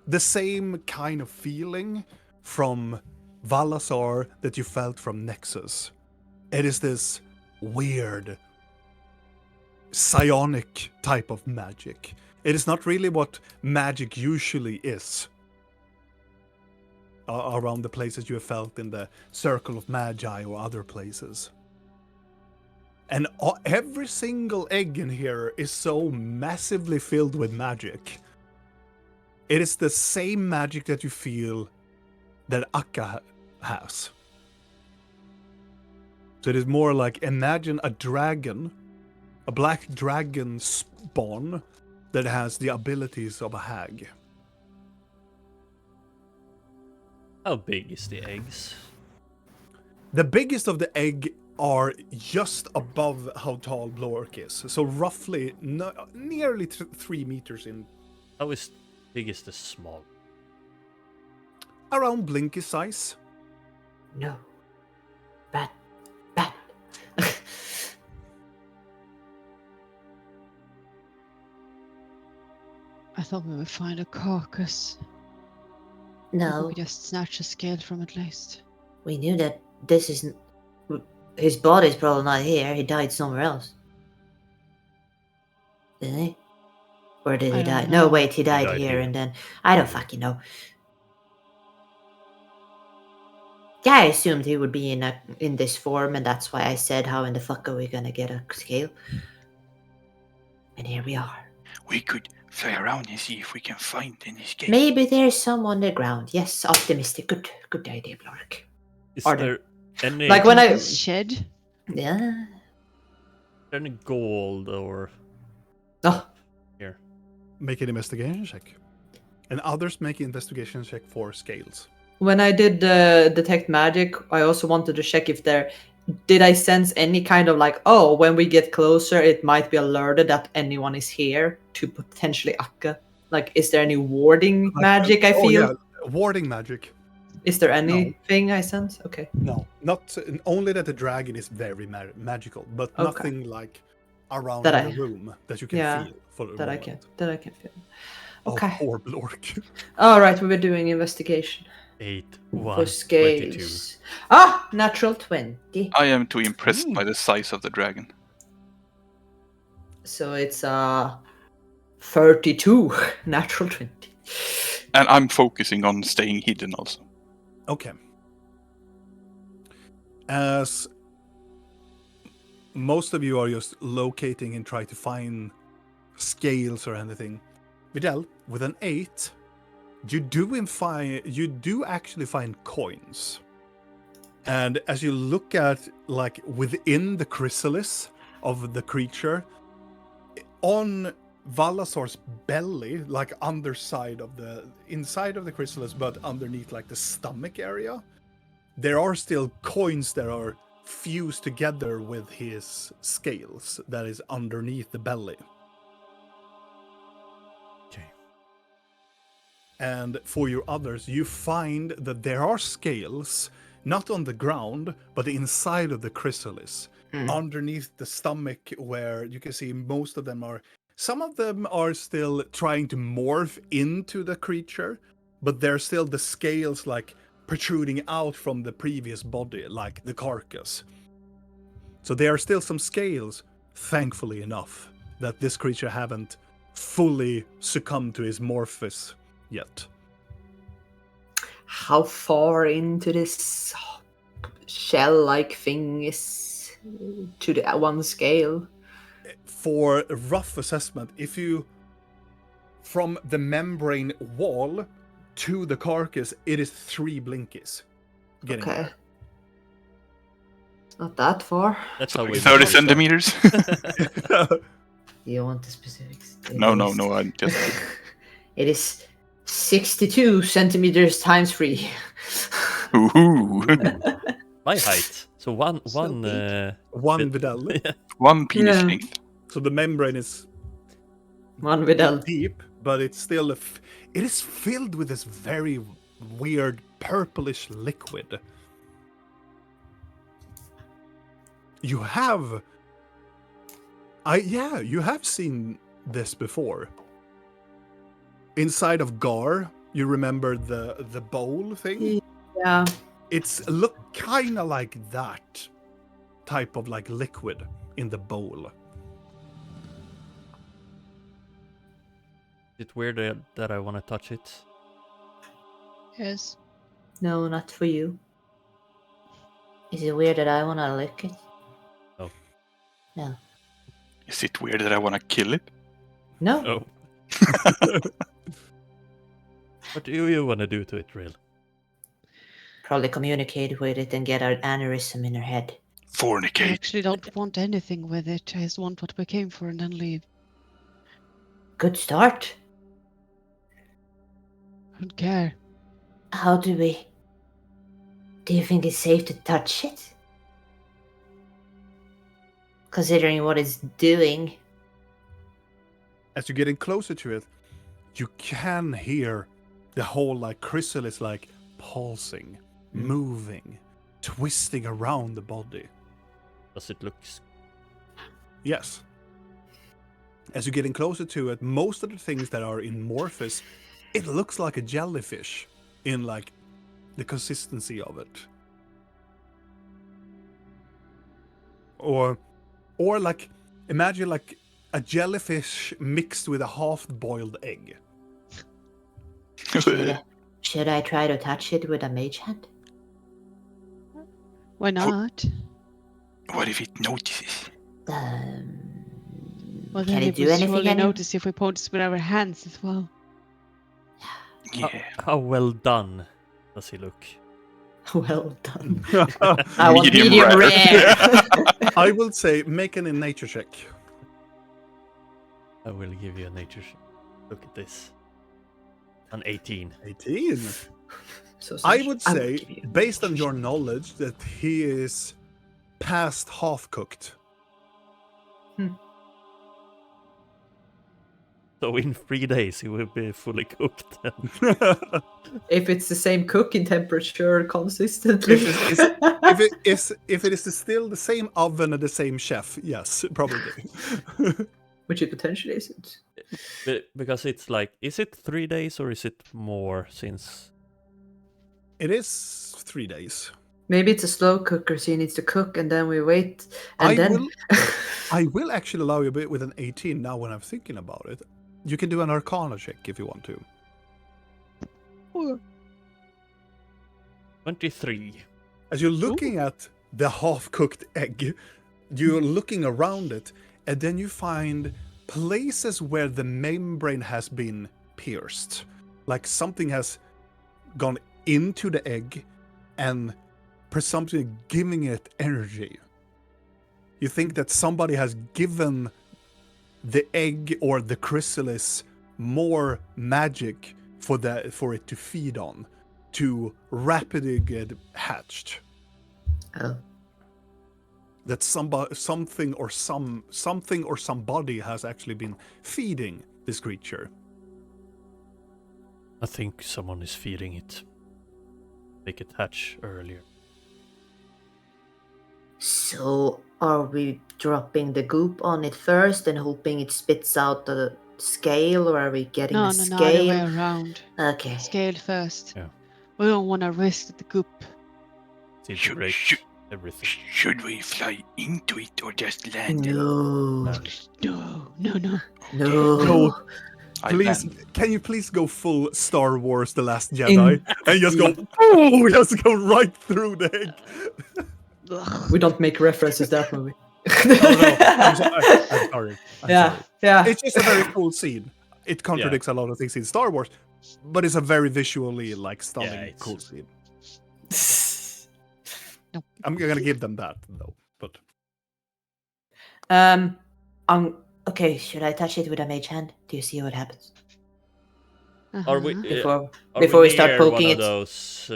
the same kind of feeling from Valasar that you felt from Nexus. It is this weird psionic type of magic. It is not really what magic usually is around the places you have felt in the Circle of Magi or other places. And every single egg in here is so massively filled with magic. It is the same magic that you feel that Akka has. So it is more like, imagine a dragon, a black dragon spawn that has the abilities of a hag. How big is the eggs? The biggest of the egg are just above how tall Blork is. So roughly nearly 3 meters in. How big is the small? Around Blinky size. No. Bad. I thought we would find a carcass. No. We could just snatch a scale from at least. We knew that this isn't. His body's probably not here. He died somewhere else. Didn't he? Or did he I don't die? know. No, wait, he died, died here, here. and then. I don't fucking know. Yeah, I assumed he would be in this form, and that's why I said, how in the fuck are we gonna get a scale? And here we are. We could fly around and see if we can find any scale. Maybe there's some on the ground. Yes, optimistic. Good idea, Blork. Is Are there any... Like when I. This shed? Yeah. there any gold or Oh, here? Make an investigation check. And others make an investigation check for scales. when I did detect magic, I also wanted to check if did I sense any kind of like, oh, when we get closer, it might be alerted that anyone is here to potentially akka. Like, is there any warding magic I feel? Yeah, warding magic. Is there anything I sense? Okay. No, not only that the dragon is very magical, but Okay. nothing like around That in the room that you can feel for the that I moment. can feel. Okay. Oh, poor Blork. All right, we were doing investigation 8, for 1, scales. 22. Ah, natural 20. I am too impressed by the size of the dragon. So it's 32, natural 20. And I'm focusing on staying hidden also. Okay. As most of you are just locating and try to find scales or anything, Vidal, with an 8, you do actually find coins. And as you look at, like, within the chrysalis of the creature, on Valasor's belly, like inside of the chrysalis, but underneath, like, the stomach area, there are still coins that are fused together with his scales that is underneath the belly. Okay. And for your others, you find that there are scales, not on the ground, but inside of the chrysalis, underneath the stomach, where you can see some of them are still trying to morph into the creature, but they're still the scales, like, protruding out from the previous body, like the carcass. So there are still some scales, thankfully enough, that this creature haven't fully succumbed to his morphus yet. How far into this shell-like thing is to the one scale? For a rough assessment, from the membrane wall to the carcass, it is 3 blinkies. Okay. It's not that far. That's how we 30 measure centimeters? stuff. Do you want the specifics? No, I'm just... It is 62 centimeters times 3. Ooh. My height. So one One Vidal. One penis length. So the membrane is One Vidal. deep, but it's still it is filled with this very weird purplish liquid. You have seen this before. Inside of Gar, you remember the bowl thing? Yeah. It's look kind of like that type of, like, liquid in the bowl. Is it weird that I want to touch it? Yes. No, not for you. Is it weird that I want to lick it? No. No. Is it weird that I want to kill it? No. Oh. What do you want to do to it, Rill? Probably communicate with it and get an aneurysm in her head. I Fornicate. actually don't want anything with it. I just want what we came for and then leave. Good start. I don't care. How do we... Do you think it's safe to touch it? Considering what it's doing. As you're getting closer to it, you can hear the whole, like, chrysalis, like, pulsing, moving, twisting around the body. Does it look... Yes. As you're getting closer to it, most of the things that are in Morphus, it looks like a jellyfish in, like, the consistency of it. Or like, imagine, like, a jellyfish mixed with a half-boiled egg. Should I try to touch it with a mage hand? Why not? What if it notices? Well, Can then it it do will anything? surely notice if we point with our hands as well. Yeah. How well done does he look? Well done. I want Medium medium rare. rare. I will say make an in nature check. I will give you a nature check. Look at this. An 18. 18. So I Sash, would will say, give you based on nature your check. knowledge, that he is past half cooked. So in 3 days he will be fully cooked. If it's the same cooking temperature consistently. If it is still the same oven and the same chef, yes, probably. Which it potentially isn't. Because it's like, is it 3 days or is it more since... It is 3 days. Maybe it's a slow cooker, so he needs to cook, and then we wait, and I will actually allow you a bit with an 18 now when I'm thinking about it. You can do an Arcana check if you want to. 23. As you're looking at the half-cooked egg, you're looking around it, and then you find places where the membrane has been pierced. Like something has gone into the egg and presumptively giving it energy. You think that somebody has given the egg or the chrysalis more magic for it to feed on, to rapidly get hatched. Oh. That something or somebody has actually been feeding this creature. I think someone is feeding it. Make it hatch earlier. So, are we dropping the goop on it first and hoping it spits out the scale, or are we getting No, a no, no, other way scale? around. Okay. Scale first. Yeah. We don't want to risk the goop. Integrate should- everything. Should we fly into it or just land it? No. No, no, no. No. I Please, land. can you please go full Star Wars: The Last Jedi and just go, oh, just go right through the egg. Ugh. We don't make references to that movie. No, I'm sorry. I'm Yeah, sorry. yeah. It's just a very cool scene. It contradicts a lot of things in Star Wars, but it's a very visually stunning, it's- cool scene. No. I'm gonna give them that though. But Okay, should I touch it with a mage hand? Do you see what happens? Are we, Uh-huh. Before we start near poking one it? of those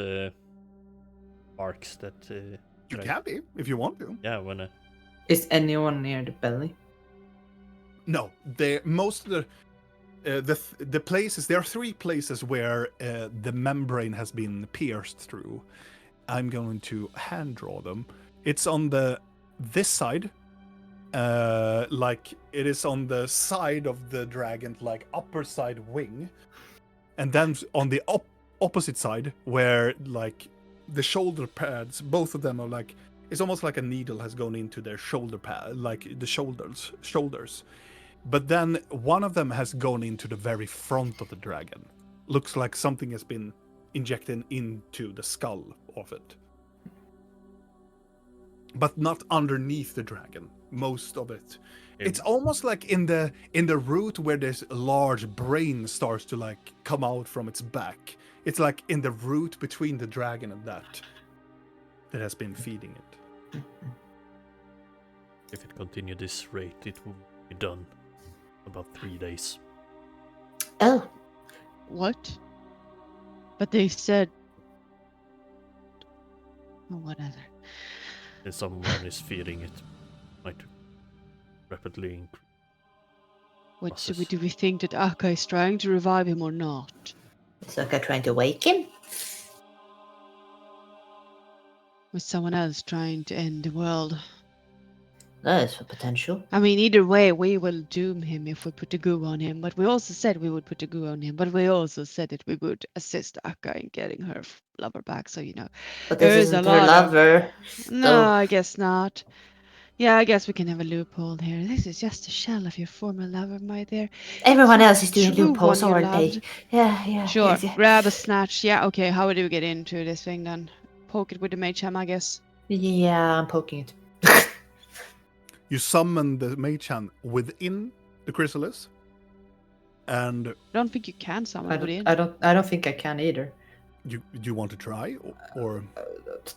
marks that... you Right. can be if you want to. Yeah, when Is anyone near the belly? No, most of the places. There are 3 places where the membrane has been pierced through. I'm going to hand draw them. It's on this side, it is on the side of the dragon, upper side wing, and then on the opposite side where the shoulder pads, both of them are it's almost like a needle has gone into their shoulder pad, the shoulders. But then one of them has gone into the very front of the dragon. Looks like something has been injected into the skull of it. But not underneath the dragon, most of it. It's almost like in the root where this large brain starts to come out from its back. It's like in the root between the dragon and that has been feeding it. if it continue this rate, it will be done about 3 days. Oh, What? But they said. Oh, whatever. And someone is feeding it. Might rapidly increase. What should we Process. do? We think that Akka is trying to revive him or not? is Akka trying to wake him? Was someone else trying to end the world? That is a potential. I mean, either way, we will doom him if we put the goo on him. But we also said we would put the goo on him. But we also said that we would assist Akka in getting her lover back. So, But There this is a isn't her lot of- lover. no, Oh. I guess not. Yeah, I guess we can have a loophole here. This is just a shell of your former lover, my dear. Everyone else is doing True loopholes, one you aren't they? loved. Yeah. Sure, Yeah. grab a snatch. Yeah, okay, how do we get into this thing then? Poke it with the mage hand, I guess. Yeah, I'm poking it. You summon the mage hand within the chrysalis, and I don't think you can summon it in. I don't think I can either. Do you want to try, or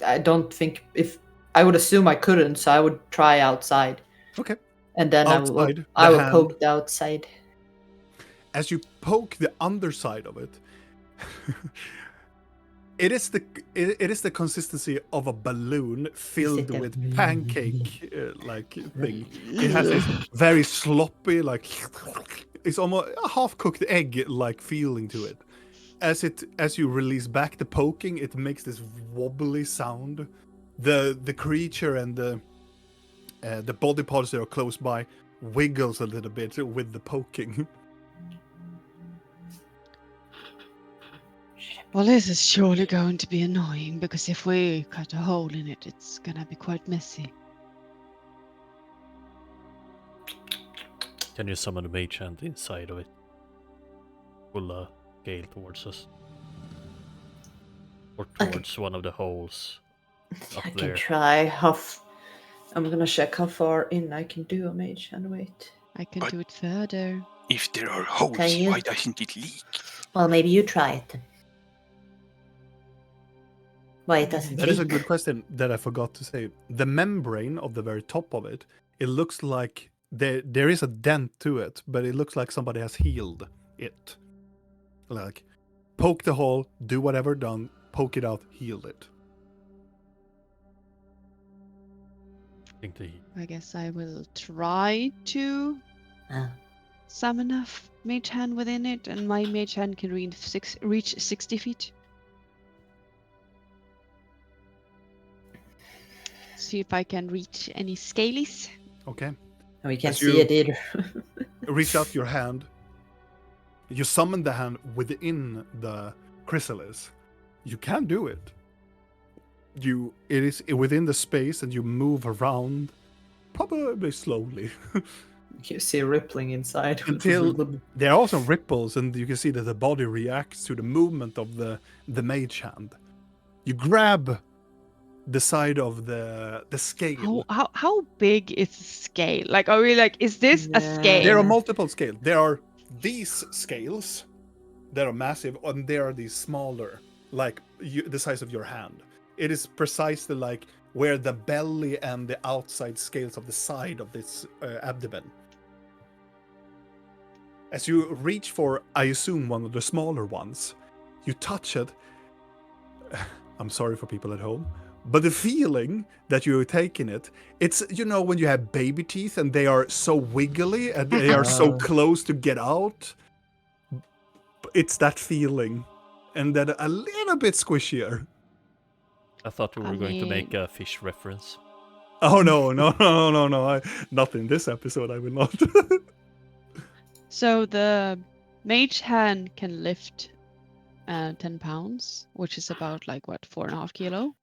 I don't think if I would assume I couldn't, so I would try outside. Okay. And then Outside, I the will hand. poke the outside. As you poke the underside of it, it is the consistency of a balloon filled a- with pancake like thing. It has this very sloppy, like it's almost a half-cooked egg like feeling to it. As you release back the poking, it makes this wobbly sound. The creature and the body parts that are close by wiggles a little bit with the poking. Well, this is surely going to be annoying because if we cut a hole in it, it's gonna be quite messy. Can you summon a mage hand inside of it? Pull a gale towards us. Or towards one of the holes up I can there. try. I'm gonna check how far in I can do a mage hand. Wait. I can But- do it further. If there are holes, Can you- why doesn't it leak? Well, maybe you try it then. Why it doesn't That is a leak? good question that I forgot to say. The membrane of the very top of it, it looks like there is a dent to it, but it looks like somebody has healed it. Like, poke the hole, do whatever done, poke it out, heal it. I guess I will try to Ah. summon a mage hand within it, and my mage hand can reach 60 feet. See if I can reach any scalies. Okay? We can't As see you- it either. Reach out your hand. You summon the hand within the chrysalis. You can do it. It is within the space and you move around, probably slowly. You see rippling inside. Until there are also ripples, and you can see that the body reacts to the movement of the mage hand. You grab the side of the scale. How big is the scale? Like, are we like, is this a Yeah. scale? There are multiple scales. There are these scales that are massive, and there are these smaller, like the size of your hand. It is precisely like where the belly and the outside scales of the side of this abdomen. As you reach for, I assume, one of the smaller ones, you touch it. I'm sorry for people at home, but the feeling that you're taking it, it's, when you have baby teeth and they are so wiggly and they are so close to get out. It's that feeling, and then a little bit squishier. I thought we were I going to make mean- a fish reference. Oh no! Not in this episode. I will not. So the mage hand can lift 10 pounds, which is about like what, 4.5 kilo.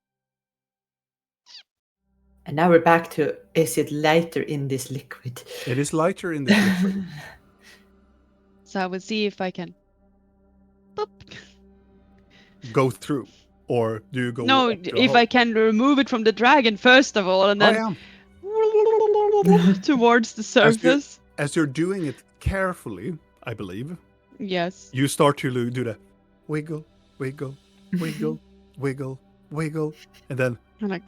And now we're back to, is it lighter in this liquid? It is lighter in this liquid. So I will see if I can. Boop. Go through, or do you go? No, up to a if hole? I can remove it from the dragon first of all, and then towards the surface. As you're doing it carefully, I believe, Yes. you start to do the wiggle, wiggle, wiggle, wiggle, wiggle, and then I'm like,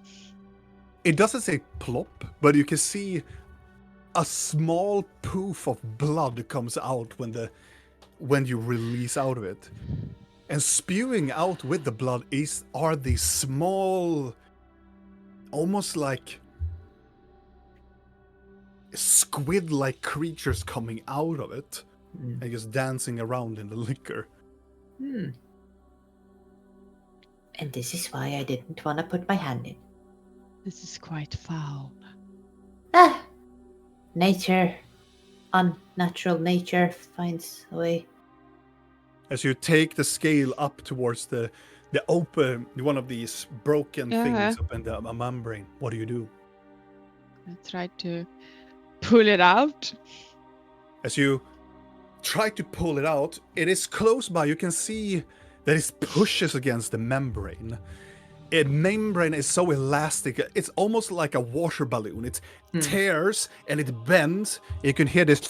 it doesn't say plop, but you can see a small poof of blood comes out when you release out of it. And spewing out with the blood are these small, almost like squid-like creatures coming out of it and just dancing around in the liquor. Hmm. And this is why I didn't want to put my hand in. this is quite foul. Ah! Nature. Unnatural nature finds a way. As you take the scale up towards the open, one of these broken things up in the membrane, what do you do? I tried to pull it out. As you try to pull it out, it is close by. You can see that it pushes against the membrane. A membrane is so elastic, it's almost like a water balloon. It tears and it bends. You can hear this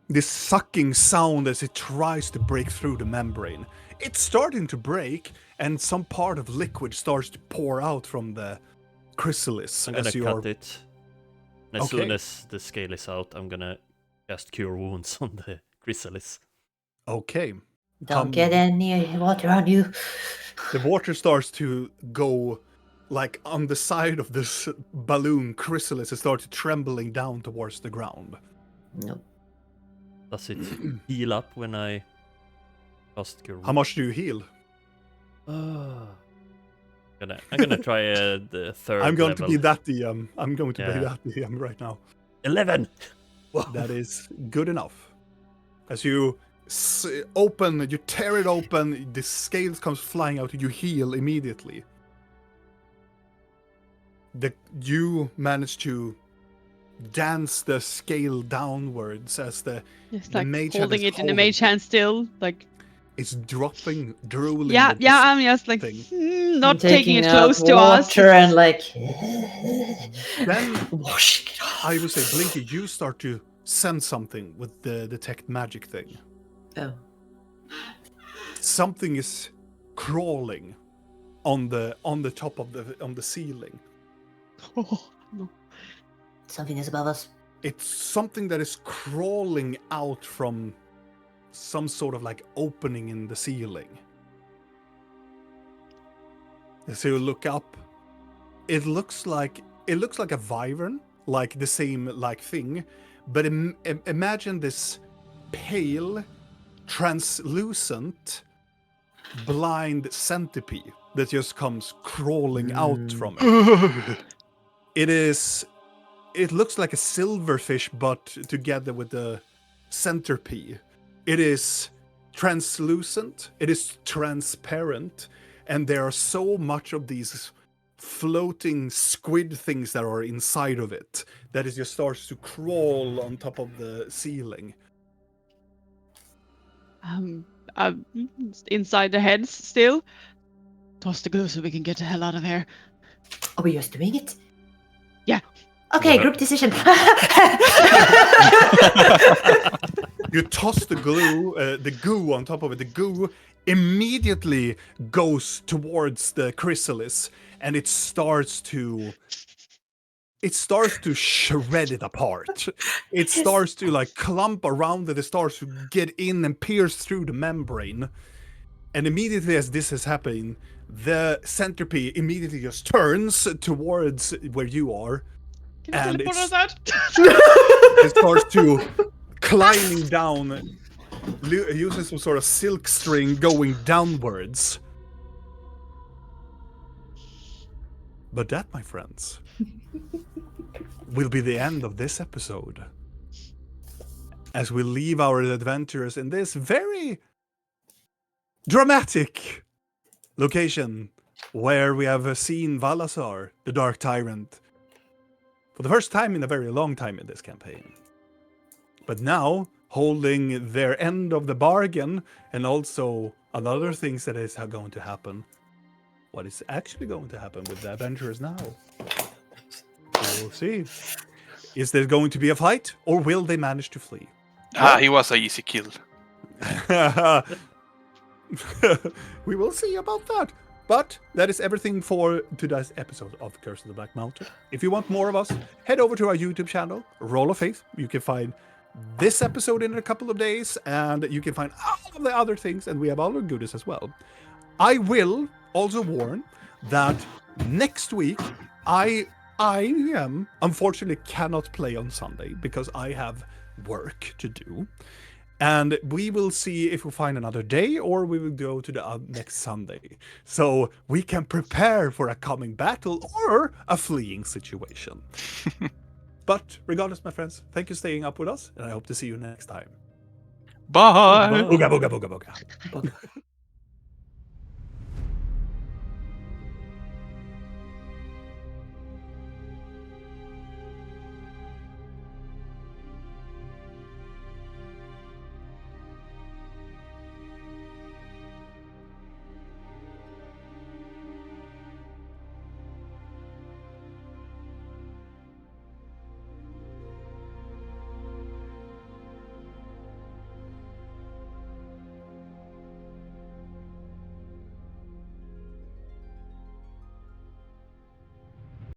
this sucking sound as it tries to break through the membrane. It's starting to break, and some part of liquid starts to pour out from the chrysalis. I'm gonna as cut it. And as soon Okay. as the scale is out, I'm gonna cast Cure Wounds on the chrysalis. Okay. Don't get any water on you. The water starts to go like on the side of this balloon chrysalis. It starts trembling down towards the ground. No. Does it heal up when I cast Cure Wounds? How much do you heal? I'm gonna try the third I'm going level. to be that DM. I'm going to be Yeah. that DM right now. 11! That is good enough. As you open, you tear it open, the scales comes flying out, you heal immediately. You manage to dance the scale downwards as the It's the like mage hand holding is it in the holding. mage hand still, like it's dropping, drooling. yeah, with the yeah. I'm just like thing. not taking it out close to us. water and like Then washing it off. I would say, Blinky, you start to sense something with the detect magic thing. Oh. Something is crawling on the top of the ceiling. Oh, no. Something is above us. It's something that is crawling out from some sort of like opening in the ceiling. So you look up. It looks like a wyvern, like the same like thing, but imagine this pale, translucent, blind centipede that just comes crawling out from it. It looks like a silverfish, but together with the centipede. It is translucent, it is transparent, and there are so much of these floating squid things that are inside of it that it just starts to crawl on top of the ceiling. Inside the heads still. Toss the glue so we can get the hell out of here. Are we just doing it? Yeah. Okay, What? group decision. You toss the goo on top of it. The goo immediately goes towards the chrysalis, and it starts to shred it apart. It starts to like clump around it. It starts to get in and pierce through the membrane. And immediately as this is happening, the centipede immediately just turns towards where you are. Can And you teleport us it's- out? It starts to climbing down, using some sort of silk string going downwards. But that, my friends, will be the end of this episode. As we leave our adventurers in this very dramatic location where we have seen Valasar, the Dark Tyrant, for the first time in a very long time in this campaign. But now, holding their end of the bargain, and also other things that is going to happen. What is actually going to happen with the adventurers now? We'll see. Is there going to be a fight, or will they manage to flee? He was a easy kill. We will see about that. But that is everything for today's episode of Curse of the Black Mountain. If you want more of us, head over to our YouTube channel, Roll of Faith. You can find this episode in a couple of days, and you can find all of the other things, and we have other goodies as well. I will also warn that next week, I unfortunately cannot play on Sunday because I have work to do. And we will see if we find another day, or we will go to the next Sunday. So we can prepare for a coming battle or a fleeing situation. But regardless, my friends, thank you for staying up with us, and I hope to see you next time. Bye. Booga, booga, booga, booga.